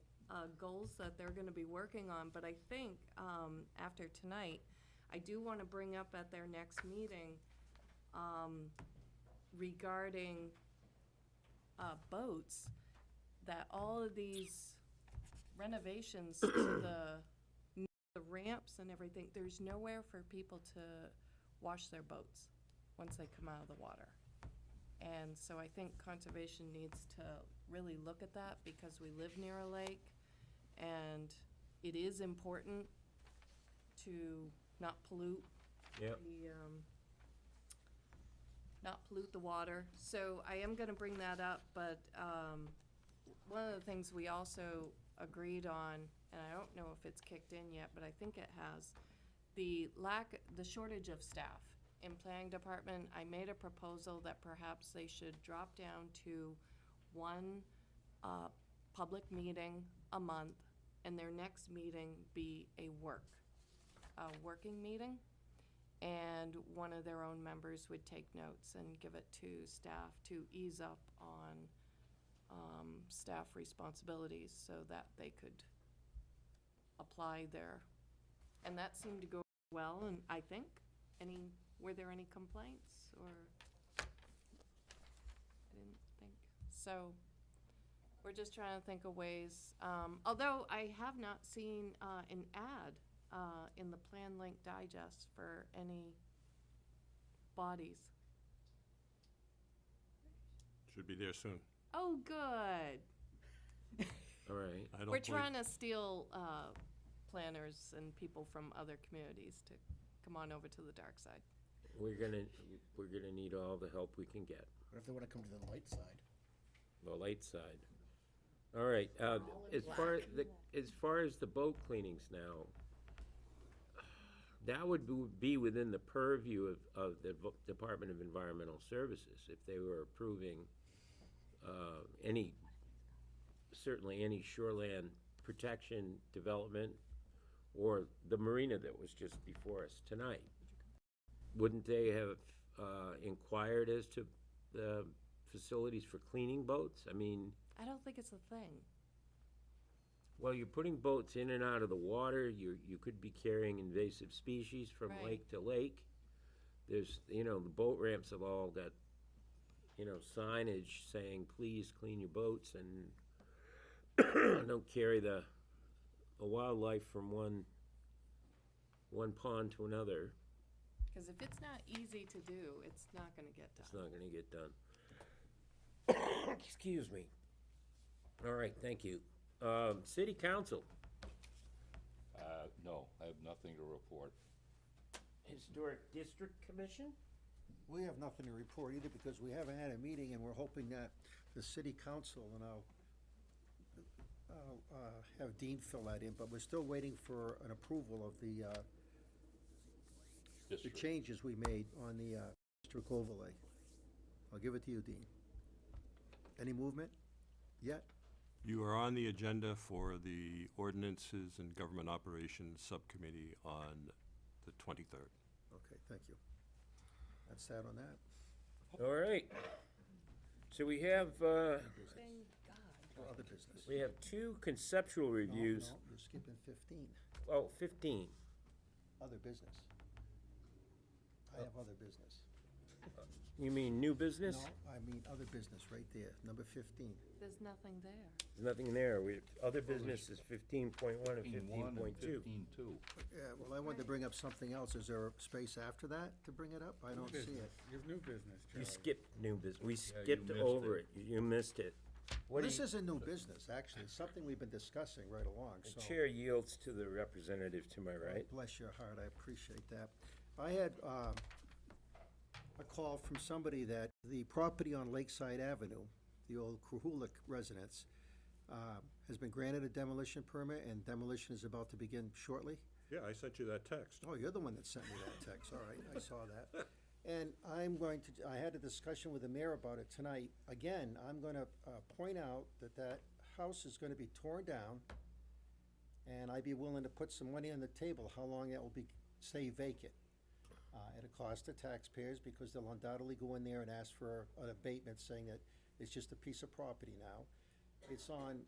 goals that they're gonna be working on, but I think after tonight, I do wanna bring up at their next meeting regarding boats, that all of these renovations to the ramps and everything, there's nowhere for people to wash their boats once they come out of the water. And so I think conservation needs to really look at that, because we live near a lake, and it is important to not pollute Yep. not pollute the water. So I am gonna bring that up, but one of the things we also agreed on, and I don't know if it's kicked in yet, but I think it has, the shortage of staff in planning department. I made a proposal that perhaps they should drop down to 1 public meeting a month, and their next meeting be a working meeting. And one of their own members would take notes and give it to staff to ease up on staff responsibilities so that they could apply their, and that seemed to go well, and I think, were there any complaints, or? I didn't think, so, we're just trying to think of ways, although I have not seen an ad in the Plan Link Digest for any bodies. Should be there soon. Oh, good. All right. I don't We're believe- trying to steal planners and people from other communities to come on over to the dark side. We're gonna need all the help we can get. What if they wanna come to the light side? The light side. All right, as far as the boat cleanings now, that would be within the purview of the Department of Environmental Services, if they were approving certainly any shoreland protection development, or the marina that was just before us tonight. Wouldn't they have inquired as to the facilities for cleaning boats? I mean, I don't think it's a thing. well, you're putting boats in and out of the water, you could be carrying invasive species from Right. lake to lake. There's, the boat ramps have all got, signage saying, please clean your boats and don't carry the wildlife from one pond to another. Because if it's not easy to do, it's not gonna get It's done. not gonna get done. Excuse me. All right, thank you. City council, No, I have nothing to report. Historic District Commission? We have nothing to report either because we haven't had a meeting and we're hoping that the city council, and I'll have Dean fill that in, but we're still waiting for an approval of the District. changes we made on the district overlay. I'll give it to you, Dean. Any movement yet? You are on the agenda for the Ordinances and Government Operations Subcommittee on the 23rd. Okay, thank you. That's that on that. All right. So we have, Thank God. Or other business. we have two conceptual No, reviews. no, you're skipping 15, Oh, 15. other business. I have other business. You mean new business? No, I mean other business, right there, number 15. There's nothing there. There's nothing there. Other business is 15.1 and 15.1 and 15.2. 15.2. Yeah, well, I wanted to bring up something else. Is there a space after that to bring it up? I don't see it. You have new business, You Charlie. skipped new business. We you skipped missed over it. it. You missed it. What do This you- isn't new business, actually. It's something we've been discussing right along, The so. chair yields to the representative to my right. Bless your heart, I appreciate that. I had a call from somebody that the property on Lakeside Avenue, the old Krahulik residence, has been granted a demolition permit, and demolition is about to begin shortly. Yeah, I sent you that text. Oh, you're the one that sent me that text, all right, I saw that. And I had a discussion with the mayor about it tonight. Again, I'm gonna point out that that house is gonna be torn down, and I'd be willing to put some money on the table, how long it will stay vacant. At a cost to taxpayers, because they'll undoubtedly go in there and ask for an abatement, saying that it's just a piece of property now. It's on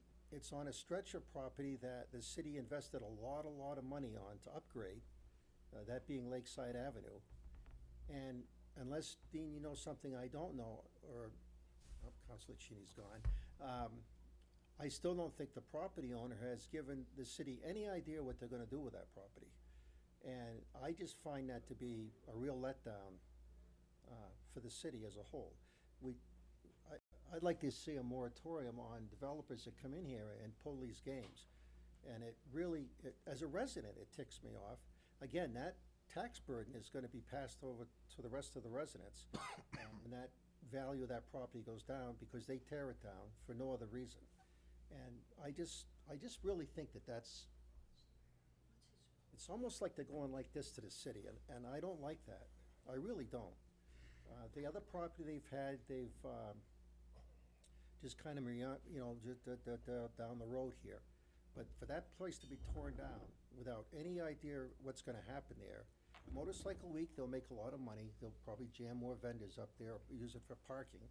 a stretch of property that the city invested a lot of money on to upgrade, that being Lakeside Avenue. And unless, Dean, you know something I don't know, or, oh, Councilor Cheney's gone, I still don't think the property owner has given the city any idea what they're gonna do with that property. And I just find that to be a real letdown for the city as a whole. I'd like to see a moratorium on developers that come in here and pull these games. And it really, as a resident, it ticks me off. Again, that tax burden is gonna be passed over to the rest of the residents. And that value of that property goes down because they tear it down for no other reason. And I just really think that it's almost like they're going like this to the city, and I don't like that. I really don't. The other property they've just kind of, just down the road here. But for that place to be torn down without any idea what's gonna happen there, Motorcycle Week, they'll make a lot of money. They'll probably jam more vendors up there, use it for parking.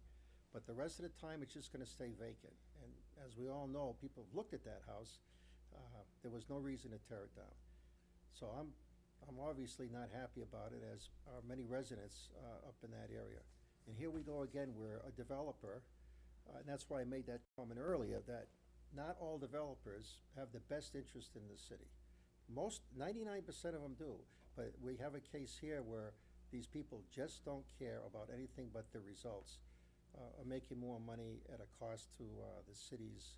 But the rest of the time, it's just gonna stay vacant. And as we all know, people have looked at that house. There was no reason to tear it down. So I'm obviously not happy about it, as are many residents up in that area. And here we go again, we're a developer, and that's why I made that comment earlier, that not all developers have the best interest in the city. 99% of them do, but we have a case here where these people just don't care about anything but the results, of making more money at a cost to the city's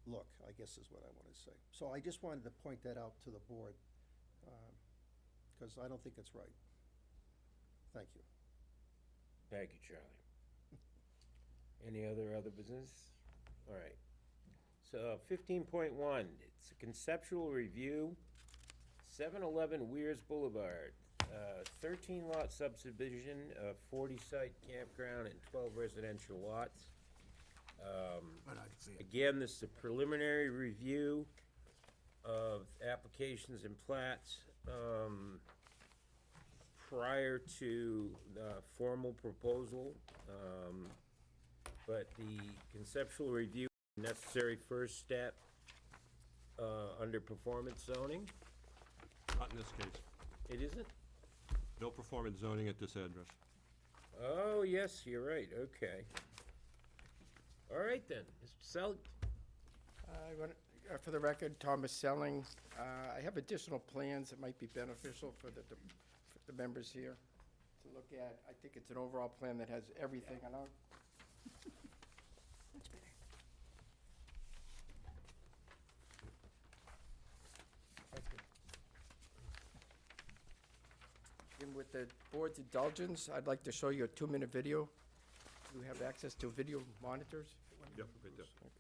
look, I guess is what I want to say. So I just wanted to point that out to the board, because I don't think it's right. Thank you. Thank you, Charlie. Any other business? All right. So 15.1, it's a conceptual review, 711 Weirs Boulevard, 13-lot subdivision, 40-site campground and 12 residential lots. Again, this is a preliminary review of applications and plats. prior to the formal proposal, but the conceptual review, necessary first step, under performance zoning, Not in this case. it isn't? No performance zoning at this address. Oh, yes, you're right, okay. All right then, Mr. Selig. For the record, Thomas Selling, I have additional plans that might be beneficial for the members here to look at. I think it's an overall plan that has everything, and I'll, Much better. and with the board's indulgence, I'd like to show you a 2-minute video. You have access to video monitors? Yep, right there. Okay.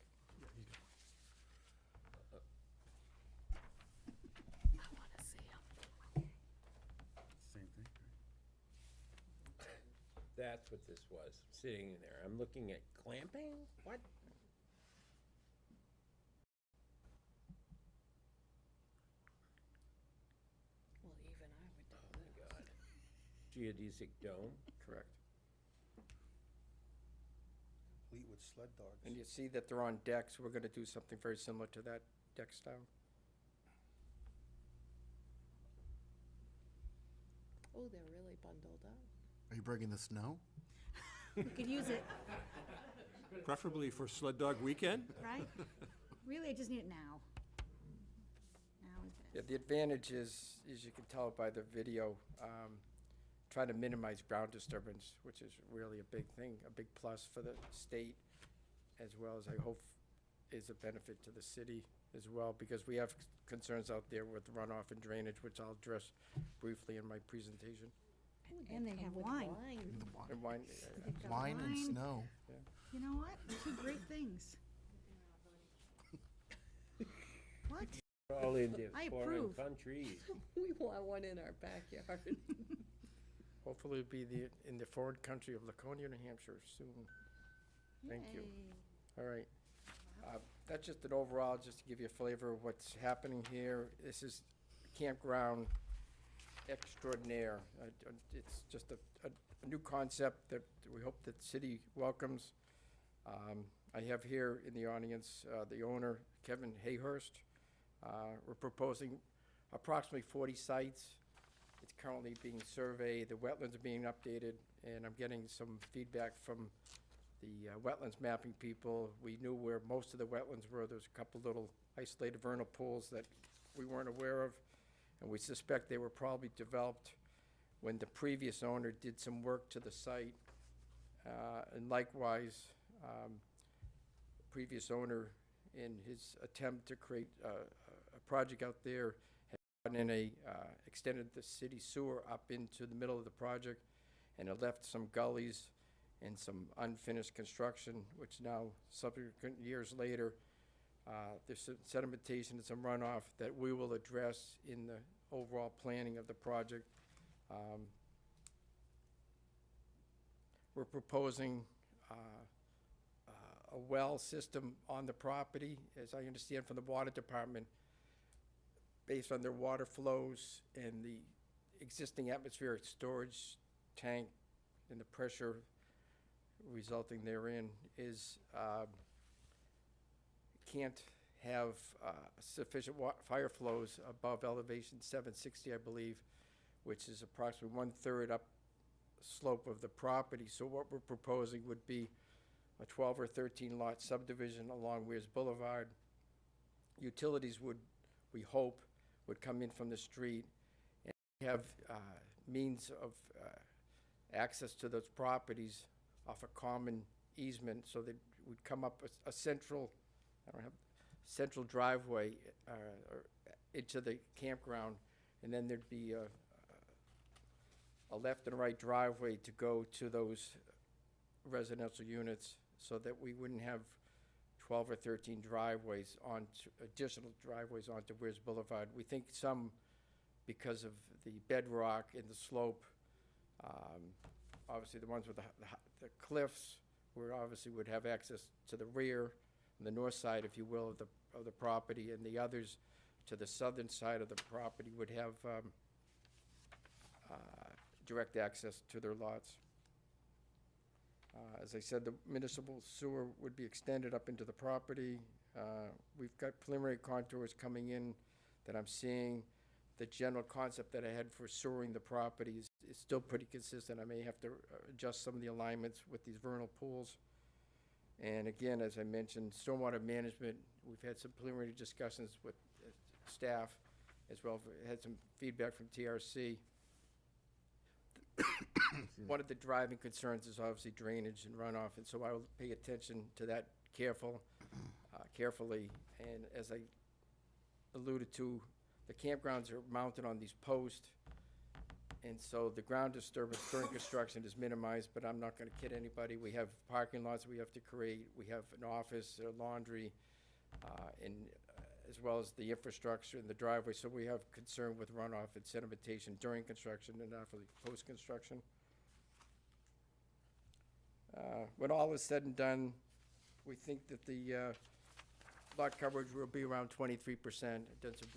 I wanna see 'em. Same thing, That's what this was, sitting there. I'm looking at clamping? What? Well, even I would do Oh, my God. Geodesic dome? Correct. Complete with sled dogs. And you see that they're on decks. We're gonna do something very similar to that deck style. Oh, they're really bundled up. Are you bringing the snow? We could use it, Preferably for sled dog weekend? right? Really, I just need it now. Now is Yeah, best. the advantage is, as you can tell by the video, trying to minimize ground disturbance, which is really a big thing, a big plus for the state, as well as I hope is a benefit to the city as well, because we have concerns out there with runoff and drainage, which I'll address briefly in my presentation. And they have wine. And wine, They've got Wine and snow. You know what? Two great things. What? All in the I foreign approve. countries. We want one in our backyard. hopefully it'll be in the forward country of Laconia, New Hampshire soon. Thank you. Yay. All right. That's just an overall, just to give you a flavor of what's happening here. This is campground extraordinaire. It's just a new concept that we hope that the city welcomes. I have here in the audience the owner, Kevin Hayhurst. We're proposing approximately 40 sites. It's currently being surveyed, the wetlands are being updated, and I'm getting some feedback from the wetlands mapping people. We knew where most of the wetlands were. There's a couple little isolated vernal pools that we weren't aware of, and we suspect they were probably developed when the previous owner did some work to the site. And likewise, previous owner, in his attempt to create a project out there, had gone in extended the city sewer up into the middle of the project, and it left some gullies and some unfinished construction, which now, subsequent years later, there's some sedimentation and some runoff that we will address in the overall planning of the project. We're proposing a well system on the property, as I understand from the water department, based on their water flows and the existing atmospheric storage tank and the pressure resulting therein is, can't have sufficient fire flows above elevation 760, I believe, which is approximately 1/3 up slope of the property. So what we're proposing would be a 12 or 13 lot subdivision along Weirs Boulevard. Utilities would, we hope, would come in from the street and have means of access to those properties off a common easement, so that would come up a central, central driveway or into the campground, and then there'd be a left and right driveway to go to those residential units, so that we wouldn't have 12 or 13 driveways on, additional driveways onto Weirs Boulevard. We think some, because of the bedrock and the slope, obviously the ones with the cliffs, we obviously would have access to the rear, the north side, if you will, of the property, and the others to the southern side of the property would have direct access to their lots. As I said, the municipal sewer would be extended up into the property. We've got preliminary contours coming in that I'm seeing. The general concept that I had for sewering the property is still pretty consistent. I may have to adjust some of the alignments with these vernal pools. And again, as I mentioned, stormwater management, we've had some preliminary discussions with staff, as well as had some feedback from TRC. One of the driving concerns is obviously drainage and runoff, and so I will pay attention to that carefully. And as I alluded to, the campgrounds are mounted on these posts, and so the ground disturbance during construction is minimized, but I'm not gonna kid anybody. We have parking lots we have to create, we have an office, a laundry, and as well as the infrastructure and the driveway, so we have concern with runoff and sedimentation during construction and after post-construction. When all is said and done, we think that the lot coverage will be around 23%. I've done some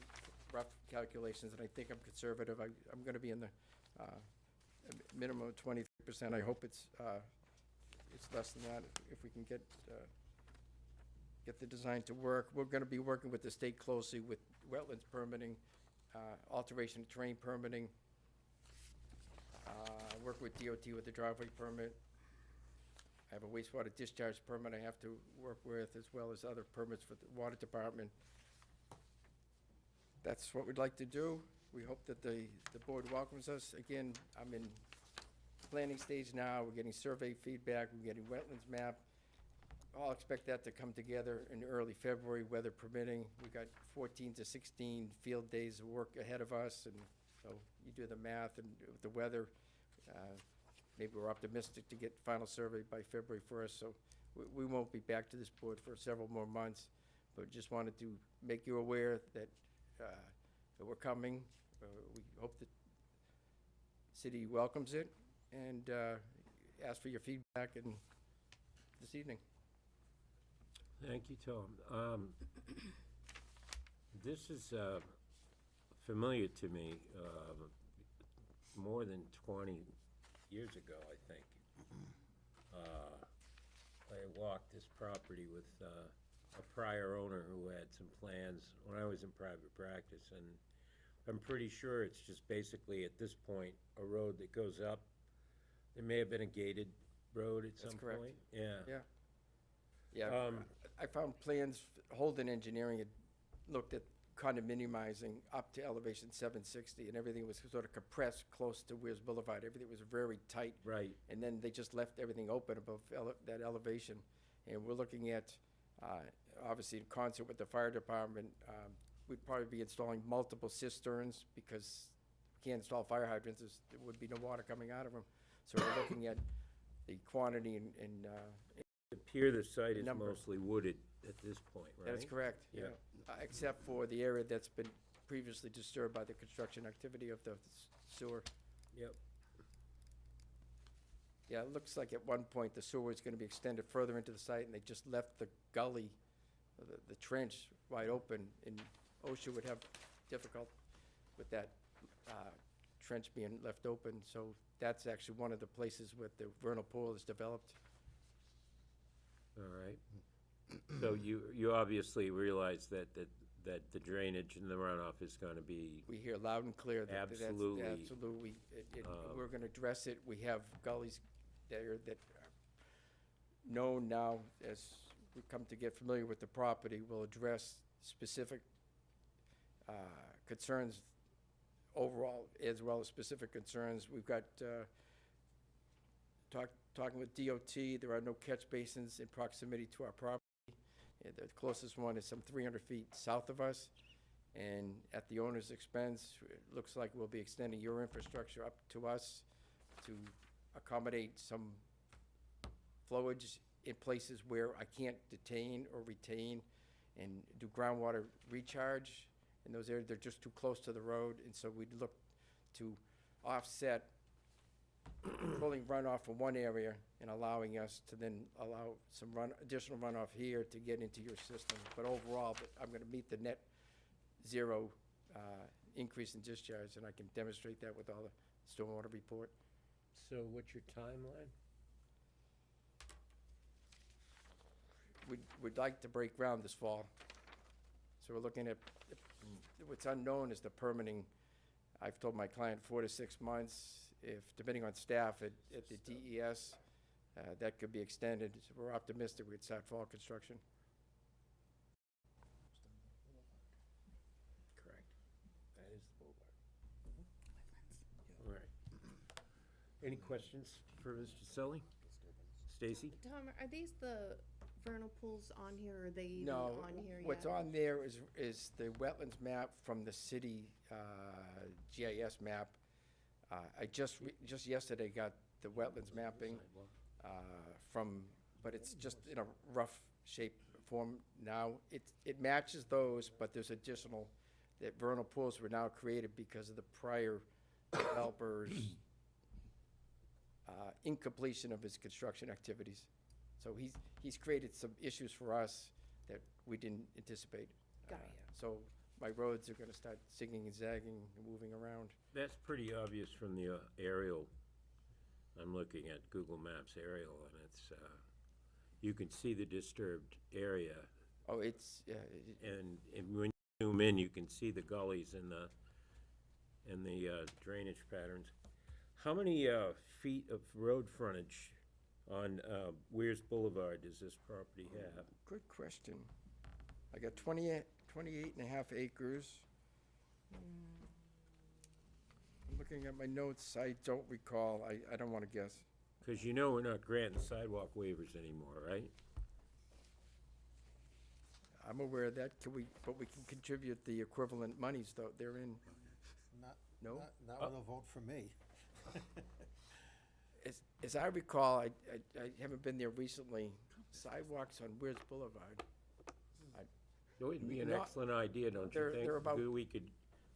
rough calculations, and I think I'm conservative. I'm gonna be in the minimum of 23%. I hope it's less than that if we can get the design to work. We're gonna be working with the state closely with wetlands permitting, alteration of terrain permitting, work with DOT with the driveway permit. I have a wastewater discharge permit I have to work with, as well as other permits for the water department. That's what we'd like to do. We hope that the board welcomes us. Again, I'm in planning stage now. We're getting survey feedback, we're getting wetlands map. I'll expect that to come together in early February, weather permitting. We got 14 to 16 field days of work ahead of us, and so you do the math, and with the weather, maybe we're optimistic to get final survey by February 1st, so we won't be back to this board for several more months, but just wanted to make you aware that we're coming. We hope that city welcomes it, and ask for your feedback this evening. Thank you, Tom. This is familiar to me, more than 20 years ago, I think. I walked this property with a prior owner who had some plans when I was in private practice, and I'm pretty sure it's just basically, at this point, a road that goes up. There may have been a gated road at some That's correct. point. Yeah. Yeah. Yeah, I found plans, Holden Engineering had looked at kind of minimizing up to elevation 760, and everything was sort of compressed close to Weirs Boulevard. Everything was very tight. Right. And then they just left everything open above that elevation. And we're looking at, obviously in concert with the fire department, we'd probably be installing multiple cisterns, because we can't install fire hydrants, there would be no water coming out of them. So we're looking at the quantity and It appears the site is Number. mostly wooded at this point, right? That's correct, yeah. Except for the area that's been previously disturbed by the construction activity of the sewer. Yep. Yeah, it looks like at one point the sewer was gonna be extended further into the site, and they just left the gully, the trench wide open, and OSHA would have difficult with that trench being left open. So that's actually one of the places where the vernal pool is developed. All right. So you obviously realize that the drainage and the runoff is gonna be, We hear loud and clear that that's Absolutely. absolutely, we're gonna address it. We have gullies there that are known now, as we come to get familiar with the property. We'll address specific concerns overall, as well as specific concerns. We've got, talking with DOT, there are no catch basins in proximity to our property. The closest one is some 300 feet south of us, and at the owner's expense, it looks like we'll be extending your infrastructure up to us to accommodate some flowage in places where I can't detain or retain, and do groundwater recharge in those areas. They're just too close to the road, and so we'd look to offset pulling runoff from one area and allowing us to then allow some additional runoff here to get into your system. But overall, I'm gonna meet the net zero increase in discharge, and I can demonstrate that with all stormwater report. So what's your timeline? We'd like to break ground this fall. So we're looking at, what's unknown is the permitting. I've told my client 4 to 6 months. If, depending on staff at the DES, that could be extended. So we're optimistic we'd start fall construction. Correct. That is the boulevard. All right. Any questions for Mr. Sully? Stacy? Tom, are these the vernal pools on here, or are they even No, on here yet? what's on there is the wetlands map from the city GIS map. I just yesterday got the wetlands mapping but it's just in a rough shape form now. It matches those, but there's additional, that vernal pools were now created because of the prior developer's incompletion of his construction activities. So he's created some issues for us that we didn't anticipate. Got ya. So my roads are gonna start zigging and zagging and moving around. That's pretty obvious from the aerial. I'm looking at Google Maps aerial, and it's, you can see the disturbed area. Oh, it's, And when you zoom in, you can see the gullies and the drainage patterns. How many feet of road frontage on Weirs Boulevard does this property have? Good question. I got 28 and a half acres. I'm looking at my notes, I don't recall, I don't wanna guess. Because you know we're not granting sidewalk waivers anymore, right? I'm aware of that, but we can contribute the equivalent monies though, they're in. No? Not with a vote for me. As I recall, I haven't been there recently, sidewalks on Weirs Boulevard. It would be an Not- excellent idea, don't you they're- think? they're about-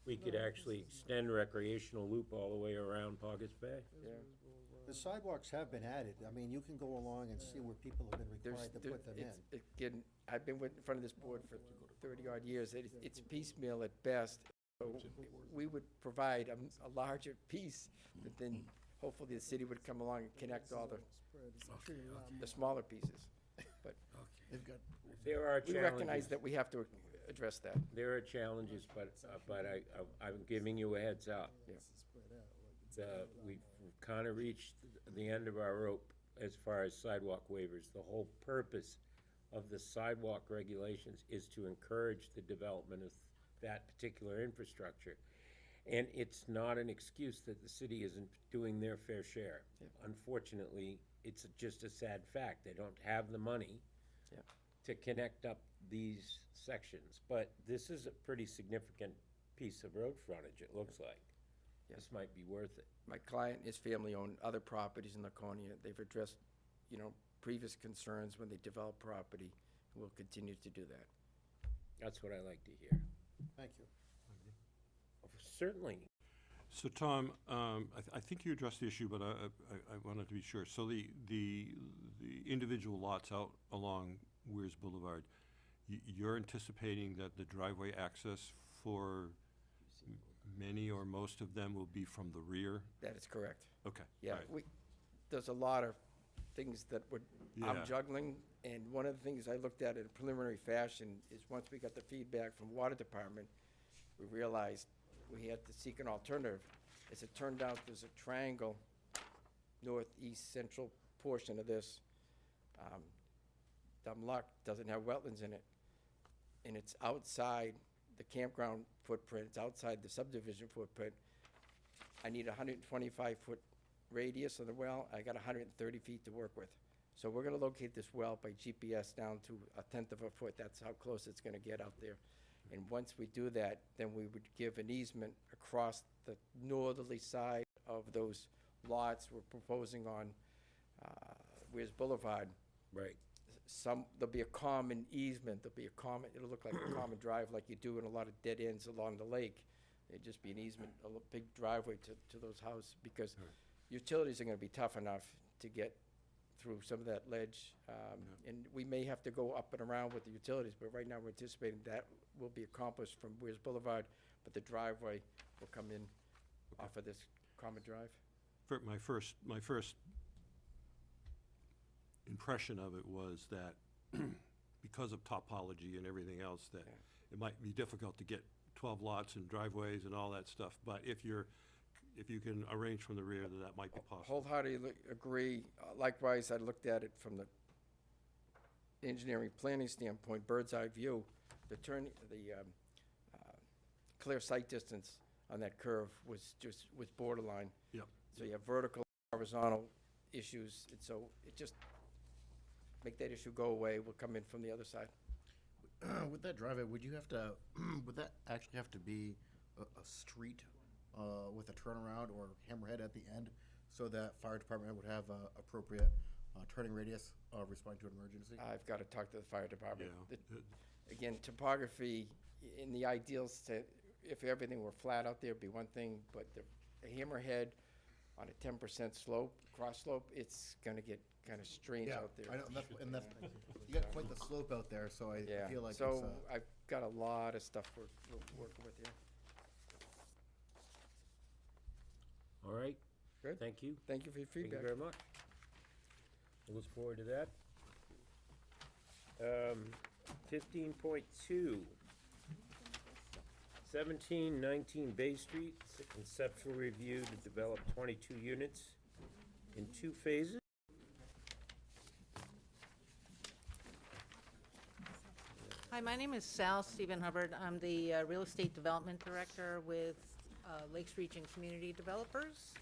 We could actually extend recreational loop all the way around Pockets Bay. Yeah. The sidewalks have been added. I mean, you can go along and see where people have been required to put them in. Again, I've been in front of this board for 30-odd years, it's piecemeal at best. So we would provide a larger piece, but then hopefully the city would come along and connect all the smaller pieces. But There are we challenges. recognize that we have to address that. There are challenges, but I'm giving you a heads up. We've kind of reached the end of our rope as far as sidewalk waivers. The whole purpose of the sidewalk regulations is to encourage the development of that particular infrastructure. And it's not an excuse that the city isn't doing their fair share. Unfortunately, it's just a sad fact. They don't have the money to connect up these sections. But this is a pretty significant piece of road frontage, it looks like. This might be worth it. My client and his family own other properties in Laconia. They've addressed, previous concerns when they develop property, and will continue to do that. That's what I like to hear. Thank you. Certainly. So, Tom, I think you addressed the issue, but I wanted to be sure. So the individual lots out along Weirs Boulevard, you're anticipating that the driveway access for many or most of them will be from the rear? That is correct. Okay. Yeah, all right. there's a lot of things that I'm Yeah. juggling, and one of the things I looked at in a preliminary fashion is once we got the feedback from Water Department, we realized we had to seek an alternative. As it turned out, there's a triangle, northeast central portion of this. Dumlock doesn't have wetlands in it, and it's outside the campground footprint, it's outside the subdivision footprint. I need a 125-foot radius of the well, I got 130 feet to work with. So we're gonna locate this well by GPS down to 1/10 of a foot, that's how close it's gonna get out there. And once we do that, then we would give an easement across the northerly side of those lots we're proposing on Weirs Boulevard. Right. There'll be a common easement, it'll look like a common drive like you do in a lot of dead ends along the lake. It'd just be an easement, big driveway to those houses, because utilities are gonna be tough enough to get through some of that ledge. And we may have to go up and around with the utilities, but right now we're anticipating that will be accomplished from Weirs Boulevard, but the driveway will come in off of this Common Drive? My first impression of it was that because of topology and everything else, that it might be difficult to get 12 lots and driveways and all that stuff, but if you can arrange from the rear, then that might be possible. Wholeheartedly agree. Likewise, I looked at it from the engineering planning standpoint, bird's eye view. The clear sight distance on that curve was borderline. Yep. So you have vertical, horizontal issues, and so it just, make that issue go away, we'll come in from the other side. With that driveway, would you have to, would that actually have to be a street with a turnaround or hammerhead at the end so that fire department would have appropriate turning radius responding to an emergency? I've got to talk to the fire department. Yeah. Again, topography, in the ideal state, if everything were flat out there, it'd be one thing, but a hammerhead on a 10% slope, cross slope, it's gonna get kind of strange Yeah, out there. I know, and that's, you got quite the slope out there, so I Yeah, feel like it's, so I've got a lot of stuff we're working with here. All right? Good. Thank you. Thank you for your Thank you feedback. very much. We'll look forward to that. 15.2. 1719 Bay Street, it's a conceptual review to develop 22 units in 2 phases. Hi, my name is Sal Stephen Hubbard. I'm the Real Estate Development Director with Lakes Region Community Developers.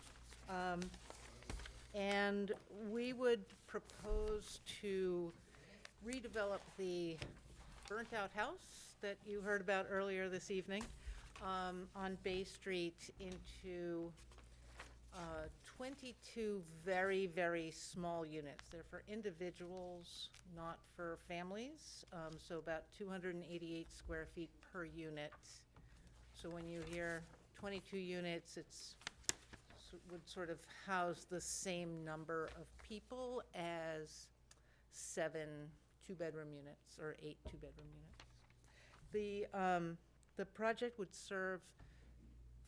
And we would propose to redevelop the burnt-out house that you heard about earlier this evening on Bay Street into 22 very, very small units. They're for individuals, not for families, so about 288 square feet per unit. So when you hear 22 units, it's would sort of house the same number of people as 7 two-bedroom units or 8 two-bedroom units. The project would serve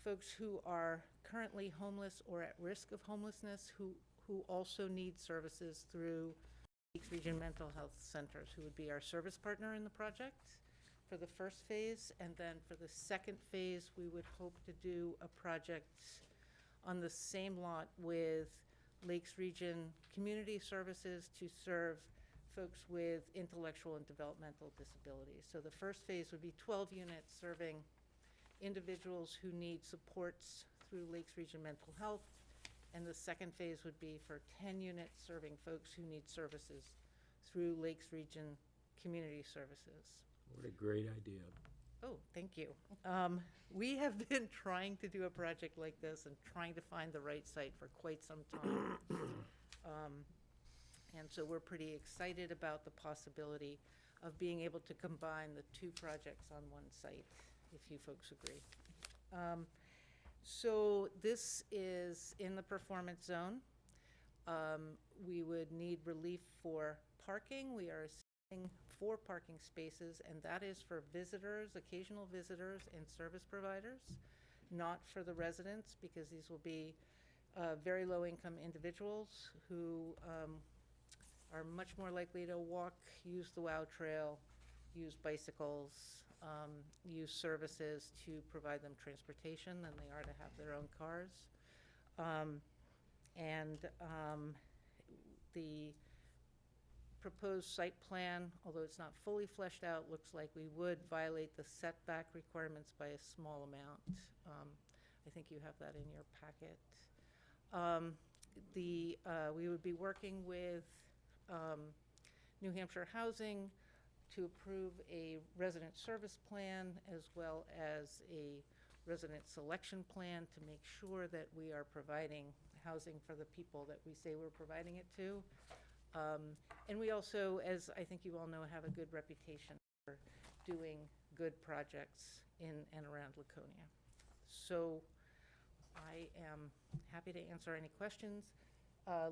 folks who are currently homeless or at risk of homelessness who also need services through Lakes Region Mental Health Centers, who would be our service partner in the project for the first phase. And then for the second phase, we would hope to do a project on the same lot with Lakes Region Community Services to serve folks with intellectual and developmental disabilities. So the first phase would be 12 units serving individuals who need supports through Lakes Region Mental Health, and the second phase would be for 10 units serving folks who need services through Lakes Region Community Services. What a great idea. Oh, thank you. We have been trying to do a project like this and trying to find the right site for quite some time. And so we're pretty excited about the possibility of being able to combine the 2 projects on one site, if you folks agree. So this is in the performance zone. We would need relief for parking. We are seeing 4 parking spaces, and that is for visitors, occasional visitors, and service providers, not for the residents, because these will be very low-income individuals who are much more likely to walk, use the WOW Trail, use bicycles, use services to provide them transportation than they are to have their own cars. The proposed site plan, although it's not fully fleshed out, looks like we would violate the setback requirements by a small amount. I think you have that in your packet. We would be working with New Hampshire Housing to approve a resident service plan as well as a resident selection plan to make sure that we are providing housing for the people that we say we're providing it to. And we also, as I think you all know, have a good reputation for doing good projects in and around Laconia. So I am happy to answer any questions.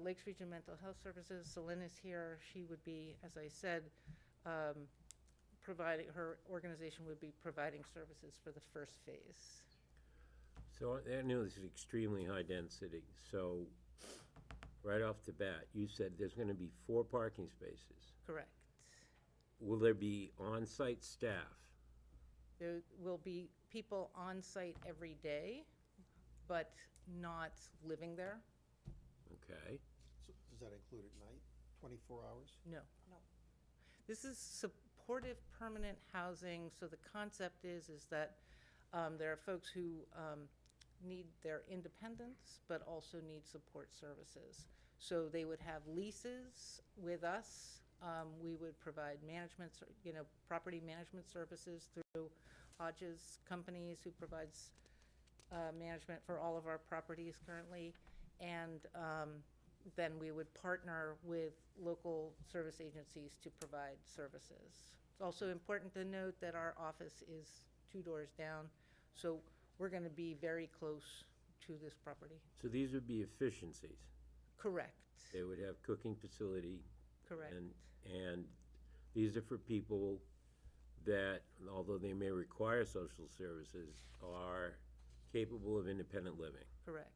Lakes Region Mental Health Services, Celine is here. She would be, as I said, her organization would be providing services for the first phase. So I knew this is extremely high density, so right off the bat, you said there's gonna be 4 parking spaces. Correct. Will there be on-site staff? There will be people on site every day, but not living there. Okay, So does that include at night, 24 hours? No. No. This is supportive permanent housing, so the concept is that there are folks who need their independence, but also need support services. So they would have leases with us. We would provide management, property management services through Hodges Companies, who provides management for all of our properties currently. And then we would partner with local service agencies to provide services. It's also important to note that our office is 2 doors down, so we're going to be very close to this property. so these would be efficiencies. Correct. They would have cooking facility. Correct. And these are for people that, although they may require social services, are capable of independent living. Correct.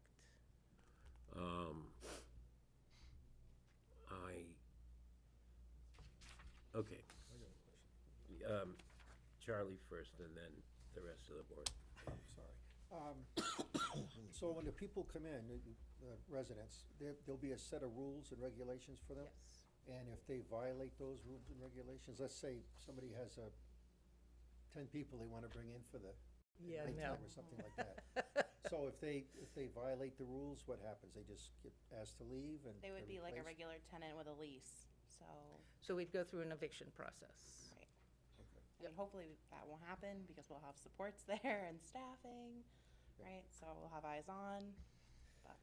Okay. Charlie first, and then the rest of the board. I'm sorry. So when the people come in, the residents, there'll be a set of rules and regulations for them? Yes. And if they violate those rules and regulations, let's say somebody has 10 people they want to bring in for the Yeah, nighttime no. or something like that. So if they violate the rules, what happens? They just get asked to leave and They would they're be like a replaced? regular tenant with a lease, so, So we'd go through an eviction process. right. I mean, hopefully that won't happen because we'll have supports there and staffing, right? So we'll have eyes on, but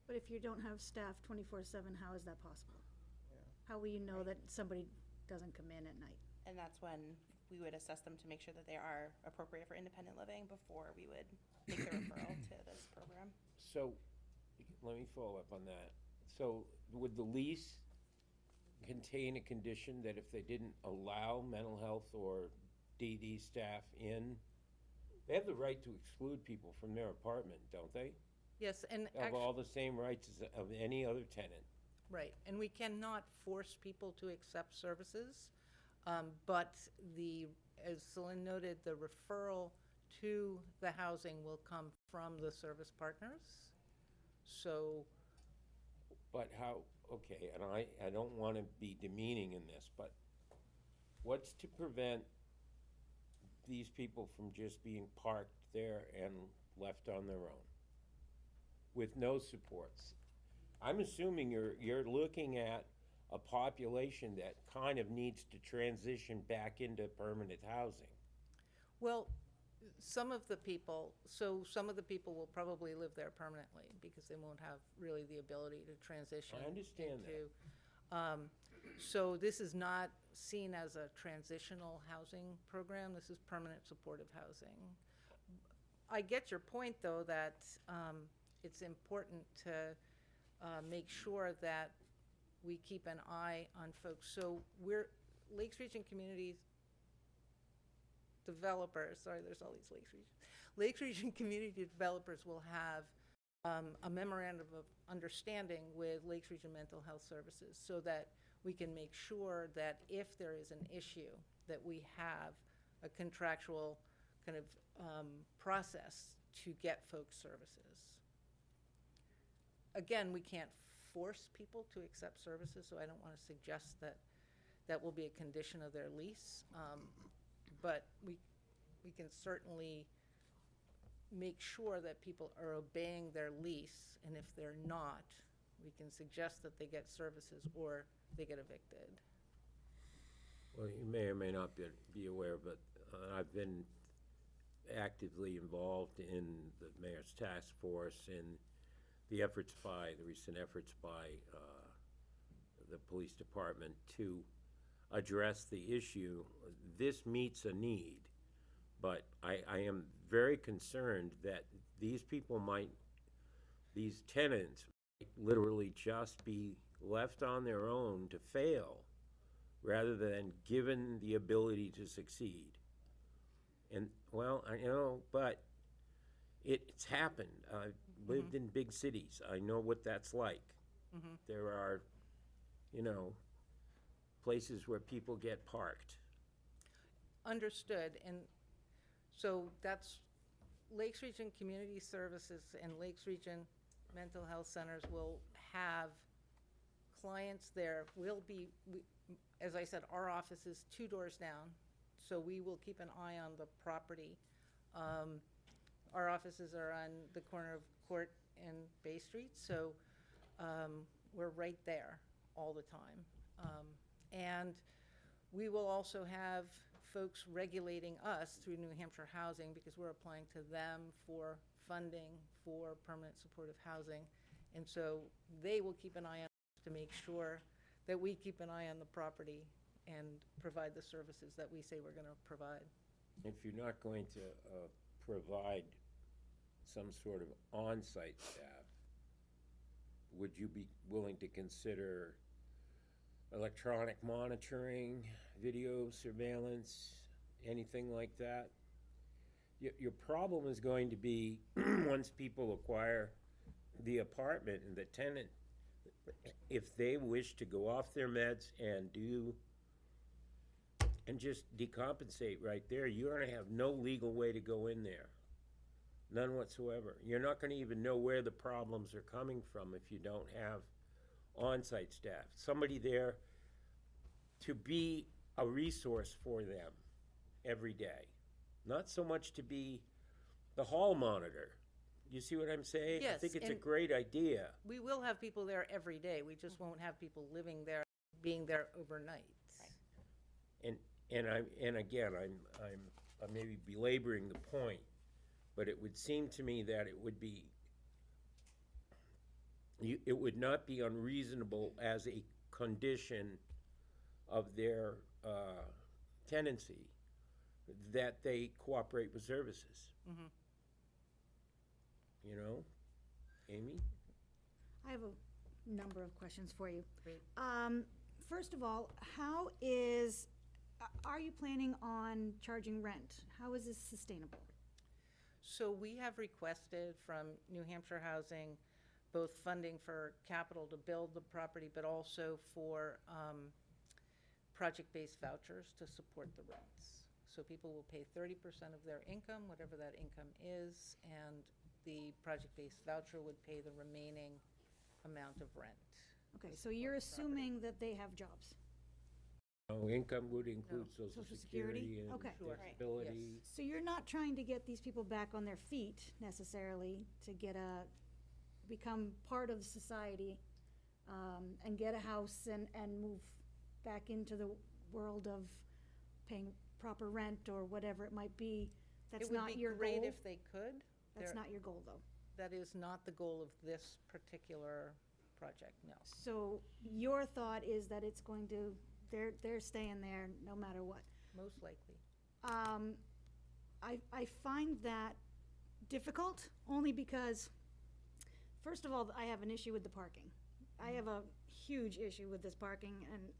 But if you don't have staff 24/7, how is that possible? How will you know that somebody doesn't come in at night? and that's when we would assess them to make sure that they are appropriate for independent living before we would make the referral to this program. So, let me follow up on that. So, would the lease contain a condition that if they didn't allow mental health or DD staff in, they have the right to exclude people from their apartment, don't they? Yes, and They have actually, all the same rights as of any other tenant. right, and we cannot force people to accept services, but as Celine noted, the referral to the housing will come from the service partners. So, But how, okay, and I don't want to be demeaning in this, but what's to prevent these people from just being parked there and left on their own with no supports? I'm assuming you're looking at a population that kind of needs to transition back into permanent housing. well, some of the people will probably live there permanently because they won't have really the ability to transition. I understand that. that. So this is not seen as a transitional housing program. This is permanent supportive housing. I get your point, though, that it's important to make sure that we keep an eye on folks. So Lakes Region Communities developers, sorry, there's all these Lakes Region community developers will have a memorandum of understanding with Lakes Region Mental Health Services so that we can make sure that if there is an issue, that we have a contractual kind of process to get folks services. Again, we can't force people to accept services, so I don't want to suggest that that will be a condition of their lease. But we can certainly make sure that people are obeying their lease, and if they're not, we can suggest that they get services or they get evicted. Well, you may or may not be aware, but I've been actively involved in the mayor's task force and the recent efforts by the police department to address the issue. This meets a need, but I am very concerned that these tenants might literally just be left on their own to fail rather than given the ability to succeed. And, well, but It's happened. I've lived in big cities. I know what that's like. There are, you know, places where people get parked. Understood, and so that's, Lakes Region Community Services and Lakes Region Mental Health Centers will have clients there. As I said, our office is 2 doors down, so we will keep an eye on the property. Our offices are on the corner of Court and Bay Street, so we're right there all the time. And we will also have folks regulating us through New Hampshire Housing, because we're applying to them for funding for permanent supportive housing. And so they will keep an eye on us to make sure that we keep an eye on the property and provide the services that we say we're going to provide. If you're not going to provide some sort of on-site staff, would you be willing to consider electronic monitoring, video surveillance, anything like that? Your problem is going to be, once people acquire the apartment and the tenant, if they wish to go off their meds and just decompensate right there, you're gonna have no legal way to go in there. None whatsoever. You're not gonna even know where the problems are coming from if you don't have on-site staff. Somebody there to be a resource for them every day. Not so much to be the hall monitor. You see what I'm saying? I Yes, think it's a and- great idea. We will have people there every day. We just won't have people living there, being there overnight. And again, I'm maybe belaboring the point, but it would seem to me that it would not be unreasonable as a condition of their tenancy that they cooperate with services. You know, Amy? I have a number of questions for you. Great. First of all, are you planning on charging rent? How is this sustainable? So we have requested from New Hampshire Housing both funding for capital to build the property, but also for project-based vouchers to support the rents. So people will pay 30% of their income, whatever that income is, and the project-based voucher would pay the remaining amount of rent. Okay, so you're assuming that they have jobs? No, income would include social Social Security? security and Okay. Sure. disability. So you're not trying to get these people back on their feet necessarily to become part of society, and get a house and move back into the world of paying proper rent or whatever it might be. That's not your goal? It would be great if they could. That's There- not your goal, though. That is not the goal of this particular project, no. So your thought is that it's going to, they're staying there no matter what. Most likely. I find that difficult, only because, first of all, I have an issue with the parking. I have a huge issue with this parking, and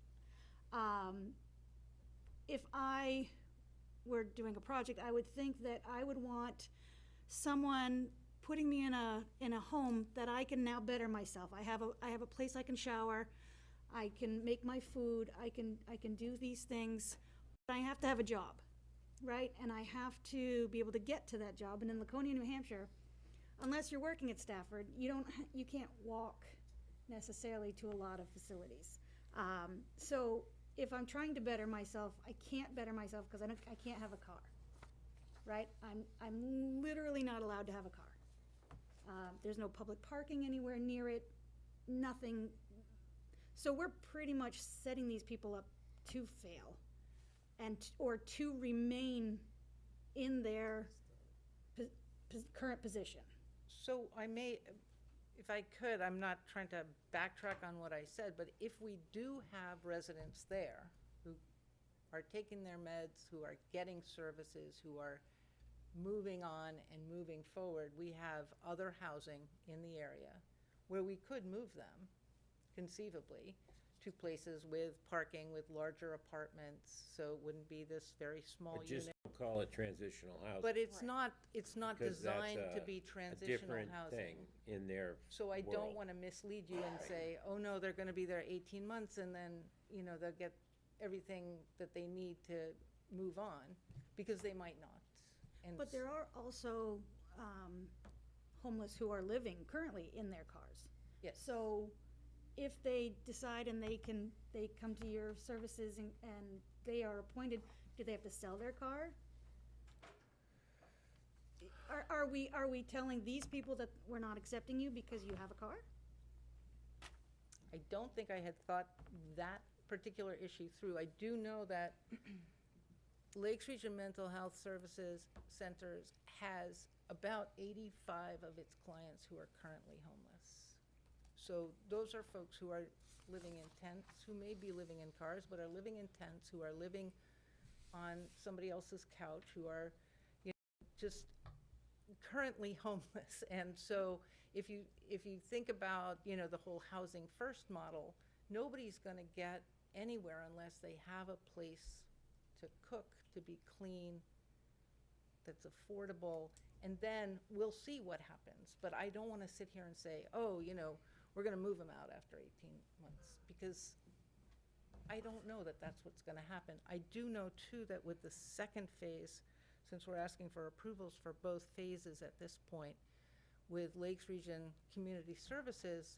if I were doing a project, I would think that I would want someone putting me in a home that I can now better myself. I have a place I can shower, I can make my food, I can do these things, but I have to have a job, right? And I have to be able to get to that job. And in Laconia, New Hampshire, unless you're working at Stafford, you can't walk necessarily to a lot of facilities. So if I'm trying to better myself, I can't better myself because I can't have a car, right? I'm literally not allowed to have a car. There's no public parking anywhere near it, nothing. So we're pretty much setting these people up to fail or to remain in their current position. So I may, if I could, I'm not trying to backtrack on what I said, but if we do have residents there who are taking their meds, who are getting services, who are moving on and moving forward, we have other housing in the area where we could move them conceivably to places with parking, with larger apartments, so it wouldn't be this very small But just unit. don't call it transitional housing. But it's not because that's designed to a- be a transitional different housing. thing in their So I don't world. wanna mislead you and say, oh no, they're gonna be there 18 months and then, you know, they'll get everything that they need to move on, because they might not. And But there are also, homeless who are living currently in their cars. Yes. So if they decide and they come to your services and they are appointed, do they have to sell their car? Are we telling these people that we're not accepting you because you have a car? I don't think I had thought that particular issue through. I do know that Lakes Region Mental Health Services Centers has about 85 of its clients who are currently homeless. So those are folks who are living in tents, who may be living in cars, but are living in tents, who are living on somebody else's couch, who are, you know, just currently homeless. And so if you think about, you know, the whole housing first model, nobody's gonna get anywhere unless they have a place to cook, to be clean, that's affordable, and then we'll see what happens. But I don't wanna sit here and say, oh, you know, we're gonna move them out after 18 months, because I don't know that that's what's gonna happen. I do know too that with the second phase, since we're asking for approvals for both phases at this point, with Lakes Region Community Services,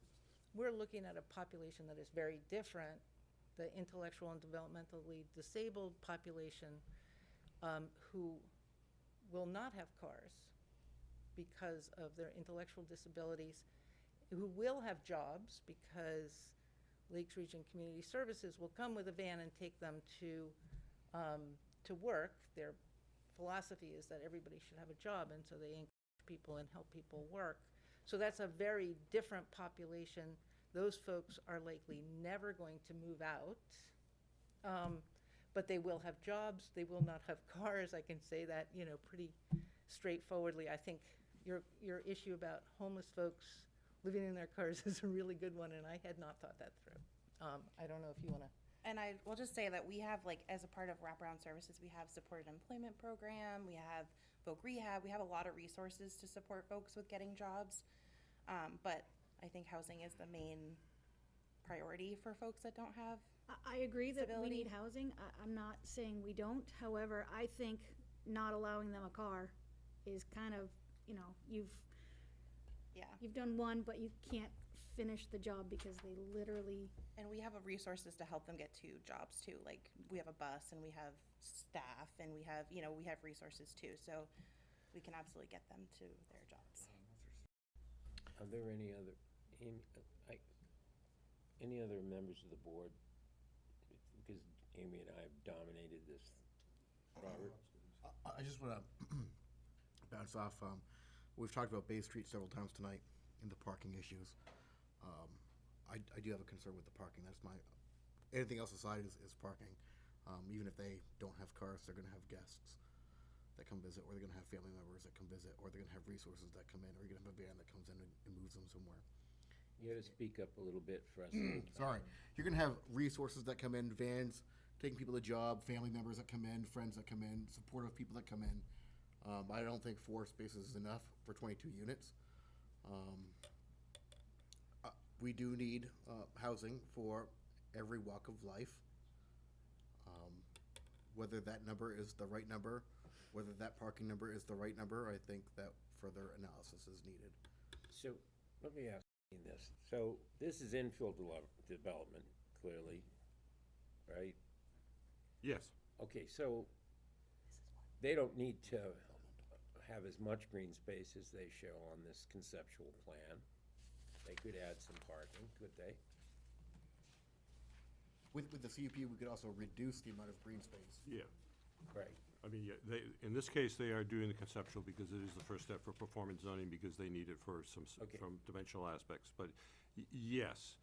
we're looking at a population that is very different, the intellectual and developmentally disabled population, who will not have cars because of their intellectual disabilities, who will have jobs because Lakes Region Community Services will come with a van and take them to work. Their philosophy is that everybody should have a job, and so they encourage people and help people work. So that's a very different population. Those folks are likely never going to move out, but they will have jobs. They will not have cars. I can say that, you know, pretty straightforwardly. I think your issue about homeless folks living in their cars is a really good one, and I had not thought that through. I don't know if you want to. And I will just say that we have, like, as a part of wraparound services, we have supported employment program, we have folk rehab, we have a lot of resources to support folks with getting jobs. But I think housing is the main priority for folks that don't have. I agree that we Stability. need housing. I'm not saying we don't. However, I think not allowing them a car is kind of, you know, you've done one, but you can't finish the job because they literally. And we have resources to help them get to jobs too. Like, we have a bus and we have staff and we have, you know, we have resources too. So we can absolutely get them to their jobs. Are there any other, any other members of the board? Because Amy and I have dominated this. Robert? I just want to bounce off. We've talked about Bay Street several times tonight and the parking issues. I do have a concern with the parking. That's my, anything else aside is parking. Even if they don't have cars, they're going to have guests that come visit, or they're going to have family members that come visit, or they're going to have resources that come in, or you're going to have a van that comes in and moves them somewhere. You gotta speak up a little bit for us. Sorry. You're going to have resources that come in, vans, taking people to job, family members that come in, friends that come in, supportive people that come in. I don't think 4 spaces is enough for 22 units. We do need housing for every walk of life. Whether that number is the right number, whether that parking number is the right number, I think that further analysis is needed. So, let me ask you this. So, this is infill development, clearly, right? Yes. Okay, so they don't need to have as much green space as they show on this conceptual plan. They could add some parking, could they? With the CUP, we could also reduce the amount of green space. Yeah. Right. I mean, yeah, in this case, they are doing the conceptual because it is the first step for performance zoning, because they need it for some, Okay. from dimensional aspects, but yes.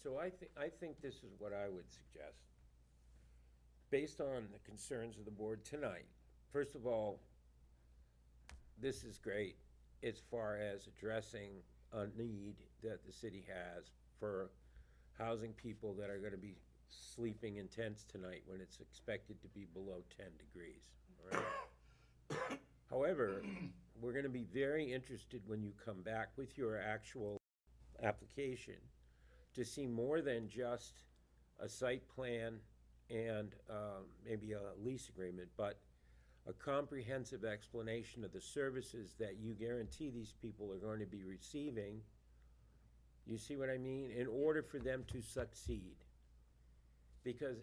So I think this is what I would suggest. Based on the concerns of the board tonight, first of all, this is great as far as addressing a need that the city has for housing people that are gonna be sleeping in tents tonight when it's expected to be below 10 degrees, all right? However, we're gonna be very interested when you come back with your actual application to see more than just a site plan and maybe a lease agreement, but a comprehensive explanation of the services that you guarantee these people are going to be receiving. You see what I mean? In order for them to succeed. Because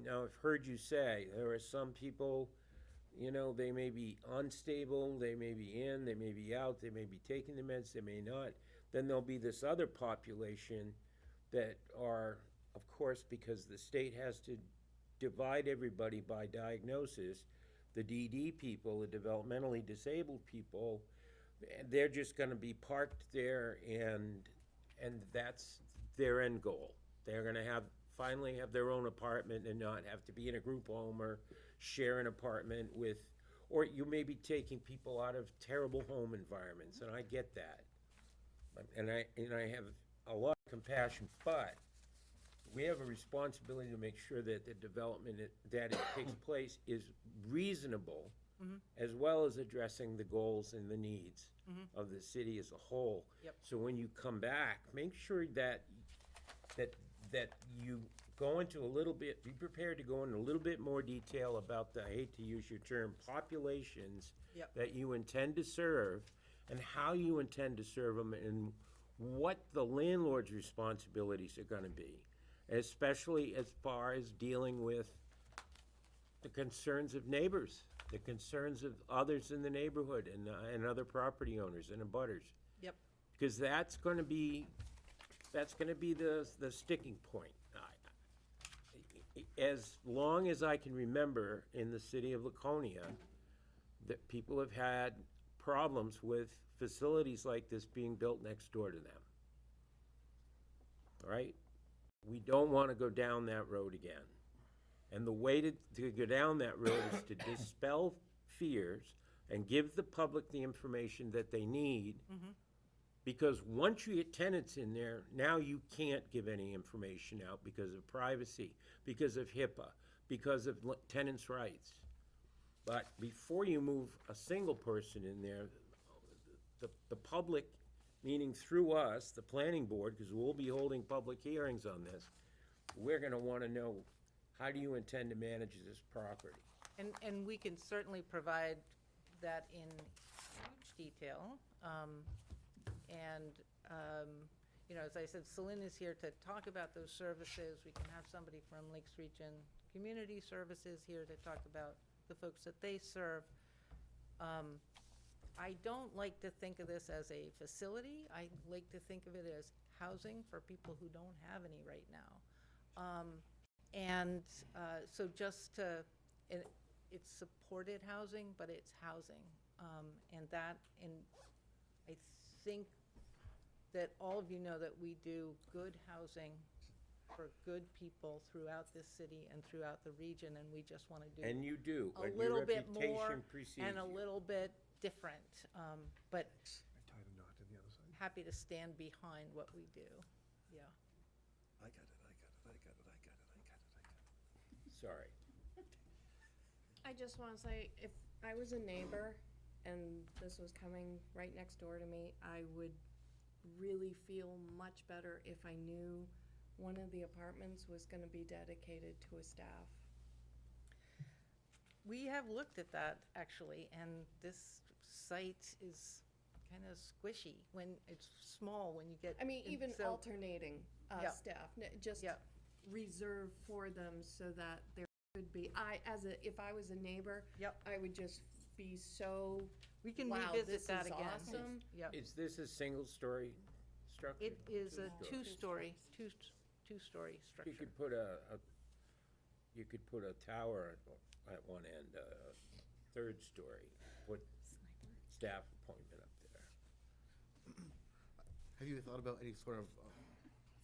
now I've heard you say, there are some people, you know, they may be unstable, they may be in, they may be out, they may be taking the meds, they may not. Then there'll be this other population that are, of course, because the state has to divide everybody by diagnosis, the DD people, the developmentally disabled people, they're just gonna be parked there and that's their end goal. They're gonna finally have their own apartment and not have to be in a group home or share an apartment with, or you may be taking people out of terrible home environments, and I get that. And I have a lot of compassion, but we have a responsibility to make sure that the development that it takes place is reasonable, as well as addressing the goals and the needs of the city as a whole. Yep. So when you come back, make sure that you go into a little bit, be prepared to go into a little bit more detail about the, I hate to use your term, populations Yep. that you intend to serve, and how you intend to serve them, and what the landlord's responsibilities are gonna be, especially as far as dealing with the concerns of neighbors, the concerns of others in the neighborhood, and other property owners and abutters. Yep. Because that's gonna be the sticking point. As long as I can remember in the city of Laconia, that people have had problems with facilities like this being built next door to them. All right? We don't want to go down that road again. And the way to go down that road is to dispel fears and give the public the information that they need. Because once you get tenants in there, now you can't give any information out because of privacy, because of HIPAA, because of tenants' rights. But before you move a single person in there, the public, meaning through us, the planning board, because we'll be holding public hearings on this, we're gonna wanna know, how do you intend to manage this property? And we can certainly provide that in huge detail. You know, as I said, Celine is here to talk about those services. We can have somebody from Lakes Region Community Services here to talk about the folks that they serve. I don't like to think of this as a facility. I like to think of it as housing for people who don't have any right now. So just to, it's supported housing, but it's housing. And I think that all of you know that we do good housing for good people throughout this city and throughout the region, and we just want to do. And you do, A but your little bit more reputation precedes and a you. little bit different, but I tied a knot in the other side. happy to stand behind what we do, yeah. I got it. Sorry. I just want to say, if I was a neighbor and this was coming right next door to me, I would really feel much better if I knew one of the apartments was going to be dedicated to a staff. We have looked at that, actually, and this site is kind of squishy when it's small, when you get. I mean, and even so- alternating Yeah. staff, just Yeah. reserved for them so that there could be, if I was a neighbor, Yep. I would just be so, We can wow, revisit this that is again. awesome. Yep. Is this a single-story structure? It is a Two-story. two-story You structure. could put a tower at one end, a third story, put staff appointment up there. Have you thought about any sort of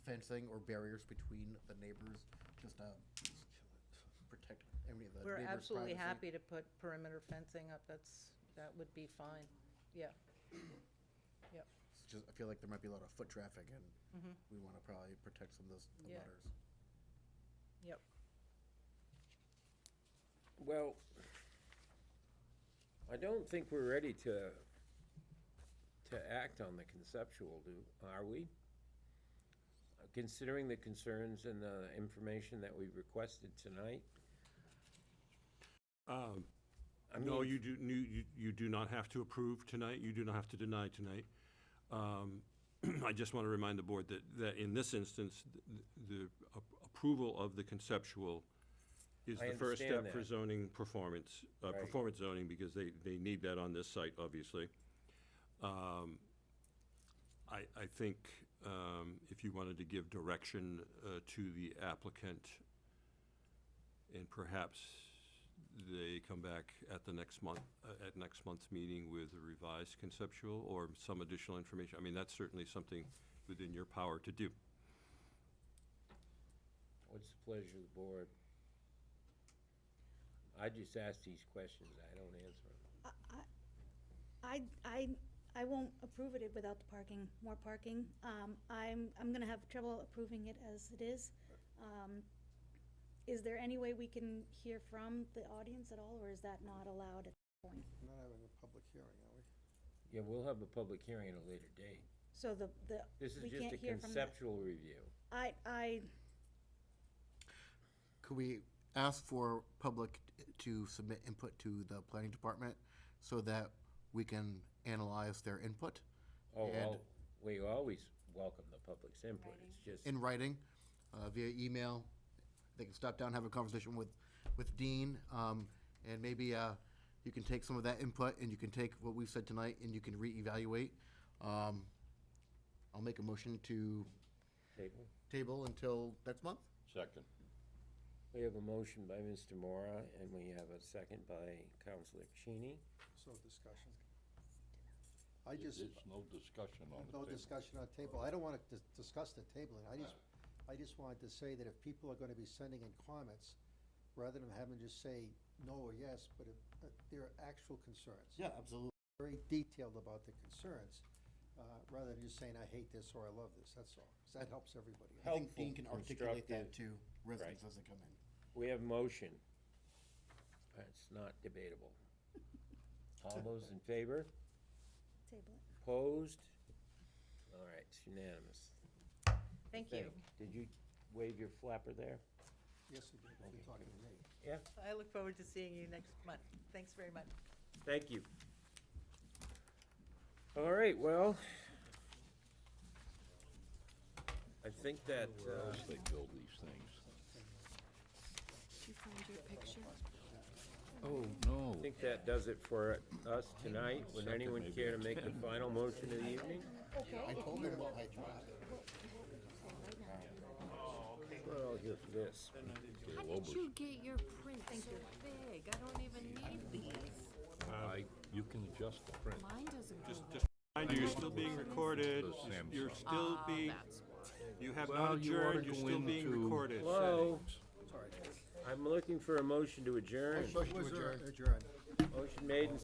fencing or barriers between the neighbors, just to protect any of the neighbors' We're absolutely privacy? happy to put perimeter fencing up, that would be fine, yeah. Yep, It's just, I feel like there might be a lot of foot traffic, and Mhm. we want to probably protect some of those Yeah. abutters. Yep. Well, I don't think we're ready to act on the conceptual, are we? Considering the concerns and the information that we've requested tonight? I No, mean- you do not have to approve tonight, you do not have to deny tonight. I just want to remind the board that in this instance, the approval of the conceptual is I the first step understand for that. zoning performance, Right. performance zoning, because they need that on this site, obviously. I think if you wanted to give direction to the applicant, and perhaps they come back at the next month, at next month's meeting with a revised conceptual or some additional information, I mean, that's certainly something within your power to do. What's the pleasure of the board? I just ask these questions, I don't answer them. I won't approve it without the parking, more parking. I'm gonna have trouble approving it as it is. Is there any way we can hear from the audience at all, or is that not allowed at this point? We're not having a public hearing, are we? Yeah, we'll have a public hearing at a later date. So This is we just can't a hear from the- conceptual review. Could we ask for public to submit input to the planning department so that we can analyze their input? Oh, And- well, we always welcome the public's input, it's just. In writing, via email. They can stop down, have a conversation with Dean, and maybe you can take some of that input and you can take what we've said tonight and you can reevaluate. I'll make a motion to table until next month. Second. We have a motion by Mr. Mora, and we have a second by Councilor Cheney. So discussion. I just. There's no discussion on the No table. discussion on table. I don't want to discuss the tabling. I just wanted to say that if people are going to be sending in comments, rather than having just say no or yes, but if there are actual concerns. Yeah, absolutely. Very detailed about the concerns, rather than just saying, I hate this or I love this, that's all. 'Cause that helps everybody. I think Dean Helpful, can articulate that constructive. to residents Right. as they come in. We have a motion. It's not debatable. All those in favor? Table it. Opposed? All right, it's unanimous. Thank you. Did you wave your flapper there? Yes, you did, if you're talking to me. Yeah. I look forward to seeing you next month. Thanks very much. Thank you. All right, well, I think that, Where else they build these things? Did you find your picture? Oh, no. I think that does it for us tonight. Would anyone care to make the final motion of the evening? I told him what I tried. Well, here's this. How did you get your prints so big? I don't even need these. You can adjust the print. Mine doesn't go Just remind you, you're still being recorded, you're still being, you have not adjourned, you're still being recorded. Hello? I'm looking for a motion to adjourn. Adjourn. Motion made and